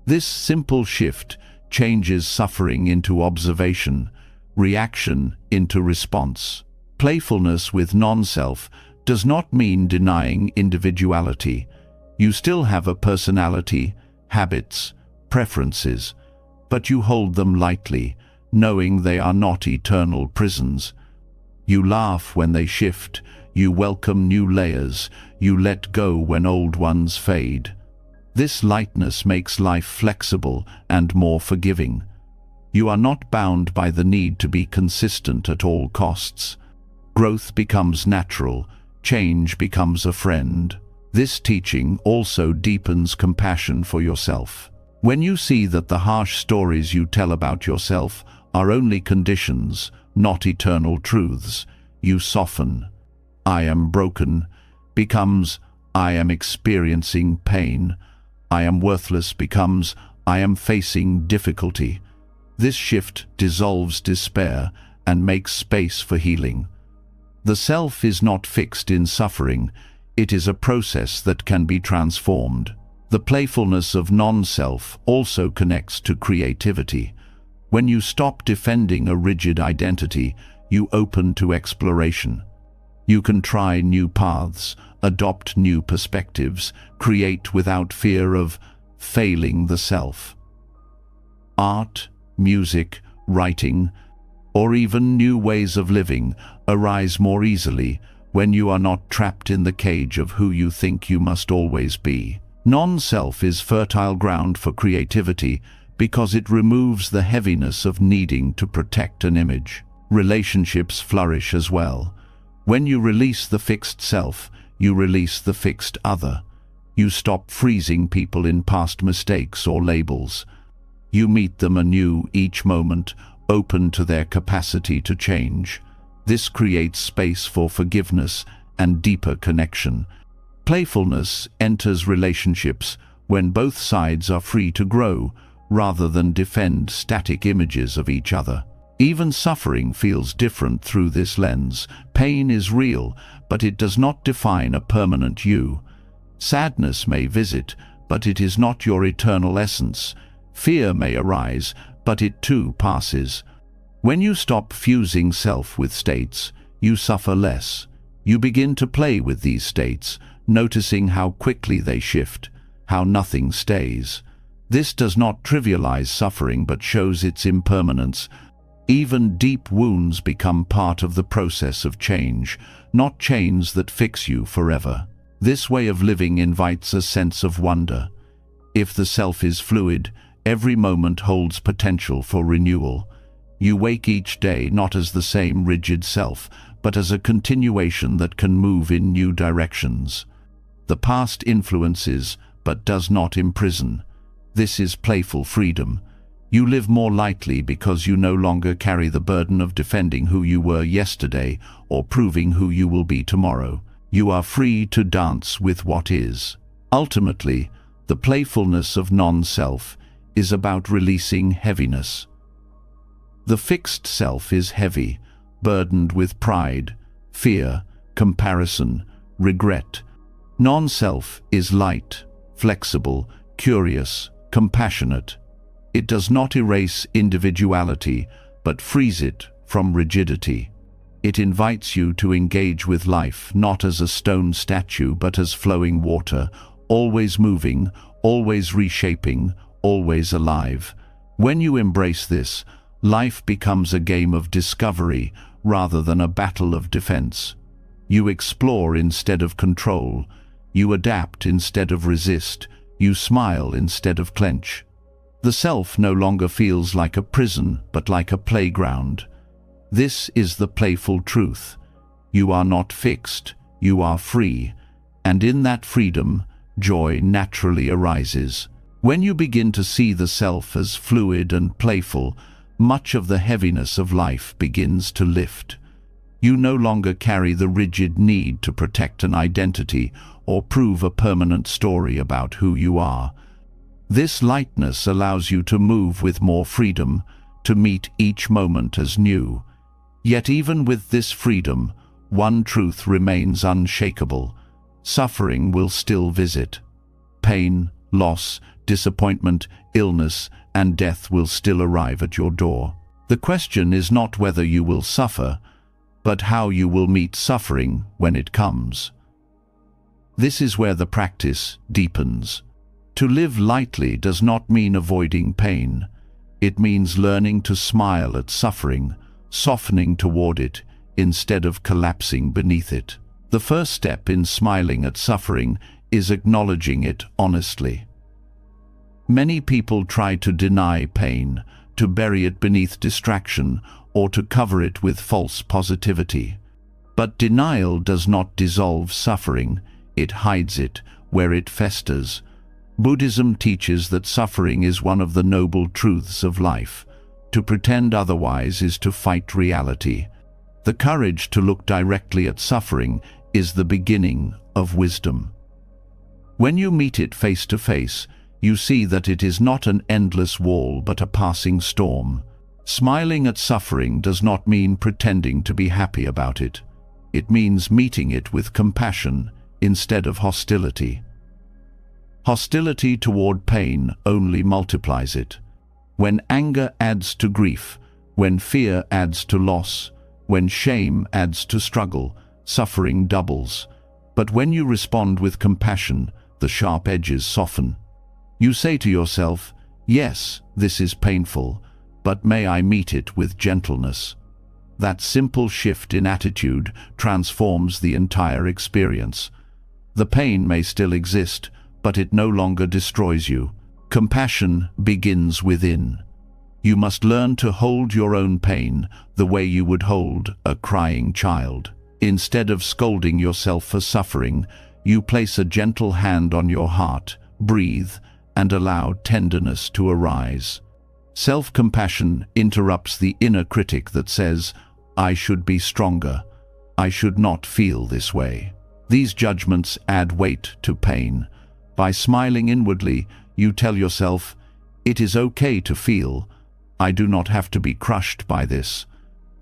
This simple shift changes suffering into observation, reaction into response. Playfulness with non-self does not mean denying individuality. You still have a personality, habits, preferences, but you hold them lightly, knowing they are not eternal prisons. You laugh when they shift, you welcome new layers, you let go when old ones fade. This lightness makes life flexible and more forgiving. You are not bound by the need to be consistent at all costs. Growth becomes natural, change becomes a friend. This teaching also deepens compassion for yourself. When you see that the harsh stories you tell about yourself are only conditions, not eternal truths, you soften. "I am broken" becomes "I am experiencing pain." "I am worthless" becomes "I am facing difficulty." This shift dissolves despair and makes space for healing. The self is not fixed in suffering. It is a process that can be transformed. The playfulness of non-self also connects to creativity. When you stop defending a rigid identity, you open to exploration. You can try new paths, adopt new perspectives, create without fear of failing the self. Art, music, writing, or even new ways of living arise more easily when you are not trapped in the cage of who you think you must always be. Non-self is fertile ground for creativity because it removes the heaviness of needing to protect an image. Relationships flourish as well. When you release the fixed self, you release the fixed other. You stop freezing people in past mistakes or labels. You meet them anew each moment, open to their capacity to change. This creates space for forgiveness and deeper connection. Playfulness enters relationships when both sides are free to grow, rather than defend static images of each other. Even suffering feels different through this lens. Pain is real, but it does not define a permanent you. Sadness may visit, but it is not your eternal essence. Fear may arise, but it too passes. When you stop fusing self with states, you suffer less. You begin to play with these states, noticing how quickly they shift, how nothing stays. This does not trivialize suffering but shows its impermanence. Even deep wounds become part of the process of change, not chains that fix you forever. This way of living invites a sense of wonder. If the self is fluid, every moment holds potential for renewal. You wake each day not as the same rigid self, but as a continuation that can move in new directions. The past influences, but does not imprison. This is playful freedom. You live more lightly because you no longer carry the burden of defending who you were yesterday or proving who you will be tomorrow. You are free to dance with what is. Ultimately, the playfulness of non-self is about releasing heaviness. The fixed self is heavy, burdened with pride, fear, comparison, regret. Non-self is light, flexible, curious, compassionate. It does not erase individuality, but frees it from rigidity. It invites you to engage with life not as a stone statue but as flowing water, always moving, always reshaping, always alive. When you embrace this, life becomes a game of discovery rather than a battle of defense. You explore instead of control. You adapt instead of resist. You smile instead of clench. The self no longer feels like a prison, but like a playground. This is the playful truth. You are not fixed, you are free, and in that freedom, joy naturally arises. When you begin to see the self as fluid and playful, much of the heaviness of life begins to lift. You no longer carry the rigid need to protect an identity or prove a permanent story about who you are. This lightness allows you to move with more freedom, to meet each moment as new. Yet even with this freedom, one truth remains unshakable. Suffering will still visit. Pain, loss, disappointment, illness, and death will still arrive at your door. The question is not whether you will suffer, but how you will meet suffering when it comes. This is where the practice deepens. To live lightly does not mean avoiding pain. It means learning to smile at suffering, softening toward it instead of collapsing beneath it. The first step in smiling at suffering is acknowledging it honestly. Many people try to deny pain, to bury it beneath distraction, or to cover it with false positivity. But denial does not dissolve suffering, it hides it where it festers. Buddhism teaches that suffering is one of the noble truths of life. To pretend otherwise is to fight reality. The courage to look directly at suffering is the beginning of wisdom. When you meet it face to face, you see that it is not an endless wall but a passing storm. Smiling at suffering does not mean pretending to be happy about it. It means meeting it with compassion instead of hostility. Hostility toward pain only multiplies it. When anger adds to grief, when fear adds to loss, when shame adds to struggle, suffering doubles. But when you respond with compassion, the sharp edges soften. You say to yourself, yes, this is painful, but may I meet it with gentleness. That simple shift in attitude transforms the entire experience. The pain may still exist, but it no longer destroys you. Compassion begins within. You must learn to hold your own pain the way you would hold a crying child. Instead of scolding yourself for suffering, you place a gentle hand on your heart, breathe, and allow tenderness to arise. Self-compassion interrupts the inner critic that says, I should be stronger. I should not feel this way. These judgments add weight to pain. By smiling inwardly, you tell yourself, it is okay to feel. I do not have to be crushed by this.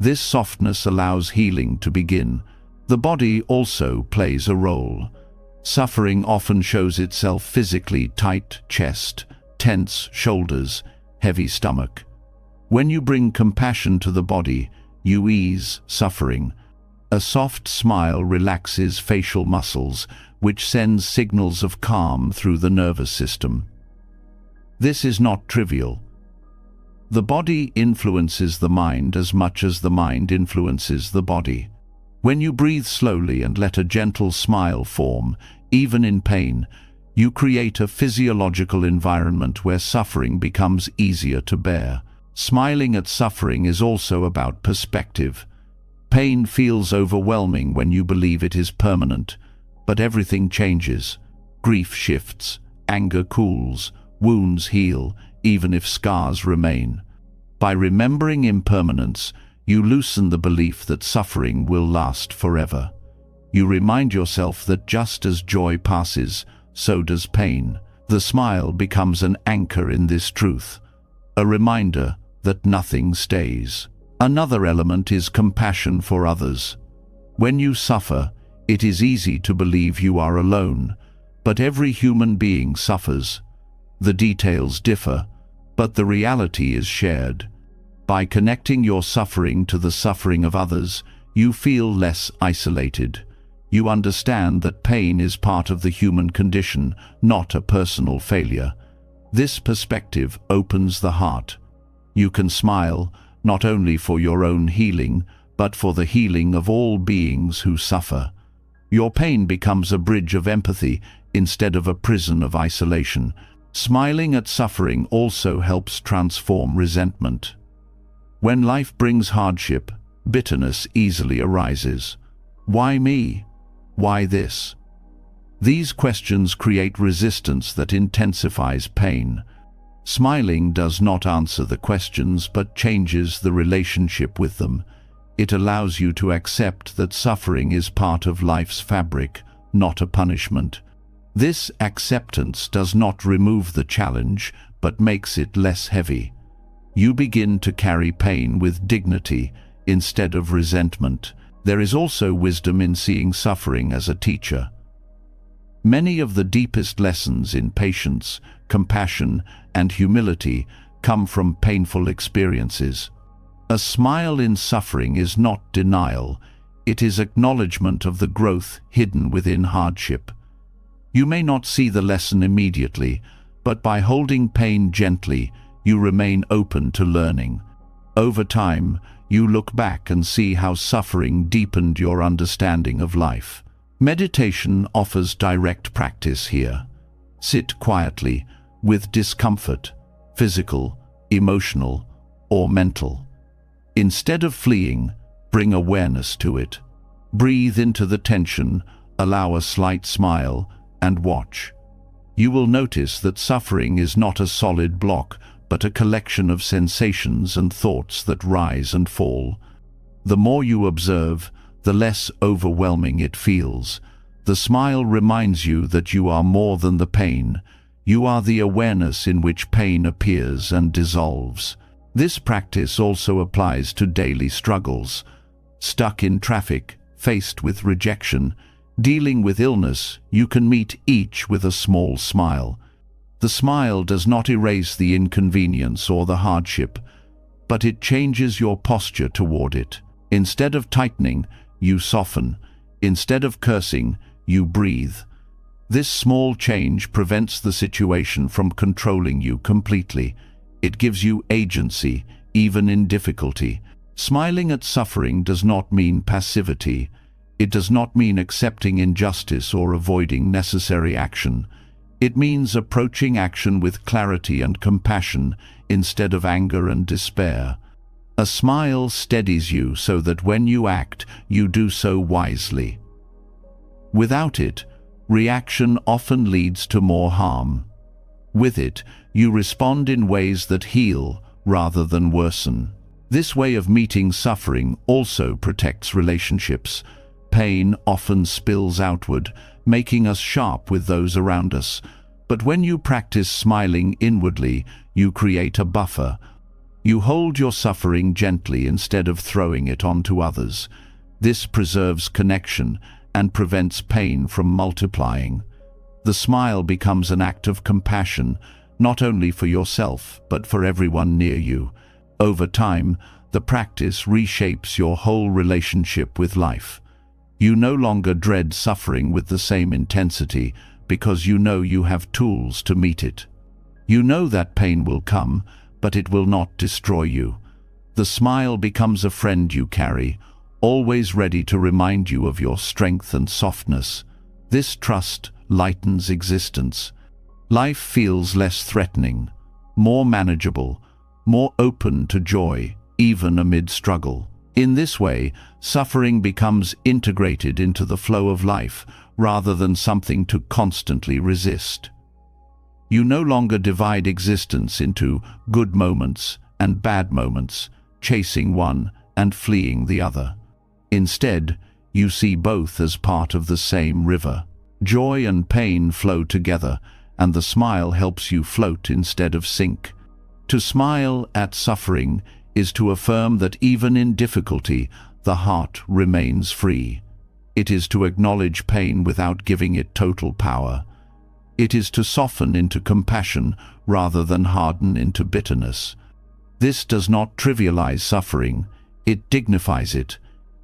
This softness allows healing to begin. The body also plays a role. Suffering often shows itself physically: tight chest, tense shoulders, heavy stomach. When you bring compassion to the body, you ease suffering. A soft smile relaxes facial muscles, which sends signals of calm through the nervous system. This is not trivial. The body influences the mind as much as the mind influences the body. When you breathe slowly and let a gentle smile form, even in pain, you create a physiological environment where suffering becomes easier to bear. Smiling at suffering is also about perspective. Pain feels overwhelming when you believe it is permanent, but everything changes. Grief shifts, anger cools, wounds heal, even if scars remain. By remembering impermanence, you loosen the belief that suffering will last forever. You remind yourself that just as joy passes, so does pain. The smile becomes an anchor in this truth, a reminder that nothing stays. Another element is compassion for others. When you suffer, it is easy to believe you are alone, but every human being suffers. The details differ, but the reality is shared. By connecting your suffering to the suffering of others, you feel less isolated. You understand that pain is part of the human condition, not a personal failure. This perspective opens the heart. You can smile, not only for your own healing, but for the healing of all beings who suffer. Your pain becomes a bridge of empathy instead of a prison of isolation. Smiling at suffering also helps transform resentment. When life brings hardship, bitterness easily arises. Why me? Why this? These questions create resistance that intensifies pain. Smiling does not answer the questions but changes the relationship with them. It allows you to accept that suffering is part of life's fabric, not a punishment. This acceptance does not remove the challenge, but makes it less heavy. You begin to carry pain with dignity instead of resentment. There is also wisdom in seeing suffering as a teacher. Many of the deepest lessons in patience, compassion, and humility come from painful experiences. A smile in suffering is not denial, it is acknowledgement of the growth hidden within hardship. You may not see the lesson immediately, but by holding pain gently, you remain open to learning. Over time, you look back and see how suffering deepened your understanding of life. Meditation offers direct practice here. Sit quietly, with discomfort, physical, emotional, or mental. Instead of fleeing, bring awareness to it. Breathe into the tension, allow a slight smile, and watch. You will notice that suffering is not a solid block, but a collection of sensations and thoughts that rise and fall. The more you observe, the less overwhelming it feels. The smile reminds you that you are more than the pain. You are the awareness in which pain appears and dissolves. This practice also applies to daily struggles. Stuck in traffic, faced with rejection, dealing with illness, you can meet each with a small smile. The smile does not erase the inconvenience or the hardship, but it changes your posture toward it. Instead of tightening, you soften. Instead of cursing, you breathe. This small change prevents the situation from controlling you completely. It gives you agency, even in difficulty. Smiling at suffering does not mean passivity. It does not mean accepting injustice or avoiding necessary action. It means approaching action with clarity and compassion instead of anger and despair. A smile steadies you so that when you act, you do so wisely. Without it, reaction often leads to more harm. With it, you respond in ways that heal rather than worsen. This way of meeting suffering also protects relationships. Pain often spills outward, making us sharp with those around us. But when you practice smiling inwardly, you create a buffer. You hold your suffering gently instead of throwing it onto others. This preserves connection and prevents pain from multiplying. The smile becomes an act of compassion, not only for yourself, but for everyone near you. Over time, the practice reshapes your whole relationship with life. You no longer dread suffering with the same intensity because you know you have tools to meet it. You know that pain will come, but it will not destroy you. The smile becomes a friend you carry, always ready to remind you of your strength and softness. This trust lightens existence. Life feels less threatening, more manageable, more open to joy, even amid struggle. In this way, suffering becomes integrated into the flow of life rather than something to constantly resist. You no longer divide existence into good moments and bad moments, chasing one and fleeing the other. Instead, you see both as part of the same river. Joy and pain flow together, and the smile helps you float instead of sink. To smile at suffering is to affirm that even in difficulty, the heart remains free. It is to acknowledge pain without giving it total power. It is to soften into compassion rather than harden into bitterness. This does not trivialize suffering, it dignifies it.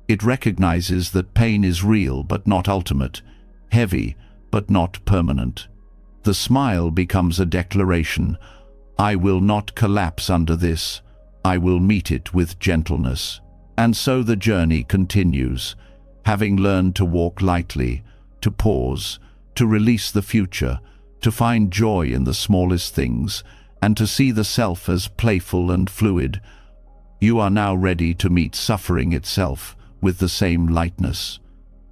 It recognizes that pain is real but not ultimate, heavy but not permanent. The smile becomes a declaration: I will not collapse under this, I will meet it with gentleness. And so the journey continues, having learned to walk lightly, to pause, to release the future, to find joy in the smallest things, and to see the self as playful and fluid. You are now ready to meet suffering itself with the same lightness.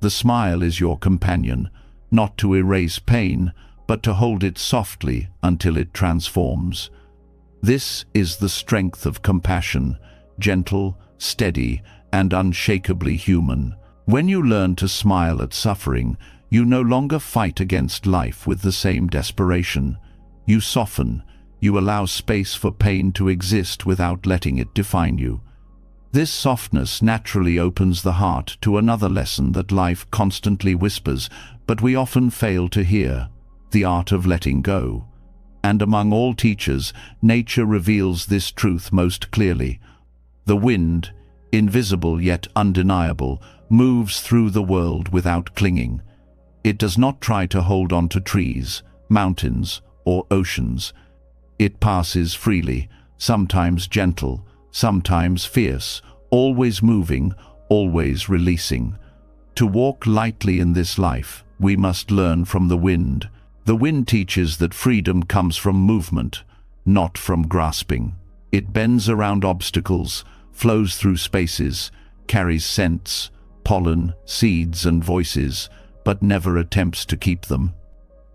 The smile is your companion, not to erase pain, but to hold it softly until it transforms. This is the strength of compassion, gentle, steady, and unshakably human. When you learn to smile at suffering, you no longer fight against life with the same desperation. You soften, you allow space for pain to exist without letting it define you. This softness naturally opens the heart to another lesson that life constantly whispers, but we often fail to hear: the art of letting go. And among all teachers, nature reveals this truth most clearly. The wind, invisible yet undeniable, moves through the world without clinging. It does not try to hold on to trees, mountains, or oceans. It passes freely, sometimes gentle, sometimes fierce, always moving, always releasing. To walk lightly in this life, we must learn from the wind. The wind teaches that freedom comes from movement, not from grasping. It bends around obstacles, flows through spaces, carries scents, pollen, seeds, and voices, but never attempts to keep them.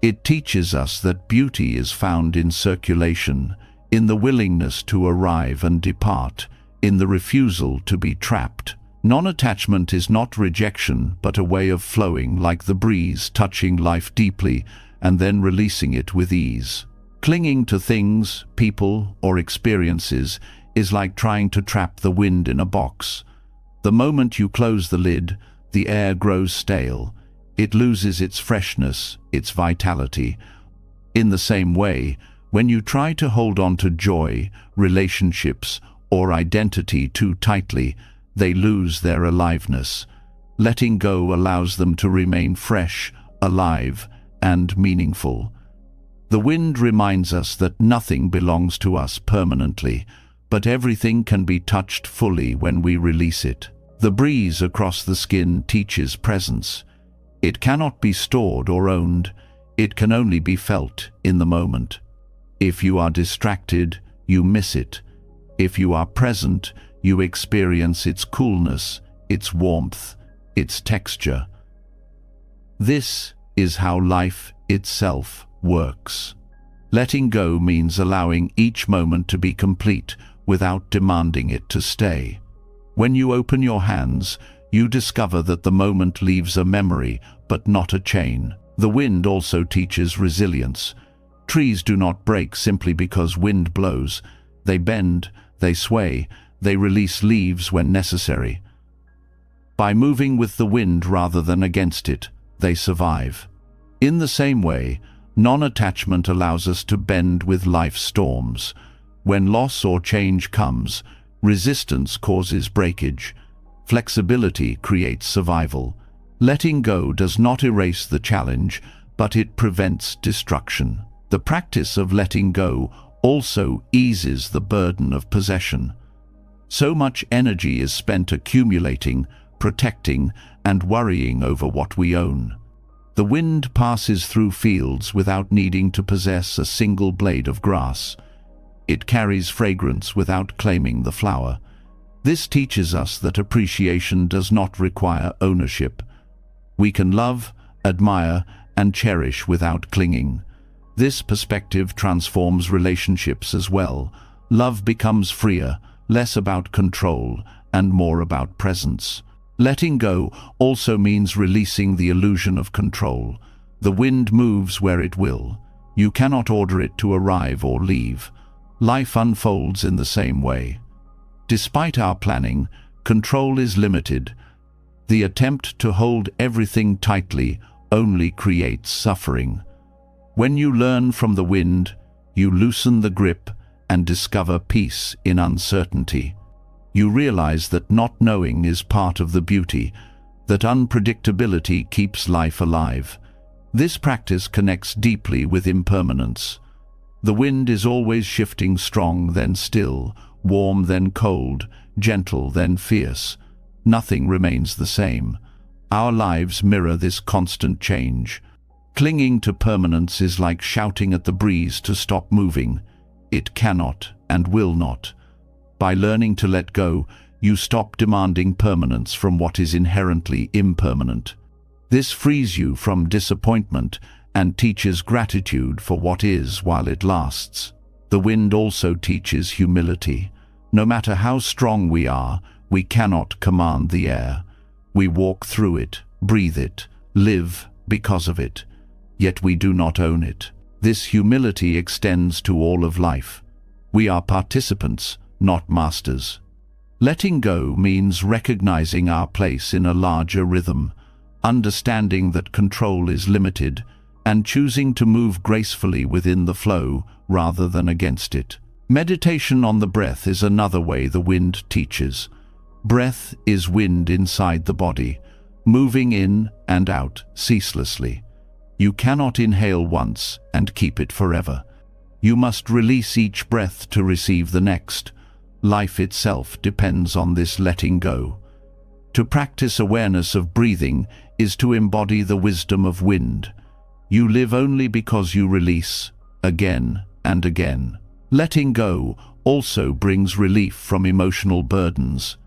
It teaches us that beauty is found in circulation, in the willingness to arrive and depart, in the refusal to be trapped. Non-attachment is not rejection, but a way of flowing like the breeze, touching life deeply and then releasing it with ease. Clinging to things, people, or experiences is like trying to trap the wind in a box. The moment you close the lid, the air grows stale. It loses its freshness, its vitality. In the same way, when you try to hold on to joy, relationships, or identity too tightly, they lose their aliveness. Letting go allows them to remain fresh, alive, and meaningful. The wind reminds us that nothing belongs to us permanently, but everything can be touched fully when we release it. The breeze across the skin teaches presence. It cannot be stored or owned, it can only be felt in the moment. If you are distracted, you miss it. If you are present, you experience its coolness, its warmth, its texture. This is how life itself works. Letting go means allowing each moment to be complete without demanding it to stay. When you open your hands, you discover that the moment leaves a memory, but not a chain. The wind also teaches resilience. Trees do not break simply because wind blows. They bend, they sway, they release leaves when necessary. By moving with the wind rather than against it, they survive. In the same way, non-attachment allows us to bend with life's storms. When loss or change comes, resistance causes breakage. Flexibility creates survival. Letting go does not erase the challenge, but it prevents destruction. The practice of letting go also eases the burden of possession. So much energy is spent accumulating, protecting, and worrying over what we own. The wind passes through fields without needing to possess a single blade of grass. It carries fragrance without claiming the flower. This teaches us that appreciation does not require ownership. We can love, admire, and cherish without clinging. This perspective transforms relationships as well. Love becomes freer, less about control, and more about presence. Letting go also means releasing the illusion of control. The wind moves where it will. You cannot order it to arrive or leave. Life unfolds in the same way. Despite our planning, control is limited. The attempt to hold everything tightly only creates suffering. When you learn from the wind, you loosen the grip and discover peace in uncertainty. You realize that not knowing is part of the beauty, that unpredictability keeps life alive. This practice connects deeply with impermanence. The wind is always shifting, strong then still, warm then cold, gentle then fierce. Nothing remains the same. Our lives mirror this constant change. Clinging to permanence is like shouting at the breeze to stop moving. It cannot and will not. By learning to let go, you stop demanding permanence from what is inherently impermanent. This frees you from disappointment and teaches gratitude for what is while it lasts. The wind also teaches humility. No matter how strong we are, we cannot command the air. We walk through it, breathe it, live because of it. Yet we do not own it. This humility extends to all of life. We are participants, not masters. Letting go means recognizing our place in a larger rhythm, understanding that control is limited, and choosing to move gracefully within the flow rather than against it. Meditation on the breath is another way the wind teaches. Breath is wind inside the body, moving in and out ceaselessly. You cannot inhale once and keep it forever. You must release each breath to receive the next. Life itself depends on this letting go. To practice awareness of breathing is to embody the wisdom of wind. You live only because you release, again and again. Letting go also brings relief from emotional burdens.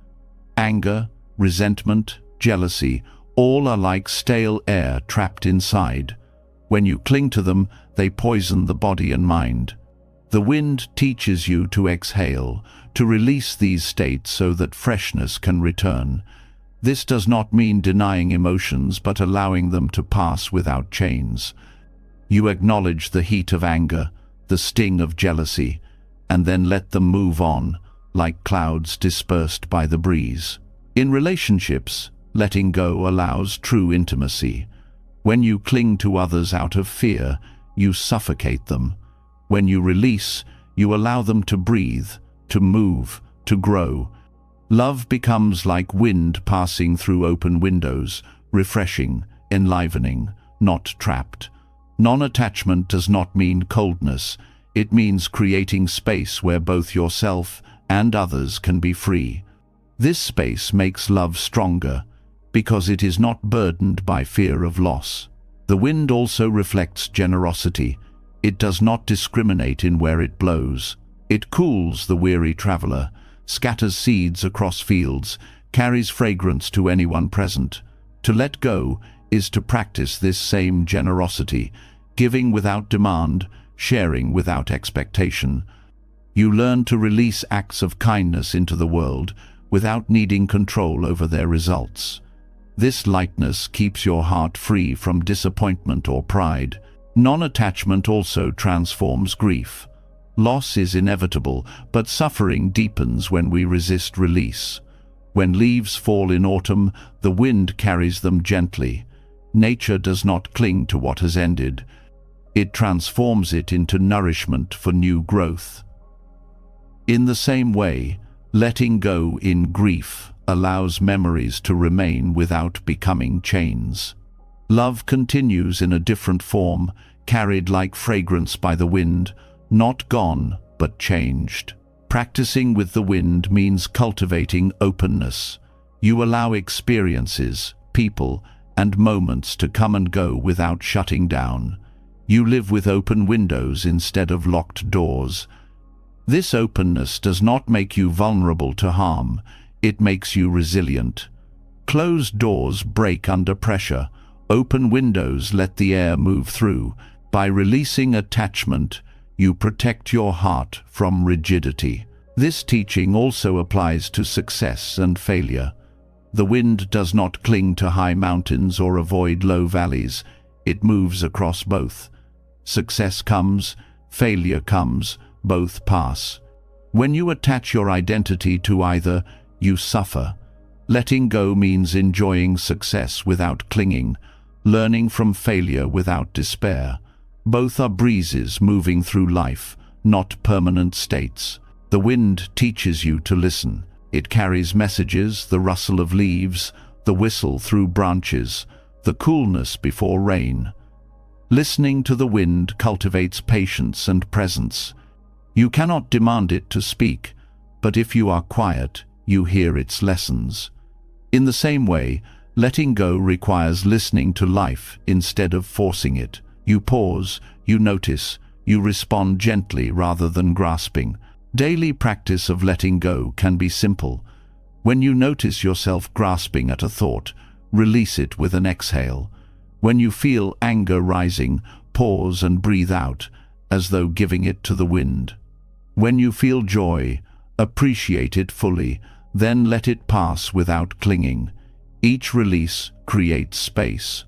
Anger, resentment, jealousy, all are like stale air trapped inside. When you cling to them, they poison the body and mind. The wind teaches you to exhale, to release these states so that freshness can return. This does not mean denying emotions, but allowing them to pass without chains. You acknowledge the heat of anger, the sting of jealousy, and then let them move on, like clouds dispersed by the breeze. In relationships, letting go allows true intimacy. When you cling to others out of fear, you suffocate them. When you release, you allow them to breathe, to move, to grow. Love becomes like wind passing through open windows, refreshing, enlivening, not trapped. Non-attachment does not mean coldness. It means creating space where both yourself and others can be free. This space makes love stronger, because it is not burdened by fear of loss. The wind also reflects generosity. It does not discriminate in where it blows. It cools the weary traveler, scatters seeds across fields, carries fragrance to anyone present. To let go is to practice this same generosity, giving without demand, sharing without expectation. You learn to release acts of kindness into the world without needing control over their results. This lightness keeps your heart free from disappointment or pride. Non-attachment also transforms grief. Loss is inevitable, but suffering deepens when we resist release. When leaves fall in autumn, the wind carries them gently. Nature does not cling to what has ended. It transforms it into nourishment for new growth. In the same way, letting go in grief allows memories to remain without becoming chains. Love continues in a different form, carried like fragrance by the wind, not gone, but changed. Practicing with the wind means cultivating openness. You allow experiences, people, and moments to come and go without shutting down. You live with open windows instead of locked doors. This openness does not make you vulnerable to harm. It makes you resilient. Closed doors break under pressure. Open windows let the air move through. By releasing attachment, you protect your heart from rigidity. This teaching also applies to success and failure. The wind does not cling to high mountains or avoid low valleys. It moves across both. Success comes, failure comes, both pass. When you attach your identity to either, you suffer. Letting go means enjoying success without clinging, learning from failure without despair. Both are breezes moving through life, not permanent states. The wind teaches you to listen. It carries messages, the rustle of leaves, the whistle through branches, the coolness before rain. Listening to the wind cultivates patience and presence. You cannot demand it to speak, but if you are quiet, you hear its lessons. In the same way, letting go requires listening to life instead of forcing it. You pause, you notice, you respond gently rather than grasping. Daily practice of letting go can be simple. When you notice yourself grasping at a thought, release it with an exhale. When you feel anger rising, pause and breathe out, as though giving it to the wind. When you feel joy, appreciate it fully, then let it pass without clinging. Each release creates space.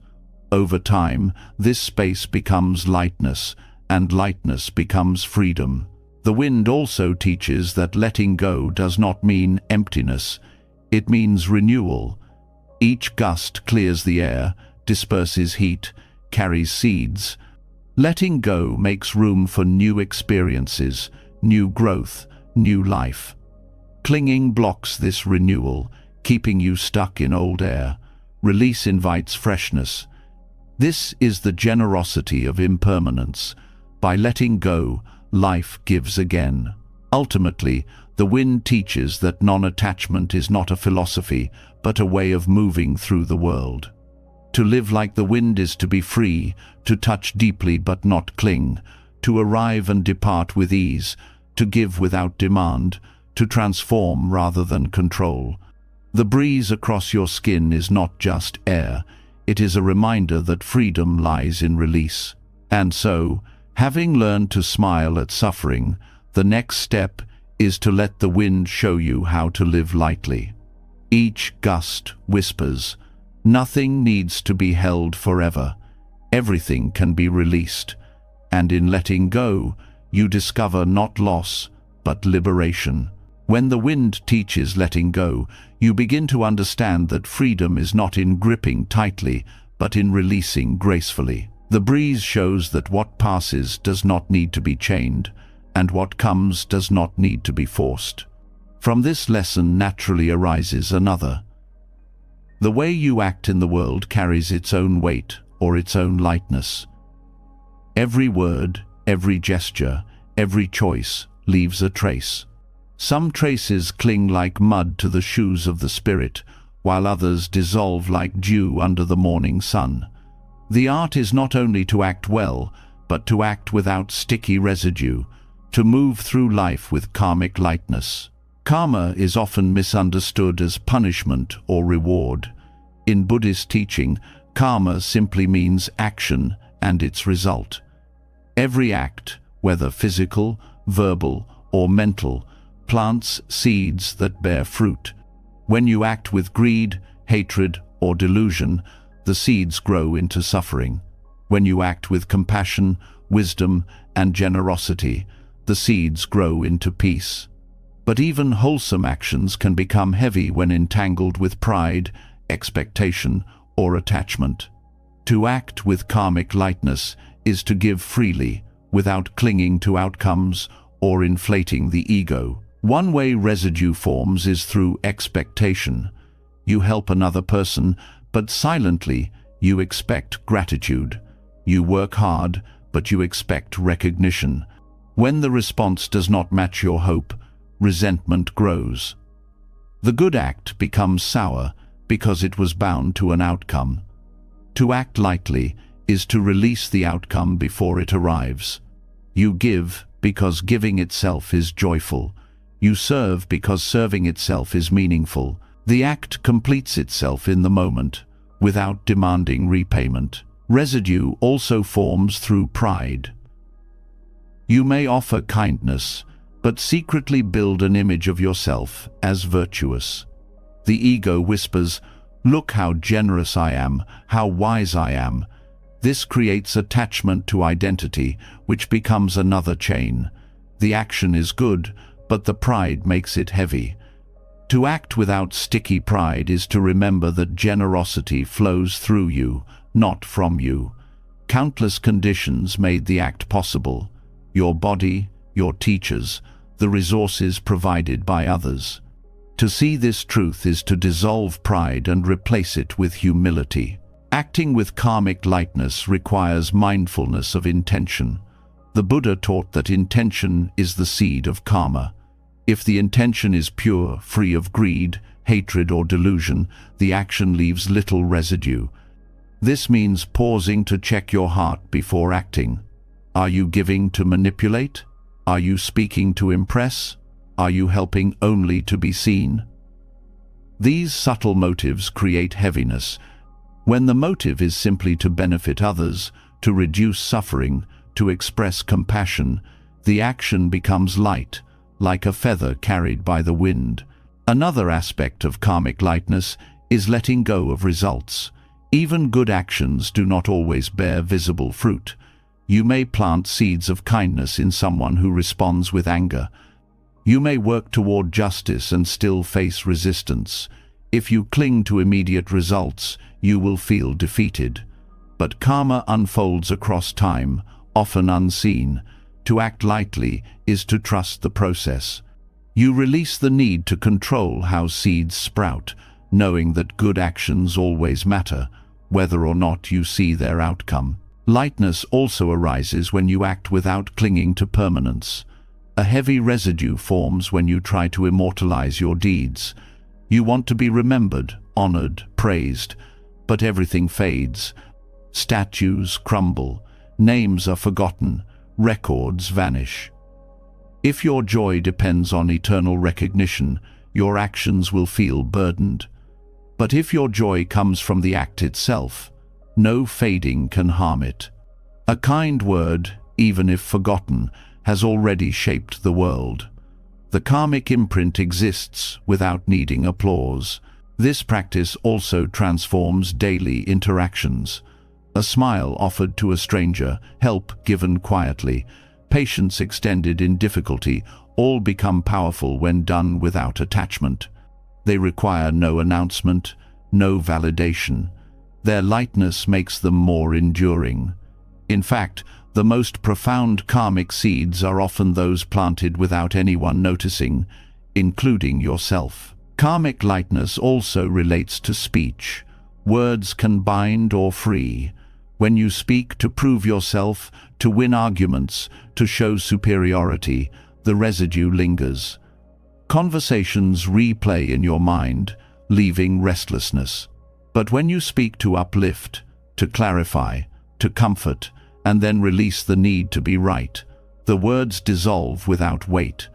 Over time, this space becomes lightness, and lightness becomes freedom. The wind also teaches that letting go does not mean emptiness. It means renewal. Each gust clears the air, disperses heat, carries seeds. Letting go makes room for new experiences, new growth, new life. Clinging blocks this renewal, keeping you stuck in old air. Release invites freshness. This is the generosity of impermanence. By letting go, life gives again. Ultimately, the wind teaches that non-attachment is not a philosophy, but a way of moving through the world. To live like the wind is to be free, to touch deeply but not cling, to arrive and depart with ease, to give without demand, to transform rather than control. The breeze across your skin is not just air, it is a reminder that freedom lies in release. And so, having learned to smile at suffering, the next step is to let the wind show you how to live lightly. Each gust whispers, nothing needs to be held forever. Everything can be released. And in letting go, you discover not loss, but liberation. When the wind teaches letting go, you begin to understand that freedom is not in gripping tightly, but in releasing gracefully. The breeze shows that what passes does not need to be chained, and what comes does not need to be forced. From this lesson naturally arises another. The way you act in the world carries its own weight or its own lightness. Every word, every gesture, every choice leaves a trace. Some traces cling like mud to the shoes of the spirit, while others dissolve like dew under the morning sun. The art is not only to act well, but to act without sticky residue, to move through life with karmic lightness. Karma is often misunderstood as punishment or reward. In Buddhist teaching, karma simply means action and its result. Every act, whether physical, verbal, or mental, plants seeds that bear fruit. When you act with greed, hatred, or delusion, the seeds grow into suffering. When you act with compassion, wisdom, and generosity, the seeds grow into peace. But even wholesome actions can become heavy when entangled with pride, expectation, or attachment. To act with karmic lightness is to give freely, without clinging to outcomes or inflating the ego. One way residue forms is through expectation. You help another person, but silently you expect gratitude. You work hard, but you expect recognition. When the response does not match your hope, resentment grows. The good act becomes sour because it was bound to an outcome. To act lightly is to release the outcome before it arrives. You give because giving itself is joyful. You serve because serving itself is meaningful. The act completes itself in the moment, without demanding repayment. Residue also forms through pride. You may offer kindness, but secretly build an image of yourself as virtuous. The ego whispers, "Look how generous I am, how wise I am." This creates attachment to identity, which becomes another chain. The action is good, but the pride makes it heavy. To act without sticky pride is to remember that generosity flows through you, not from you. Countless conditions made the act possible: your body, your teachers, the resources provided by others. To see this truth is to dissolve pride and replace it with humility. Acting with karmic lightness requires mindfulness of intention. The Buddha taught that intention is the seed of karma. If the intention is pure, free of greed, hatred, or delusion, the action leaves little residue. This means pausing to check your heart before acting. Are you giving to manipulate? Are you speaking to impress? Are you helping only to be seen? These subtle motives create heaviness. When the motive is simply to benefit others, to reduce suffering, to express compassion, the action becomes light, like a feather carried by the wind. Another aspect of karmic lightness is letting go of results. Even good actions do not always bear visible fruit. You may plant seeds of kindness in someone who responds with anger. You may work toward justice and still face resistance. If you cling to immediate results, you will feel defeated. But karma unfolds across time, often unseen. To act lightly is to trust the process. You release the need to control how seeds sprout, knowing that good actions always matter, whether or not you see their outcome. Lightness also arises when you act without clinging to permanence. A heavy residue forms when you try to immortalize your deeds. You want to be remembered, honored, praised, but everything fades. Statues crumble, names are forgotten, records vanish. If your joy depends on eternal recognition, your actions will feel burdened. But if your joy comes from the act itself, no fading can harm it. A kind word, even if forgotten, has already shaped the world. The karmic imprint exists without needing applause. This practice also transforms daily interactions. A smile offered to a stranger, help given quietly, patience extended in difficulty, all become powerful when done without attachment. They require no announcement, no validation. Their lightness makes them more enduring. In fact, the most profound karmic seeds are often those planted without anyone noticing, including yourself. Karmic lightness also relates to speech. Words can bind or free. When you speak to prove yourself, to win arguments, to show superiority, the residue lingers. Conversations replay in your mind, leaving restlessness. But when you speak to uplift, to clarify, to comfort, and then release the need to be right, the words dissolve without weight.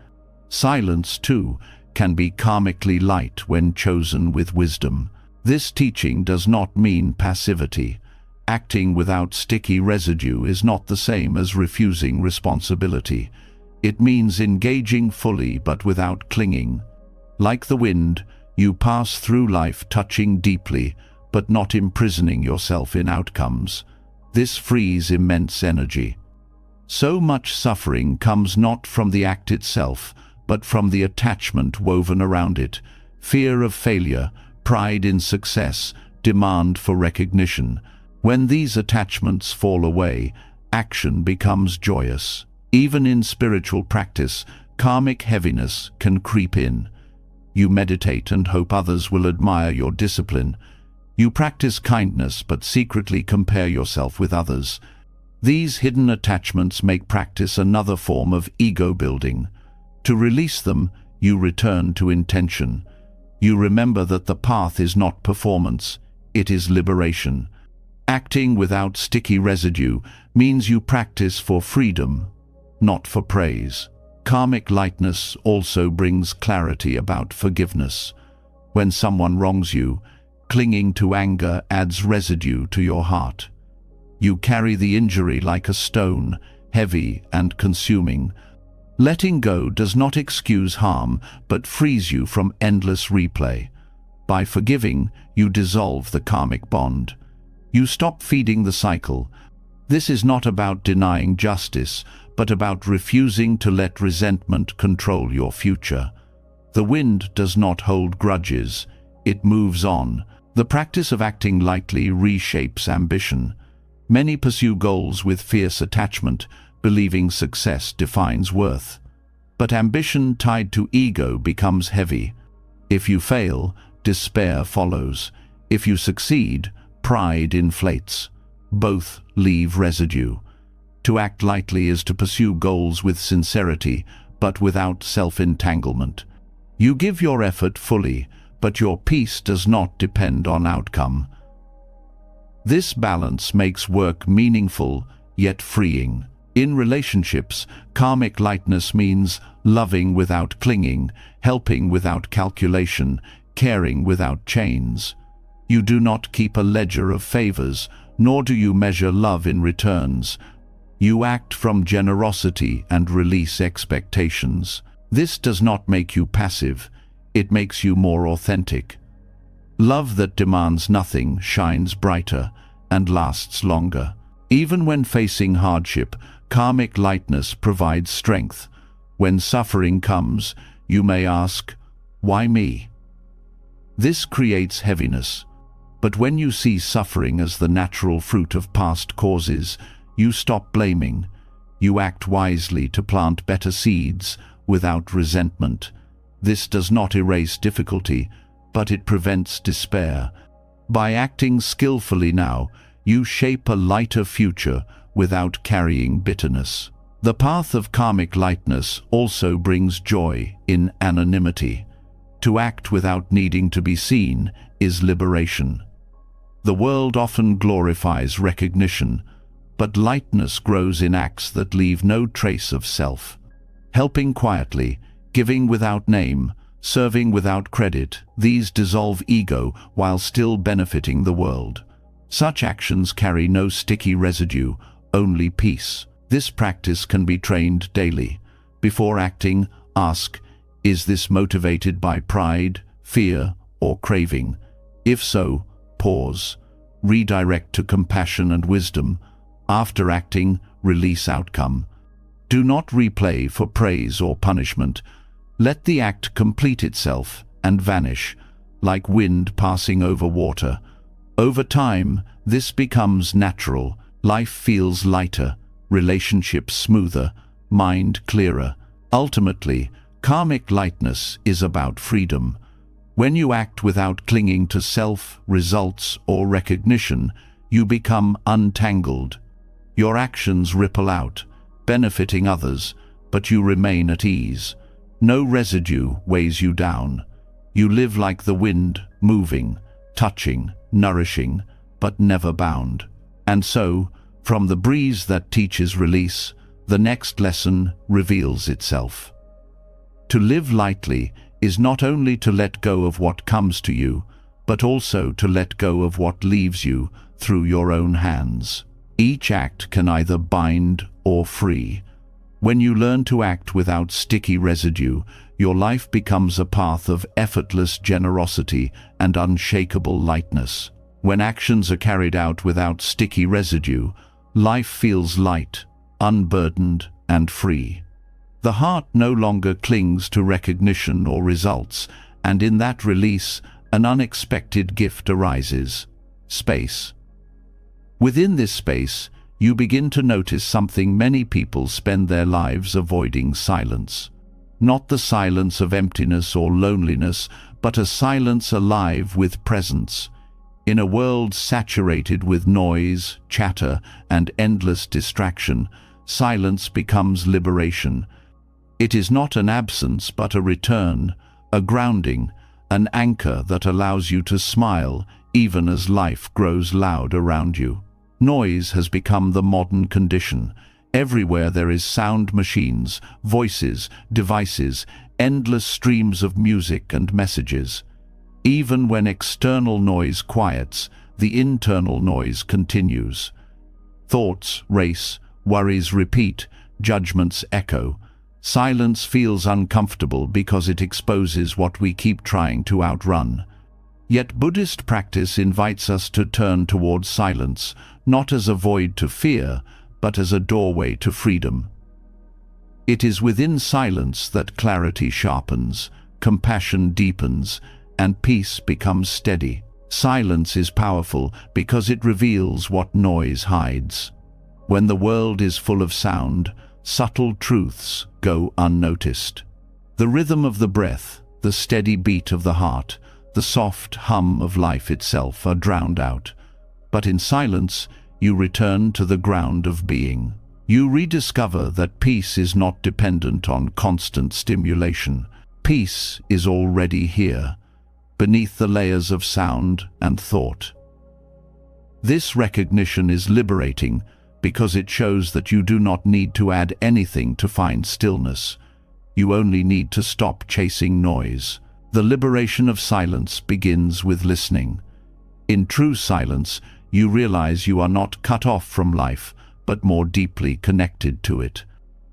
Silence, too, can be karmically light when chosen with wisdom. This teaching does not mean passivity. Acting without sticky residue is not the same as refusing responsibility. It means engaging fully but without clinging. Like the wind, you pass through life touching deeply, but not imprisoning yourself in outcomes. This frees immense energy. So much suffering comes not from the act itself, but from the attachment woven around it. Fear of failure, pride in success, demand for recognition. When these attachments fall away, action becomes joyous. Even in spiritual practice, karmic heaviness can creep in. You meditate and hope others will admire your discipline. You practice kindness but secretly compare yourself with others. These hidden attachments make practice another form of ego building. To release them, you return to intention. You remember that the path is not performance, it is liberation. Acting without sticky residue means you practice for freedom, not for praise. Karmic lightness also brings clarity about forgiveness. When someone wrongs you, clinging to anger adds residue to your heart. You carry the injury like a stone, heavy and consuming. Letting go does not excuse harm, but frees you from endless replay. By forgiving, you dissolve the karmic bond. You stop feeding the cycle. This is not about denying justice, but about refusing to let resentment control your future. The wind does not hold grudges, it moves on. The practice of acting lightly reshapes ambition. Many pursue goals with fierce attachment, believing success defines worth. But ambition tied to ego becomes heavy. If you fail, despair follows. If you succeed, pride inflates. Both leave residue. To act lightly is to pursue goals with sincerity, but without self-entanglement. You give your effort fully, but your peace does not depend on outcome. This balance makes work meaningful, yet freeing. In relationships, karmic lightness means loving without clinging, helping without calculation, caring without chains. You do not keep a ledger of favors, nor do you measure love in returns. You act from generosity and release expectations. This does not make you passive, it makes you more authentic. Love that demands nothing shines brighter and lasts longer. Even when facing hardship, karmic lightness provides strength. When suffering comes, you may ask, "Why me?" This creates heaviness. But when you see suffering as the natural fruit of past causes, you stop blaming. You act wisely to plant better seeds without resentment. This does not erase difficulty, but it prevents despair. By acting skillfully now, you shape a lighter future without carrying bitterness. The path of karmic lightness also brings joy in anonymity. To act without needing to be seen is liberation. The world often glorifies recognition, but lightness grows in acts that leave no trace of self. Helping quietly, giving without name, serving without credit, these dissolve ego while still benefiting the world. Such actions carry no sticky residue, only peace. This practice can be trained daily. Before acting, ask, is this motivated by pride, fear, or craving? If so, pause. Redirect to compassion and wisdom. After acting, release outcome. Do not replay for praise or punishment. Let the act complete itself and vanish, like wind passing over water. Over time, this becomes natural. Life feels lighter, relationships smoother, mind clearer. Ultimately, karmic lightness is about freedom. When you act without clinging to self, results, or recognition, you become untangled. Your actions ripple out, benefiting others, but you remain at ease. No residue weighs you down. You live like the wind, moving, touching, nourishing, but never bound. And so, from the breeze that teaches release, the next lesson reveals itself. To live lightly is not only to let go of what comes to you, but also to let go of what leaves you through your own hands. Each act can either bind or free. When you learn to act without sticky residue, your life becomes a path of effortless generosity and unshakable lightness. When actions are carried out without sticky residue, life feels light, unburdened, and free. The heart no longer clings to recognition or results, and in that release, an unexpected gift arises: space. Within this space, you begin to notice something many people spend their lives avoiding: silence. Not the silence of emptiness or loneliness, but a silence alive with presence. In a world saturated with noise, chatter, and endless distraction, silence becomes liberation. It is not an absence but a return, a grounding, an anchor that allows you to smile even as life grows loud around you. Noise has become the modern condition. Everywhere there is sound machines, voices, devices, endless streams of music and messages. Even when external noise quiets, the internal noise continues. Thoughts race, worries repeat, judgments echo. Silence feels uncomfortable because it exposes what we keep trying to outrun. Yet Buddhist practice invites us to turn towards silence, not as a void to fear, but as a doorway to freedom. It is within silence that clarity sharpens, compassion deepens, and peace becomes steady. Silence is powerful because it reveals what noise hides. When the world is full of sound, subtle truths go unnoticed. The rhythm of the breath, the steady beat of the heart, the soft hum of life itself are drowned out. But in silence, you return to the ground of being. You rediscover that peace is not dependent on constant stimulation. Peace is already here, beneath the layers of sound and thought. This recognition is liberating because it shows that you do not need to add anything to find stillness. You only need to stop chasing noise. The liberation of silence begins with listening. In true silence, you realize you are not cut off from life, but more deeply connected to it.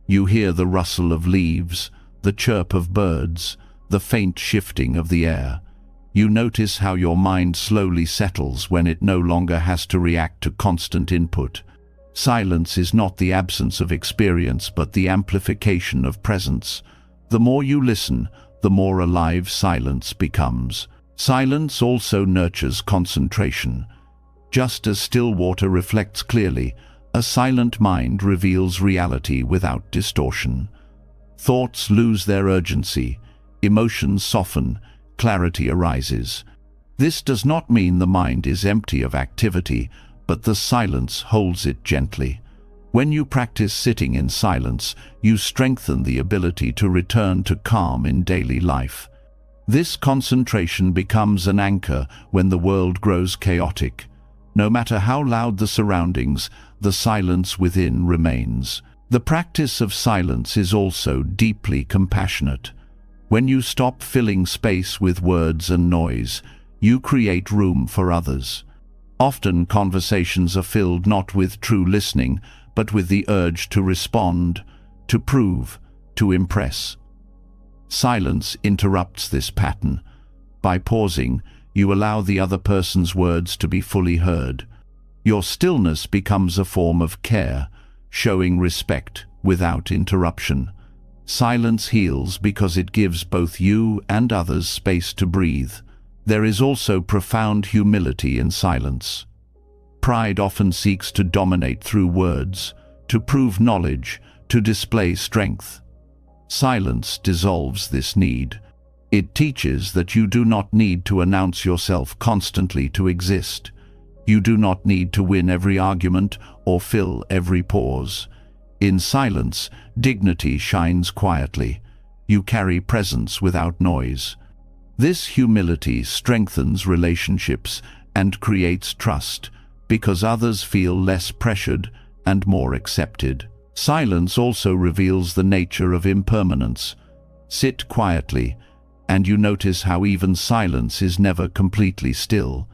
You hear the rustle of leaves, the chirp of birds, the faint shifting of the air. You notice how your mind slowly settles when it no longer has to react to constant input. Silence is not the absence of experience, but the amplification of presence. The more you listen, the more alive silence becomes. Silence also nurtures concentration. Just as still water reflects clearly, a silent mind reveals reality without distortion. Thoughts lose their urgency, emotions soften, clarity arises. This does not mean the mind is empty of activity, but the silence holds it gently. When you practice sitting in silence, you strengthen the ability to return to calm in daily life. This concentration becomes an anchor when the world grows chaotic. No matter how loud the surroundings, the silence within remains. The practice of silence is also deeply compassionate. When you stop filling space with words and noise, you create room for others. Often conversations are filled not with true listening, but with the urge to respond, to prove, to impress. Silence interrupts this pattern. By pausing, you allow the other person's words to be fully heard. Your stillness becomes a form of care, showing respect without interruption. Silence heals because it gives both you and others space to breathe. There is also profound humility in silence. Pride often seeks to dominate through words, to prove knowledge, to display strength. Silence dissolves this need. It teaches that you do not need to announce yourself constantly to exist. You do not need to win every argument or fill every pause. In silence, dignity shines quietly. You carry presence without noise. This humility strengthens relationships and creates trust, because others feel less pressured and more accepted. Silence also reveals the nature of impermanence. Sit quietly, and you notice how even silence is never completely still.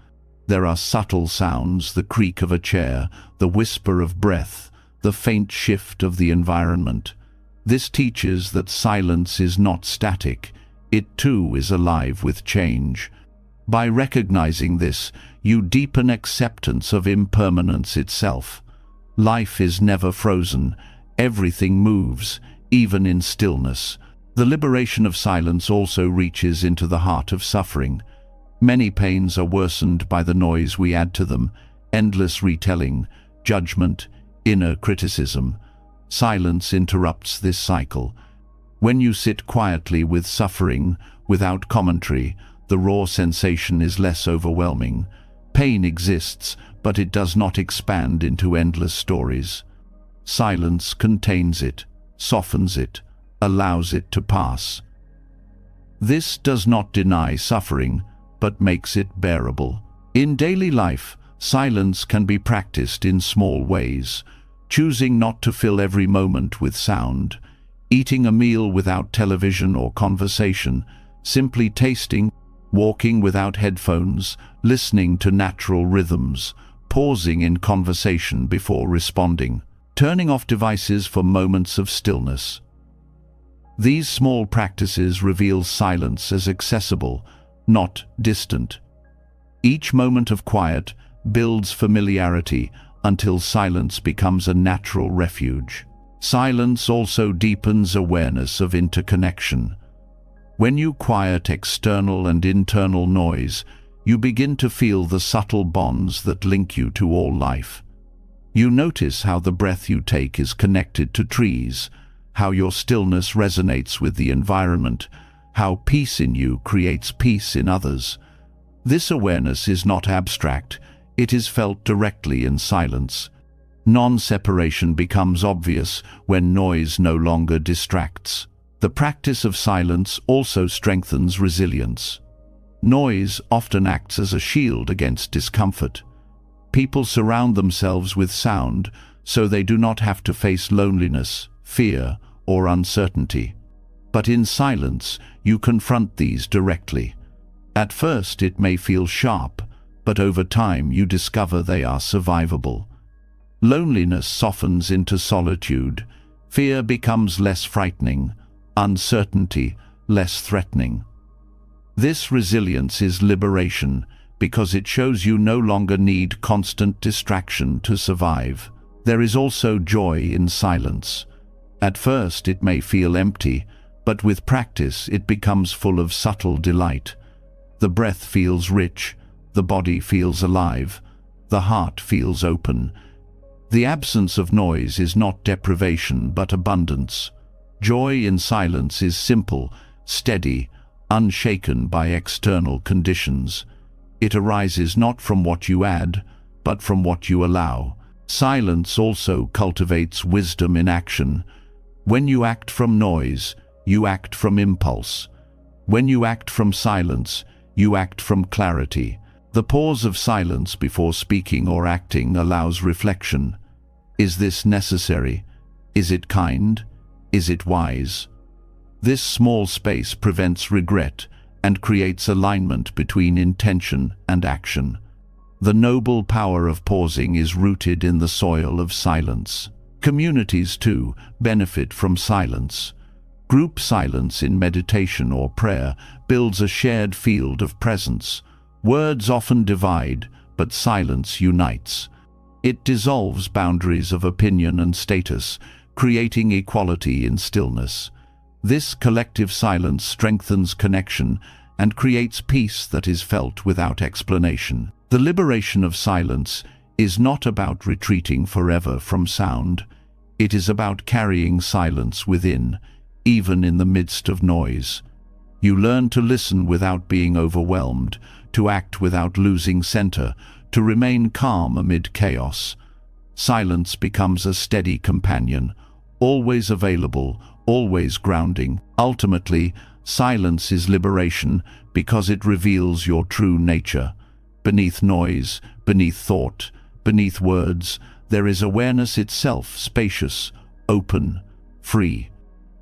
There are subtle sounds, the creak of a chair, the whisper of breath, the faint shift of the environment. This teaches that silence is not static. It too is alive with change. By recognizing this, you deepen acceptance of impermanence itself. Life is never frozen. Everything moves, even in stillness. The liberation of silence also reaches into the heart of suffering. Many pains are worsened by the noise we add to them, endless retelling, judgment, inner criticism. Silence interrupts this cycle. When you sit quietly with suffering, without commentary, the raw sensation is less overwhelming. Pain exists, but it does not expand into endless stories. Silence contains it, softens it, allows it to pass. This does not deny suffering, but makes it bearable. In daily life, silence can be practiced in small ways, choosing not to fill every moment with sound, eating a meal without television or conversation, simply tasting, walking without headphones, listening to natural rhythms, pausing in conversation before responding, turning off devices for moments of stillness. These small practices reveal silence as accessible, not distant. Each moment of quiet builds familiarity until silence becomes a natural refuge. Silence also deepens awareness of interconnection. When you quiet external and internal noise, you begin to feel the subtle bonds that link you to all life. You notice how the breath you take is connected to trees, how your stillness resonates with the environment, how peace in you creates peace in others. This awareness is not abstract, it is felt directly in silence. Non-separation becomes obvious when noise no longer distracts. The practice of silence also strengthens resilience. Noise often acts as a shield against discomfort. People surround themselves with sound so they do not have to face loneliness, fear, or uncertainty. But in silence, you confront these directly. At first it may feel sharp, but over time you discover they are survivable. Loneliness softens into solitude, fear becomes less frightening, uncertainty less threatening. This resilience is liberation because it shows you no longer need constant distraction to survive. There is also joy in silence. At first it may feel empty, but with practice it becomes full of subtle delight. The breath feels rich, the body feels alive, the heart feels open. The absence of noise is not deprivation but abundance. Joy in silence is simple, steady, unshaken by external conditions. It arises not from what you add, but from what you allow. Silence also cultivates wisdom in action. When you act from noise, you act from impulse. When you act from silence, you act from clarity. The pause of silence before speaking or acting allows reflection. Is this necessary? Is it kind? Is it wise? This small space prevents regret and creates alignment between intention and action. The noble power of pausing is rooted in the soil of silence. Communities, too, benefit from silence. Group silence in meditation or prayer builds a shared field of presence. Words often divide, but silence unites. It dissolves boundaries of opinion and status, creating equality in stillness. This collective silence strengthens connection and creates peace that is felt without explanation. The liberation of silence is not about retreating forever from sound. It is about carrying silence within, even in the midst of noise. You learn to listen without being overwhelmed, to act without losing center, to remain calm amid chaos. Silence becomes a steady companion, always available, always grounding. Ultimately, silence is liberation because it reveals your true nature. Beneath noise, beneath thought, beneath words, there is awareness itself, spacious, open, free.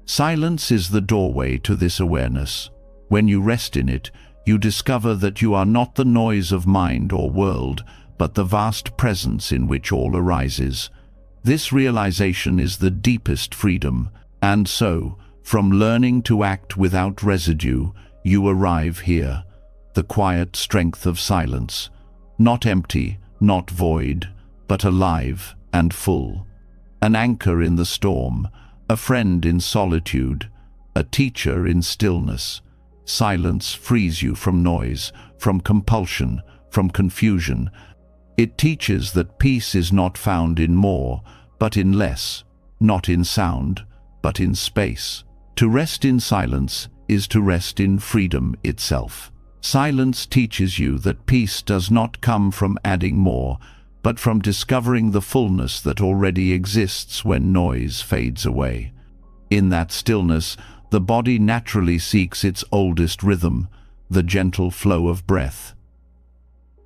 Silence is the doorway to this awareness. When you rest in it, you discover that you are not the noise of mind or world, but the vast presence in which all arises. This realization is the deepest freedom, and so, from learning to act without residue, you arrive here, the quiet strength of silence, not empty, not void, but alive and full. An anchor in the storm, a friend in solitude, a teacher in stillness. Silence frees you from noise, from compulsion, from confusion. It teaches that peace is not found in more, but in less, not in sound, but in space. To rest in silence is to rest in freedom itself. Silence teaches you that peace does not come from adding more, but from discovering the fullness that already exists when noise fades away. In that stillness, the body naturally seeks its oldest rhythm, the gentle flow of breath.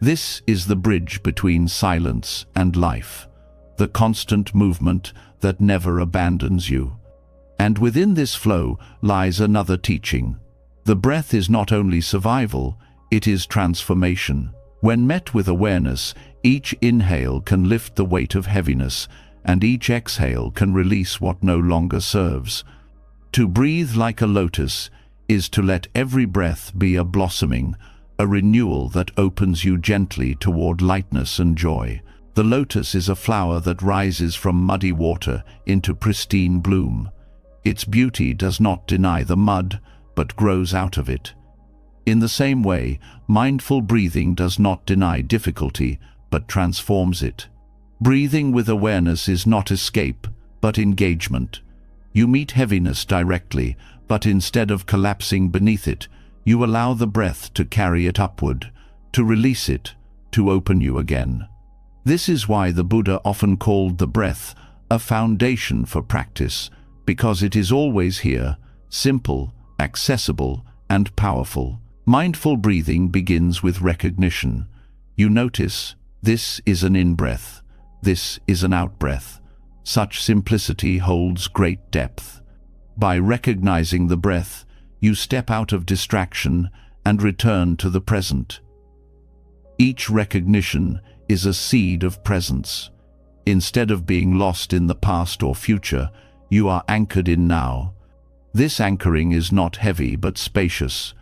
This is the bridge between silence and life, the constant movement that never abandons you. And within this flow lies another teaching. The breath is not only survival, it is transformation. When met with awareness, each inhale can lift the weight of heaviness, and each exhale can release what no longer serves. To breathe like a lotus is to let every breath be a blossoming, a renewal that opens you gently toward lightness and joy. The lotus is a flower that rises from muddy water into pristine bloom. Its beauty does not deny the mud, but grows out of it. In the same way, mindful breathing does not deny difficulty, but transforms it. Breathing with awareness is not escape, but engagement. You meet heaviness directly, but instead of collapsing beneath it, you allow the breath to carry it upward, to release it, to open you again. This is why the Buddha often called the breath a foundation for practice, because it is always here, simple, accessible, and powerful. Mindful breathing begins with recognition. You notice, this is an in-breath, this is an out-breath. Such simplicity holds great depth. By recognizing the breath, you step out of distraction and return to the present. Each recognition is a seed of presence. Instead of being lost in the past or future, you are anchored in now. This anchoring is not heavy but spacious,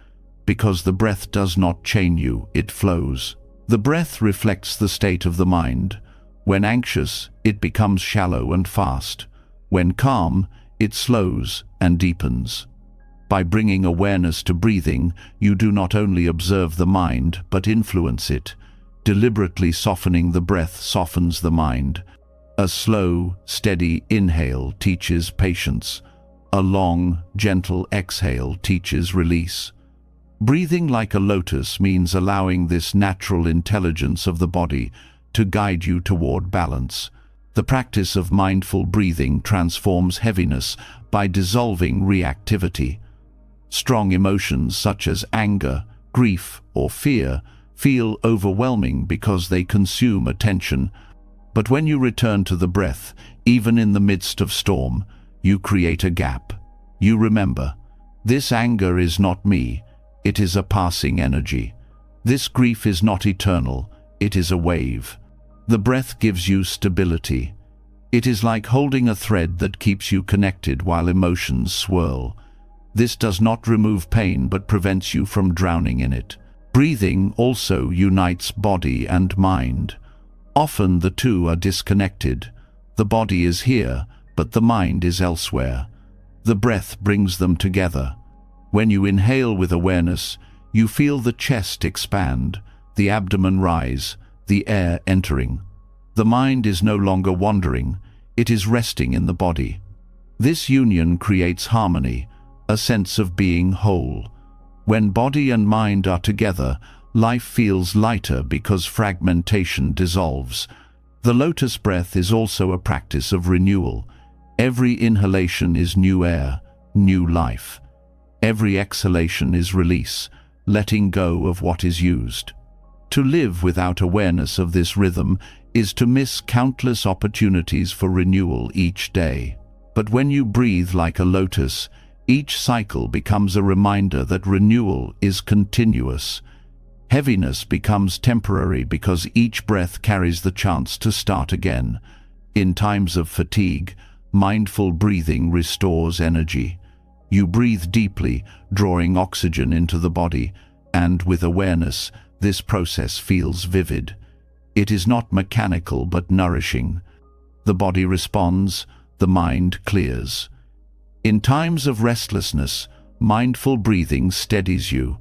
because the breath does not chain you, it flows. The breath reflects the state of the mind. When anxious, it becomes shallow and fast. When calm, it slows and deepens. By bringing awareness to breathing, you do not only observe the mind, but influence it. Deliberately softening the breath softens the mind. A slow, steady inhale teaches patience. A long, gentle exhale teaches release. Breathing like a lotus means allowing this natural intelligence of the body to guide you toward balance. The practice of mindful breathing transforms heaviness by dissolving reactivity. Strong emotions such as anger, grief, or fear feel overwhelming because they consume attention. But when you return to the breath, even in the midst of storm, you create a gap. You remember, this anger is not me, it is a passing energy. This grief is not eternal, it is a wave. The breath gives you stability. It is like holding a thread that keeps you connected while emotions swirl. This does not remove pain but prevents you from drowning in it. Breathing also unites body and mind. Often the two are disconnected. The body is here, but the mind is elsewhere. The breath brings them together. When you inhale with awareness, you feel the chest expand, the abdomen rise, the air entering. The mind is no longer wandering, it is resting in the body. This union creates harmony, a sense of being whole. When body and mind are together, life feels lighter because fragmentation dissolves. The lotus breath is also a practice of renewal. Every inhalation is new air, new life. Every exhalation is release, letting go of what is used. To live without awareness of this rhythm is to miss countless opportunities for renewal each day. But when you breathe like a lotus, each cycle becomes a reminder that renewal is continuous. Heaviness becomes temporary because each breath carries the chance to start again. In times of fatigue, mindful breathing restores energy. You breathe deeply, drawing oxygen into the body, and with awareness, this process feels vivid. It is not mechanical but nourishing. The body responds, the mind clears. In times of restlessness, mindful breathing steadies you.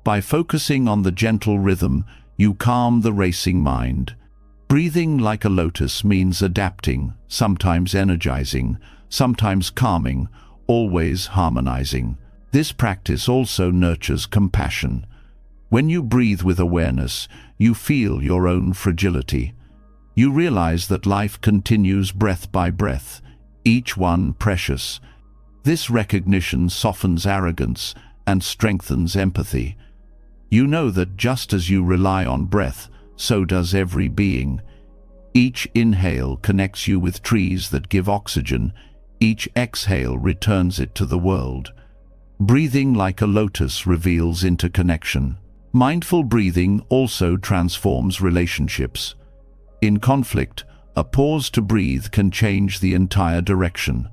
By focusing on the gentle rhythm, you calm the racing mind. Breathing like a lotus means adapting, sometimes energizing, sometimes calming, always harmonizing. This practice also nurtures compassion. When you breathe with awareness, you feel your own fragility. You realize that life continues breath by breath, each one precious. This recognition softens arrogance and strengthens empathy. You know that just as you rely on breath, so does every being. Each inhale connects you with trees that give oxygen. Each exhale returns it to the world. Breathing like a lotus reveals interconnection. Mindful breathing also transforms relationships. In conflict, a pause to breathe can change the entire direction.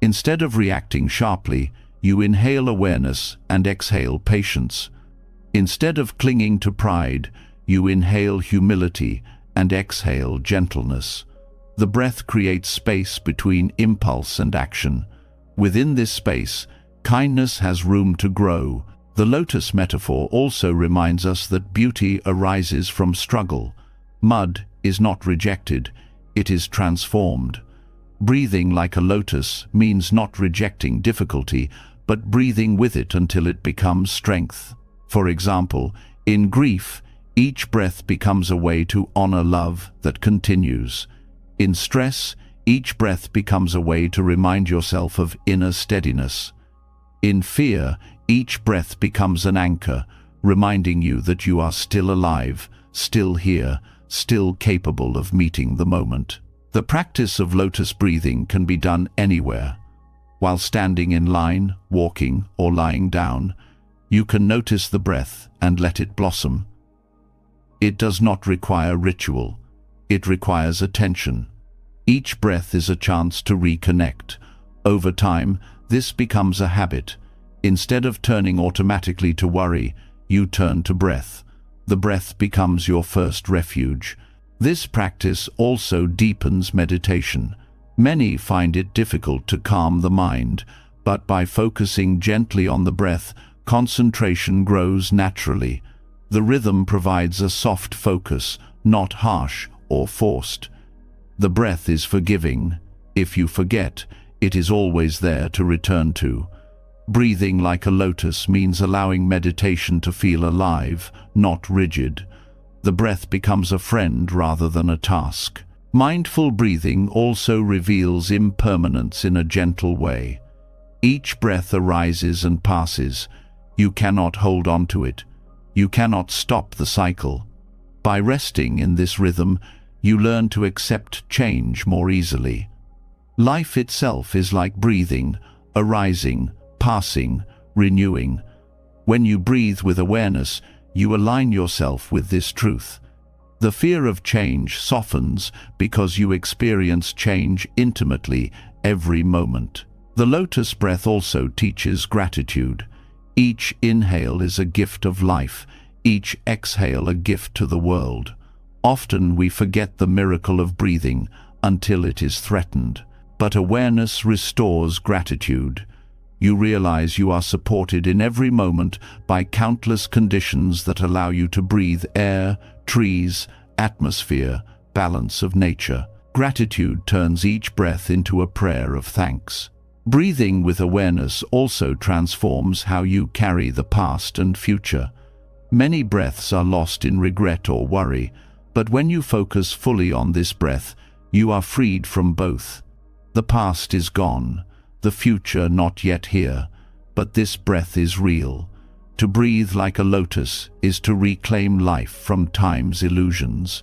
Instead of reacting sharply, you inhale awareness and exhale patience. Instead of clinging to pride, you inhale humility and exhale gentleness. The breath creates space between impulse and action. Within this space, Kindness has room to grow. The lotus metaphor also reminds us that beauty arises from struggle. Mud is not rejected, it is transformed. Breathing like a lotus means not rejecting difficulty, but breathing with it until it becomes strength. For example, in grief, each breath becomes a way to honor love that continues. In stress, each breath becomes a way to remind yourself of inner steadiness. In fear, each breath becomes an anchor, reminding you that you are still alive, still here, still capable of meeting the moment. The practice of lotus breathing can be done anywhere. While standing in line, walking, or lying down, you can notice the breath and let it blossom. It does not require ritual. It requires attention. Each breath is a chance to reconnect. Over time, this becomes a habit. Instead of turning automatically to worry, you turn to breath. The breath becomes your first refuge. This practice also deepens meditation. Many find it difficult to calm the mind, but by focusing gently on the breath, concentration grows naturally. The rhythm provides a soft focus, not harsh or forced. The breath is forgiving. If you forget, it is always there to return to. Breathing like a lotus means allowing meditation to feel alive, not rigid. The breath becomes a friend rather than a task. Mindful breathing also reveals impermanence in a gentle way. Each breath arises and passes. You cannot hold on to it. You cannot stop the cycle. By resting in this rhythm, you learn to accept change more easily. Life itself is like breathing, arising, passing, renewing. When you breathe with awareness, you align yourself with this truth. The fear of change softens because you experience change intimately every moment. The lotus breath also teaches gratitude. Each inhale is a gift of life, each exhale a gift to the world. Often we forget the miracle of breathing until it is threatened. But awareness restores gratitude. You realize you are supported in every moment by countless conditions that allow you to breathe air, trees, atmosphere, balance of nature. Gratitude turns each breath into a prayer of thanks. Breathing with awareness also transforms how you carry the past and future. Many breaths are lost in regret or worry, but when you focus fully on this breath, you are freed from both. The past is gone, the future not yet here, but this breath is real. To breathe like a lotus is to reclaim life from time's illusions.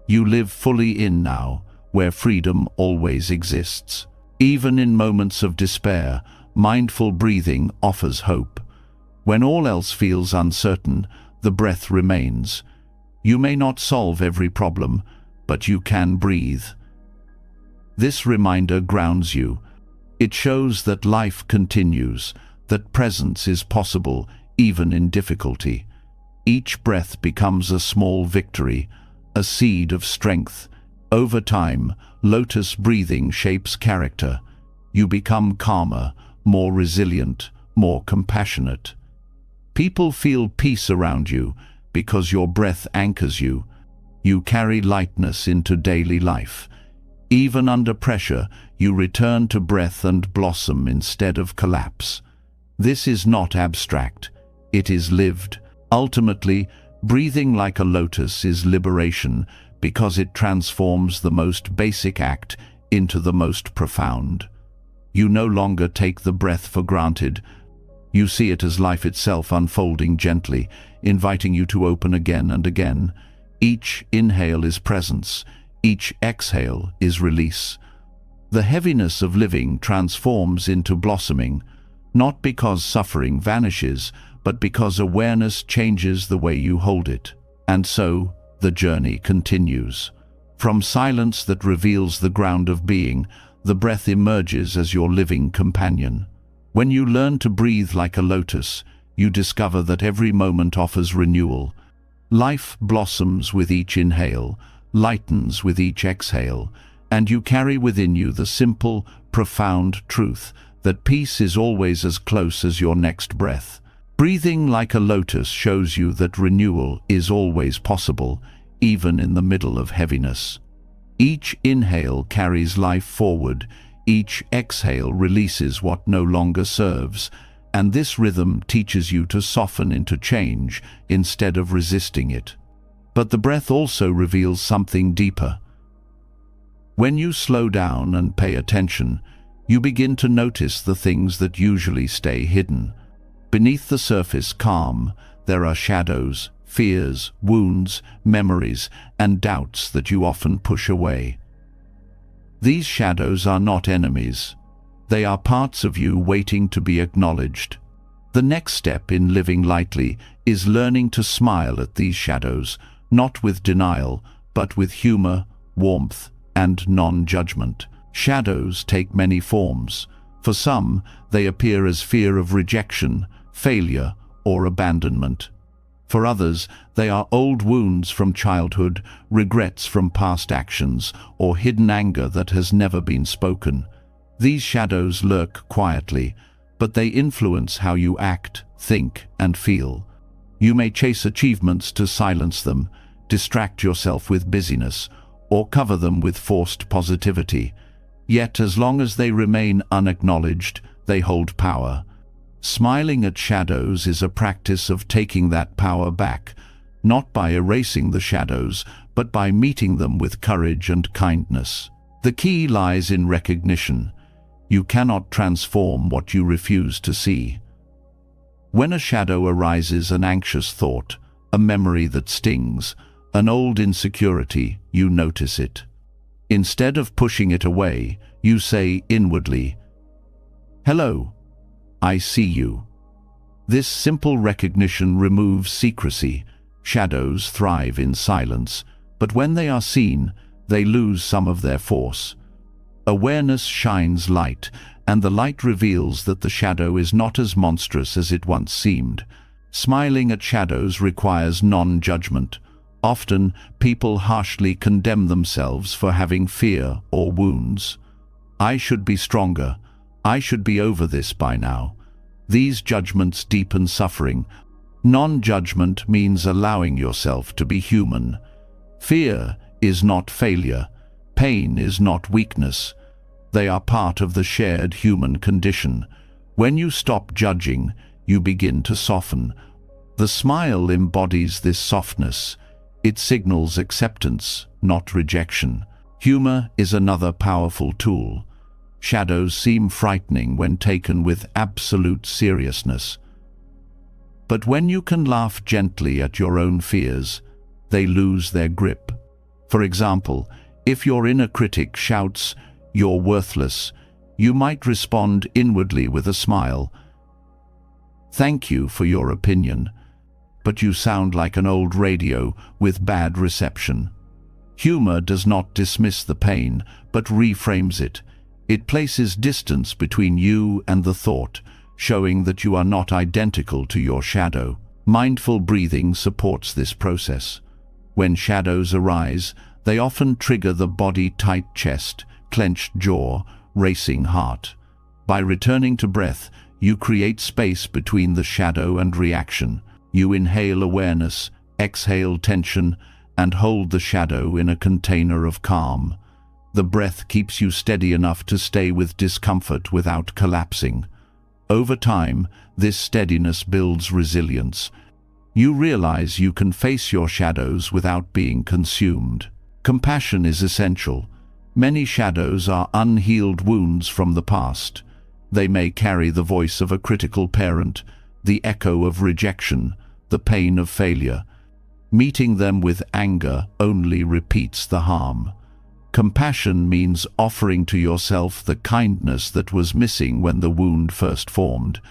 You live fully in now, where freedom always exists. Even in moments of despair, mindful breathing offers hope. When all else feels uncertain, the breath remains. You may not solve every problem, but you can breathe. This reminder grounds you. It shows that life continues, that presence is possible even in difficulty. Each breath becomes a small victory, a seed of strength. Over time, lotus breathing shapes character. You become calmer, more resilient, more compassionate. People feel peace around you because your breath anchors you. You carry lightness into daily life. Even under pressure, you return to breath and blossom instead of collapse. This is not abstract. It is lived. Ultimately, breathing like a lotus is liberation because it transforms the most basic act into the most profound. You no longer take the breath for granted. You see it as life itself unfolding gently, inviting you to open again and again. Each inhale is presence. Each exhale is release. The heaviness of living transforms into blossoming, not because suffering vanishes, but because awareness changes the way you hold it. And so, the journey continues. From silence that reveals the ground of being, the breath emerges as your living companion. When you learn to breathe like a lotus, you discover that every moment offers renewal. Life blossoms with each inhale, lightens with each exhale, and you carry within you the simple, profound truth that peace is always as close as your next breath. Breathing like a lotus shows you that renewal is always possible, even in the middle of heaviness. Each inhale carries life forward, each exhale releases what no longer serves, and this rhythm teaches you to soften into change instead of resisting it. But the breath also reveals something deeper. When you slow down and pay attention, you begin to notice the things that usually stay hidden. Beneath the surface calm, there are shadows, fears, wounds, memories, and doubts that you often push away. These shadows are not enemies. They are parts of you waiting to be acknowledged. The next step in living lightly is learning to smile at these shadows, not with denial, but with humor, warmth, and non-judgment. Shadows take many forms. For some, they appear as fear of rejection, failure, or abandonment. For others, they are old wounds from childhood, regrets from past actions, or hidden anger that has never been spoken. These shadows lurk quietly, but they influence how you act, think, and feel. You may chase achievements to silence them, distract yourself with busyness, or cover them with forced positivity. Yet, as long as they remain unacknowledged, they hold power. Smiling at shadows is a practice of taking that power back, not by erasing the shadows, but by meeting them with courage and kindness. The key lies in recognition. You cannot transform what you refuse to see. When a shadow arises, an anxious thought, a memory that stings, an old insecurity, you notice it. Instead of pushing it away, you say inwardly, "Hello, I see you." This simple recognition removes secrecy. Shadows thrive in silence, but when they are seen, they lose some of their force. Awareness shines light, and the light reveals that the shadow is not as monstrous as it once seemed. Smiling at shadows requires non-judgment. Often, people harshly condemn themselves for having fear or wounds. "I should be stronger. I should be over this by now." These judgments deepen suffering. Non-judgment means allowing yourself to be human. Fear is not failure. Pain is not weakness. They are part of the shared human condition. When you stop judging, you begin to soften. The smile embodies this softness. It signals acceptance, not rejection. Humor is another powerful tool. Shadows seem frightening when taken with absolute seriousness. But when you can laugh gently at your own fears, they lose their grip. For example, if your inner critic shouts, "You're worthless," you might respond inwardly with a smile. "Thank you for your opinion, but you sound like an old radio with bad reception." Humor does not dismiss the pain, but reframes it. It places distance between you and the thought, showing that you are not identical to your shadow. Mindful breathing supports this process. When shadows arise, they often trigger the body-tight chest, clenched jaw, racing heart. By returning to breath, you create space between the shadow and reaction. You inhale awareness, exhale tension, and hold the shadow in a container of calm. The breath keeps you steady enough to stay with discomfort without collapsing. Over time, this steadiness builds resilience. You realize you can face your shadows without being consumed. Compassion is essential. Many shadows are unhealed wounds from the past. They may carry the voice of a critical parent, the echo of rejection, the pain of failure. Meeting them with anger only repeats the harm. Compassion means offering to yourself the kindness that was missing when the wound first formed.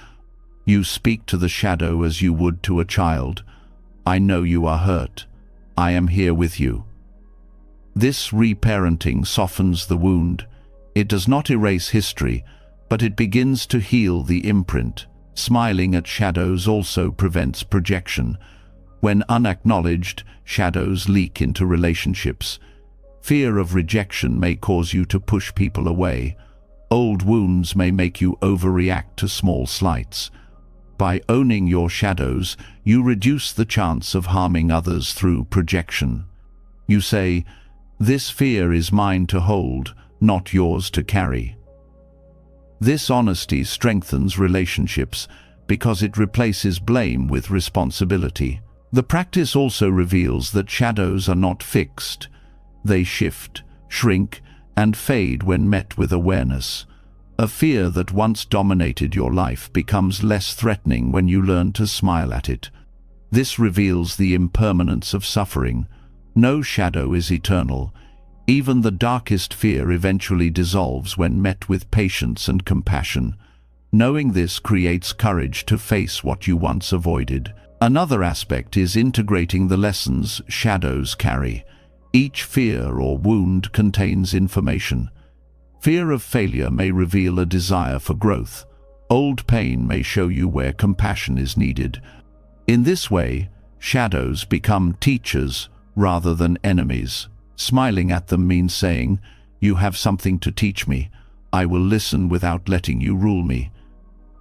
You speak to the shadow as you would to a child. "I know you are hurt. I am here with you." This reparenting softens the wound. It does not erase history, but it begins to heal the imprint. Smiling at shadows also prevents projection. When unacknowledged, shadows leak into relationships. Fear of rejection may cause you to push people away, Old wounds may make you overreact to small slights. By owning your shadows, you reduce the chance of harming others through projection. You say, "This fear is mine to hold, not yours to carry." This honesty strengthens relationships because it replaces blame with responsibility. The practice also reveals that shadows are not fixed. They shift, shrink, and fade when met with awareness. A fear that once dominated your life becomes less threatening when you learn to smile at it. This reveals the impermanence of suffering. No shadow is eternal. Even the darkest fear eventually dissolves when met with patience and compassion. Knowing this creates courage to face what you once avoided. Another aspect is integrating the lessons shadows carry. Each fear or wound contains information. Fear of failure may reveal a desire for growth. Old pain may show you where compassion is needed. In this way, shadows become teachers rather than enemies. Smiling at them means saying, "You have something to teach me. I will listen without letting you rule me."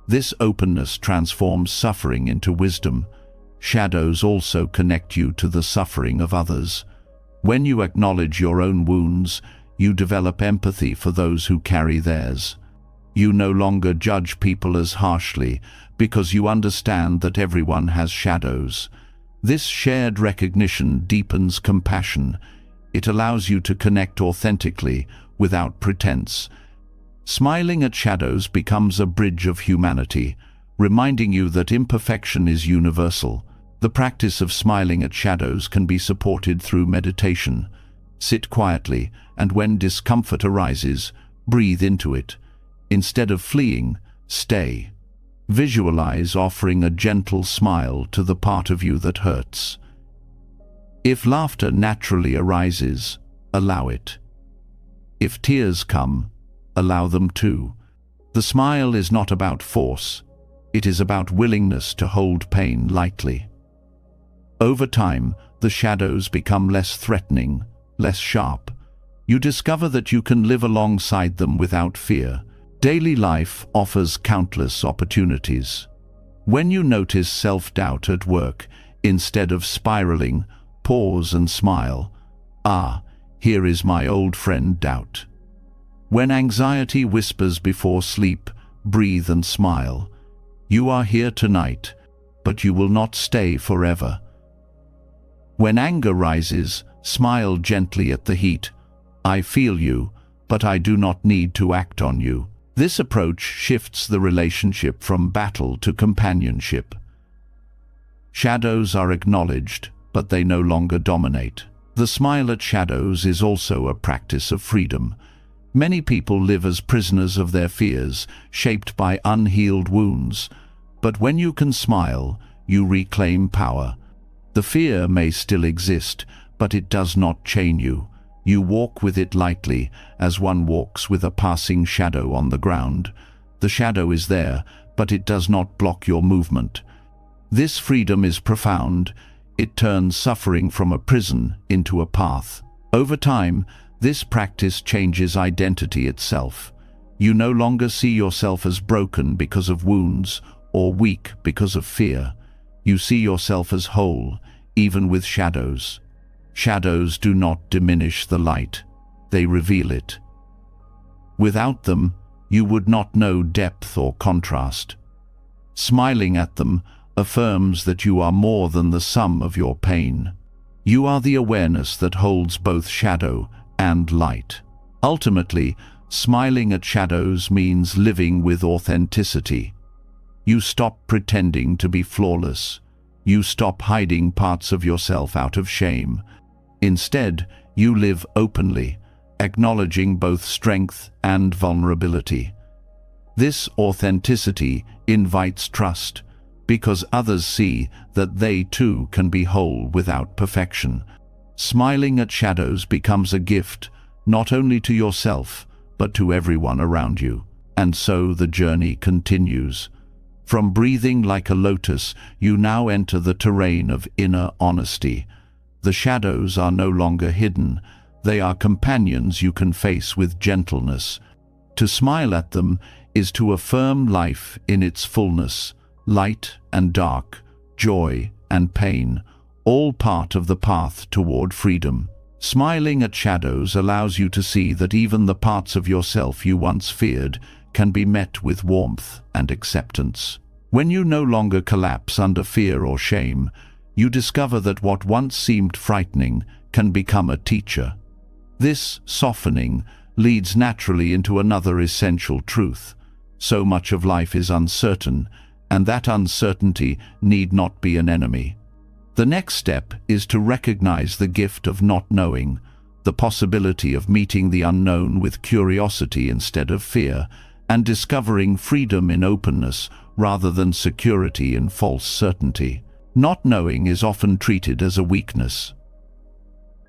This openness transforms suffering into wisdom. Shadows also connect you to the suffering of others. When you acknowledge your own wounds, you develop empathy for those who carry theirs. You no longer judge people as harshly because you understand that everyone has shadows. This shared recognition deepens compassion. It allows you to connect authentically without pretense. Smiling at shadows becomes a bridge of humanity, reminding you that imperfection is universal. The practice of smiling at shadows can be supported through meditation. Sit quietly, and when discomfort arises, breathe into it. Instead of fleeing, stay. Visualize offering a gentle smile to the part of you that hurts. If laughter naturally arises, allow it. If tears come, allow them too. The smile is not about force. It is about willingness to hold pain lightly. Over time, the shadows become less threatening, less sharp. You discover that you can live alongside them without fear. Daily life offers countless opportunities. When you notice self-doubt at work, instead of spiraling, pause and smile. "Ah, here is my old friend doubt." When anxiety whispers before sleep, breathe and smile. You are here tonight, but you will not stay forever. When anger rises, smile gently at the heat. "I feel you, but I do not need to act on you." This approach shifts the relationship from battle to companionship. Shadows are acknowledged, but they no longer dominate. The smile at shadows is also a practice of freedom. Many people live as prisoners of their fears, shaped by unhealed wounds. But when you can smile, you reclaim power. The fear may still exist, but it does not chain you. You walk with it lightly, as one walks with a passing shadow on the ground. The shadow is there, but it does not block your movement. This freedom is profound. It turns suffering from a prison into a path. Over time, this practice changes identity itself. You no longer see yourself as broken because of wounds or weak because of fear. You see yourself as whole, even with shadows. Shadows do not diminish the light, they reveal it. Without them, you would not know depth or contrast. Smiling at them affirms that you are more than the sum of your pain. You are the awareness that holds both shadow and light. Ultimately, smiling at shadows means living with authenticity. You stop pretending to be flawless. You stop hiding parts of yourself out of shame. Instead, you live openly, acknowledging both strength and vulnerability. This authenticity invites trust, because others see that they too can be whole without perfection. Smiling at shadows becomes a gift, not only to yourself, but to everyone around you. And so the journey continues. From breathing like a lotus, you now enter the terrain of inner honesty. The shadows are no longer hidden. They are companions you can face with gentleness. To smile at them is to affirm life in its fullness, light and dark, joy and pain, all part of the path toward freedom. Smiling at shadows allows you to see that even the parts of yourself you once feared can be met with warmth and acceptance. When you no longer collapse under fear or shame, you discover that what once seemed frightening can become a teacher. This softening leads naturally into another essential truth. So much of life is uncertain, and that uncertainty need not be an enemy. The next step is to recognize the gift of not knowing, the possibility of meeting the unknown with curiosity instead of fear, and discovering freedom in openness rather than security in false certainty. Not knowing is often treated as a weakness.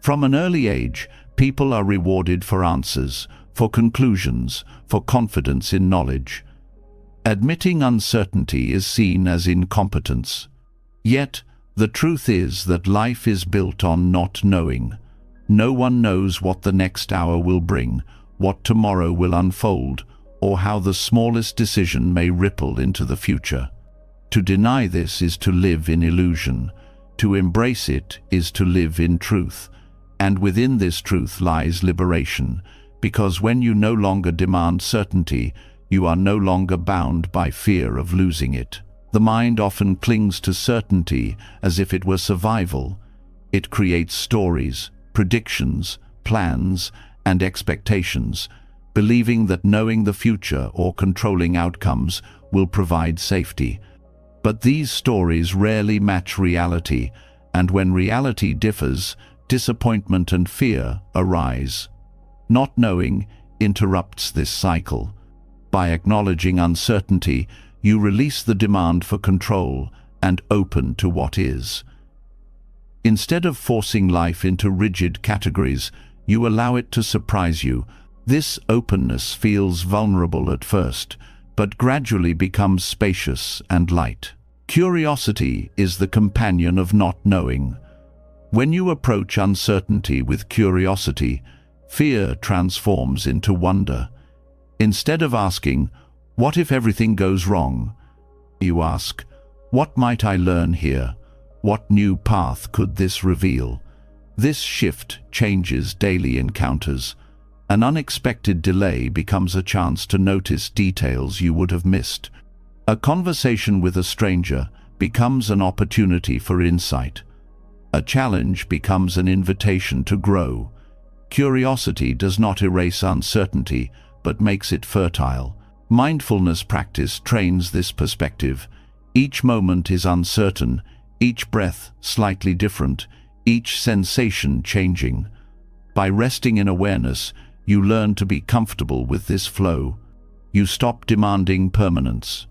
From an early age, people are rewarded for answers, for conclusions, for confidence in knowledge. Admitting uncertainty is seen as incompetence. Yet, the truth is that life is built on not knowing. No one knows what the next hour will bring, what tomorrow will unfold, or how the smallest decision may ripple into the future. To deny this is to live in illusion. To embrace it is to live in truth. And within this truth lies liberation, because when you no longer demand certainty, you are no longer bound by fear of losing it. The mind often clings to certainty as if it were survival. It creates stories, predictions, plans, and expectations, believing that knowing the future or controlling outcomes will provide safety. But these stories rarely match reality, and when reality differs, disappointment and fear arise. Not knowing interrupts this cycle. By acknowledging uncertainty, you release the demand for control and open to what is. Instead of forcing life into rigid categories, you allow it to surprise you. This openness feels vulnerable at first, but gradually becomes spacious and light. Curiosity is the companion of not knowing. When you approach uncertainty with curiosity, fear transforms into wonder. Instead of asking, "What if everything goes wrong?" you ask, "What might I learn here? What new path could this reveal?" This shift changes daily encounters. An unexpected delay becomes a chance to notice details you would have missed. A conversation with a stranger becomes an opportunity for insight. A challenge becomes an invitation to grow. Curiosity does not erase uncertainty, but makes it fertile. Mindfulness practice trains this perspective. Each moment is uncertain, each breath slightly different, each sensation changing. By resting in awareness, you learn to be comfortable with this flow. You stop demanding permanence.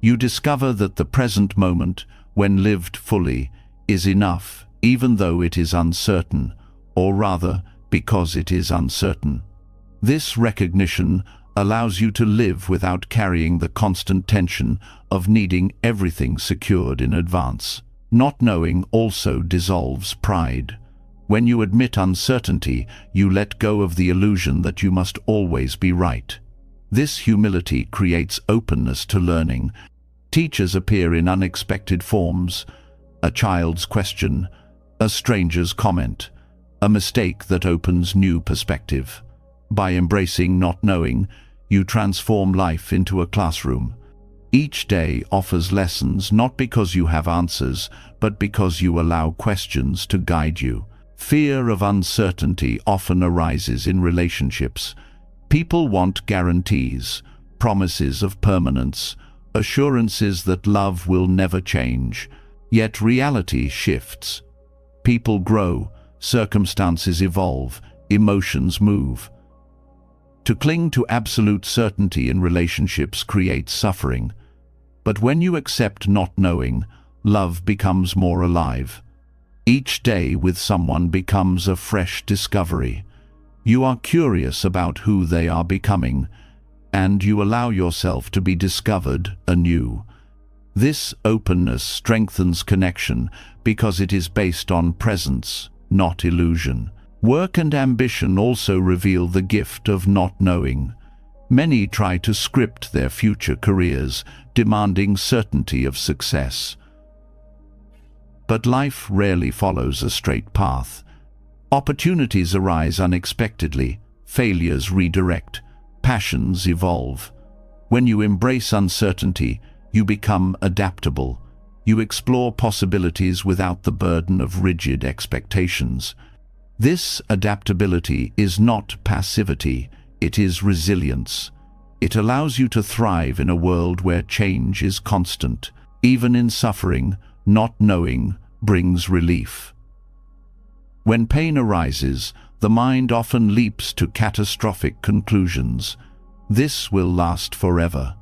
You discover that the present moment, when lived fully, is enough, even though it is uncertain, or rather, because it is uncertain. This recognition allows you to live without carrying the constant tension of needing everything secured in advance. Not knowing also dissolves pride. When you admit uncertainty, you let go of the illusion that you must always be right. This humility creates openness to learning. Teachers appear in unexpected forms: a child's question, a stranger's comment, a mistake that opens new perspective. By embracing not knowing, you transform life into a classroom. Each day offers lessons not because you have answers, but because you allow questions to guide you. Fear of uncertainty often arises in relationships. People want guarantees, promises of permanence, assurances that love will never change. Yet reality shifts. People grow, circumstances evolve, emotions move. To cling to absolute certainty in relationships creates suffering. But when you accept not knowing, love becomes more alive. Each day with someone becomes a fresh discovery. You are curious about who they are becoming, and you allow yourself to be discovered anew. This openness strengthens connection because it is based on presence, not illusion. Work and ambition also reveal the gift of not knowing. Many try to script their future careers, demanding certainty of success. But life rarely follows a straight path. Opportunities arise unexpectedly, failures redirect, passions evolve. When you embrace uncertainty, you become adaptable. You explore possibilities without the burden of rigid expectations. This adaptability is not passivity, it is resilience. It allows you to thrive in a world where change is constant. Even in suffering, not knowing brings relief. When pain arises, the mind often leaps to catastrophic conclusions. This will last forever.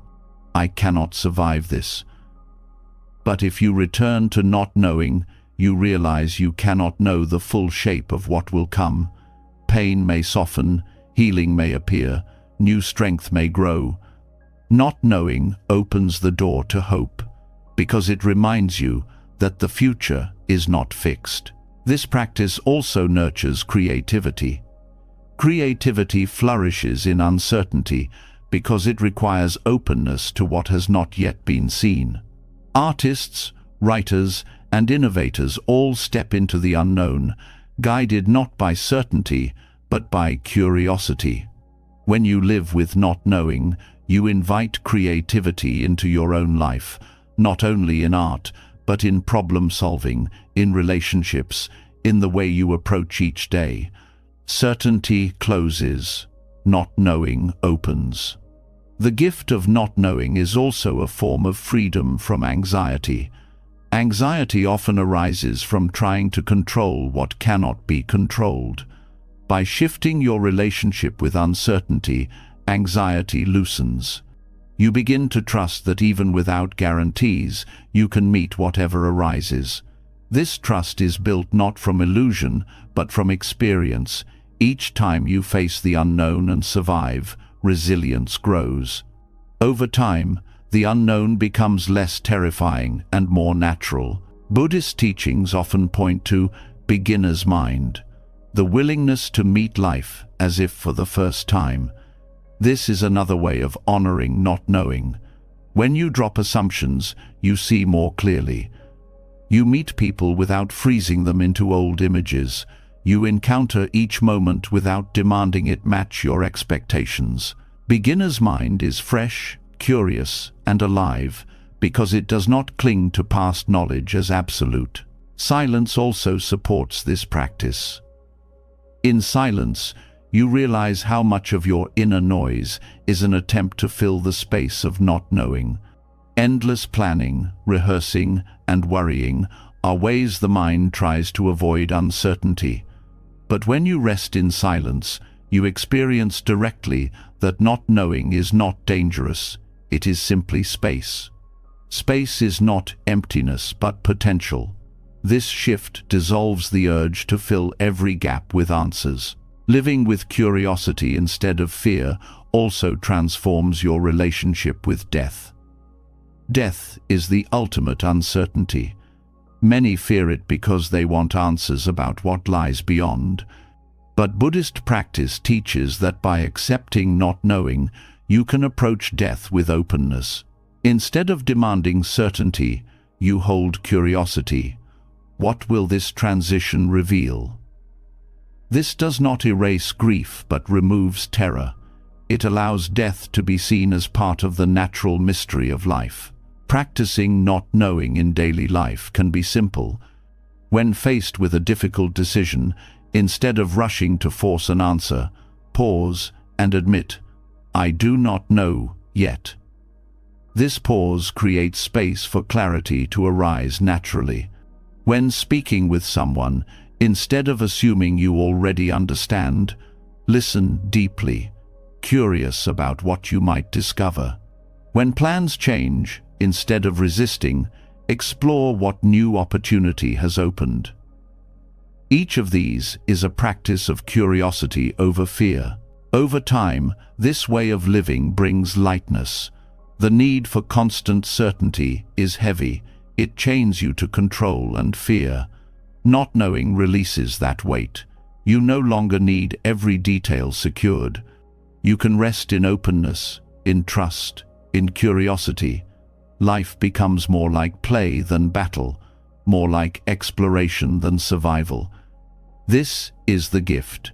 I cannot survive this. But if you return to not knowing, you realize you cannot know the full shape of what will come. Pain may soften, healing may appear, new strength may grow. Not knowing opens the door to hope, because it reminds you that the future is not fixed. This practice also nurtures creativity. Creativity flourishes in uncertainty because it requires openness to what has not yet been seen. Artists, writers, and innovators all step into the unknown, guided not by certainty, but by curiosity. When you live with not knowing, you invite creativity into your own life, not only in art, but in problem-solving, in relationships, in the way you approach each day. Certainty closes, not knowing opens. The gift of not knowing is also a form of freedom from anxiety. Anxiety often arises from trying to control what cannot be controlled. By shifting your relationship with uncertainty, anxiety loosens. You begin to trust that even without guarantees, you can meet whatever arises. This trust is built not from illusion, but from experience. Each time you face the unknown and survive, resilience grows. Over time, the unknown becomes less terrifying and more natural. Buddhist teachings often point to beginner's mind, the willingness to meet life as if for the first time. This is another way of honoring not knowing. When you drop assumptions, you see more clearly. You meet people without freezing them into old images. You encounter each moment without demanding it match your expectations. Beginner's mind is fresh, curious, and alive because it does not cling to past knowledge as absolute. Silence also supports this practice. In silence, you realize how much of your inner noise is an attempt to fill the space of not knowing. Endless planning, rehearsing, and worrying are ways the mind tries to avoid uncertainty. But when you rest in silence, you experience directly that not knowing is not dangerous. It is simply space. Space is not emptiness, but potential. This shift dissolves the urge to fill every gap with answers. Living with curiosity instead of fear also transforms your relationship with death. Death is the ultimate uncertainty. Many fear it because they want answers about what lies beyond. But Buddhist practice teaches that by accepting not knowing, you can approach death with openness. Instead of demanding certainty, you hold curiosity. What will this transition reveal? This does not erase grief but removes terror. It allows death to be seen as part of the natural mystery of life. Practicing not knowing in daily life can be simple. When faced with a difficult decision, instead of rushing to force an answer, pause and admit, "I do not know yet." This pause creates space for clarity to arise naturally. When speaking with someone, instead of assuming you already understand, listen deeply, curious about what you might discover. When plans change, instead of resisting, explore what new opportunity has opened. Each of these is a practice of curiosity over fear. Over time, this way of living brings lightness. The need for constant certainty is heavy. It chains you to control and fear. Not knowing releases that weight. You no longer need every detail secured. You can rest in openness, in trust, in curiosity. Life becomes more like play than battle, more like exploration than survival. This is the gift.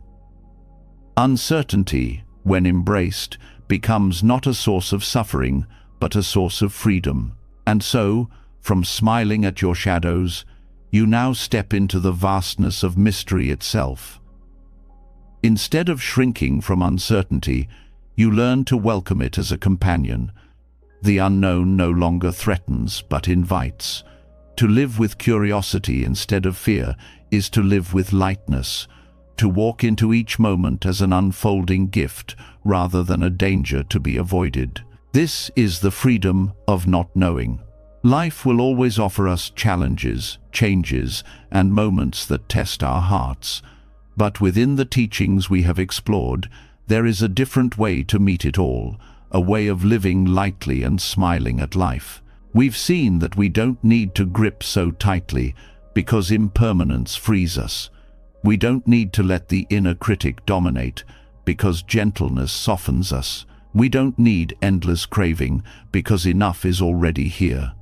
Uncertainty, when embraced, becomes not a source of suffering, but a source of freedom. And so, from smiling at your shadows, you now step into the vastness of mystery itself. Instead of shrinking from uncertainty, you learn to welcome it as a companion. The unknown no longer threatens, but invites. To live with curiosity instead of fear is to live with lightness, to walk into each moment as an unfolding gift rather than a danger to be avoided. This is the freedom of not knowing. Life will always offer us challenges, changes, and moments that test our hearts. But within the teachings we have explored, there is a different way to meet it all, a way of living lightly and smiling at life. We've seen that we don't need to grip so tightly because impermanence frees us. We don't need to let the inner critic dominate because gentleness softens us. We don't need endless craving because enough is already here.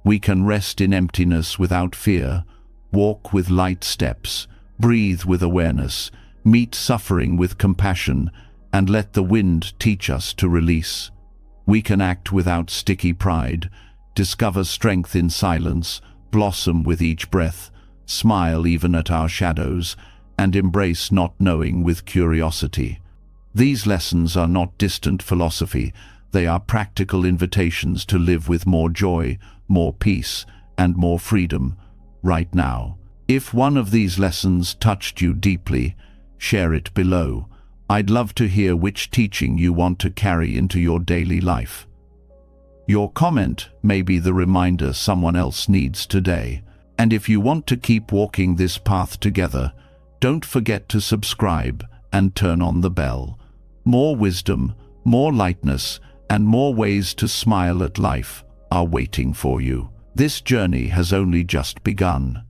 We can rest in emptiness without fear, walk with light steps, breathe with awareness, meet suffering with compassion, and let the wind teach us to release. We can act without sticky pride, discover strength in silence, blossom with each breath, smile even at our shadows, and embrace not knowing with curiosity. These lessons are not distant philosophy, they are practical invitations to live with more joy, more peace, and more freedom, right now. If one of these lessons touched you deeply, share it below. I'd love to hear which teaching you want to carry into your daily life. Your comment may be the reminder someone else needs today. And if you want to keep walking this path together, don't forget to subscribe and turn on the bell. More wisdom, more lightness, and more ways to smile at life are waiting for you. This journey has only just begun.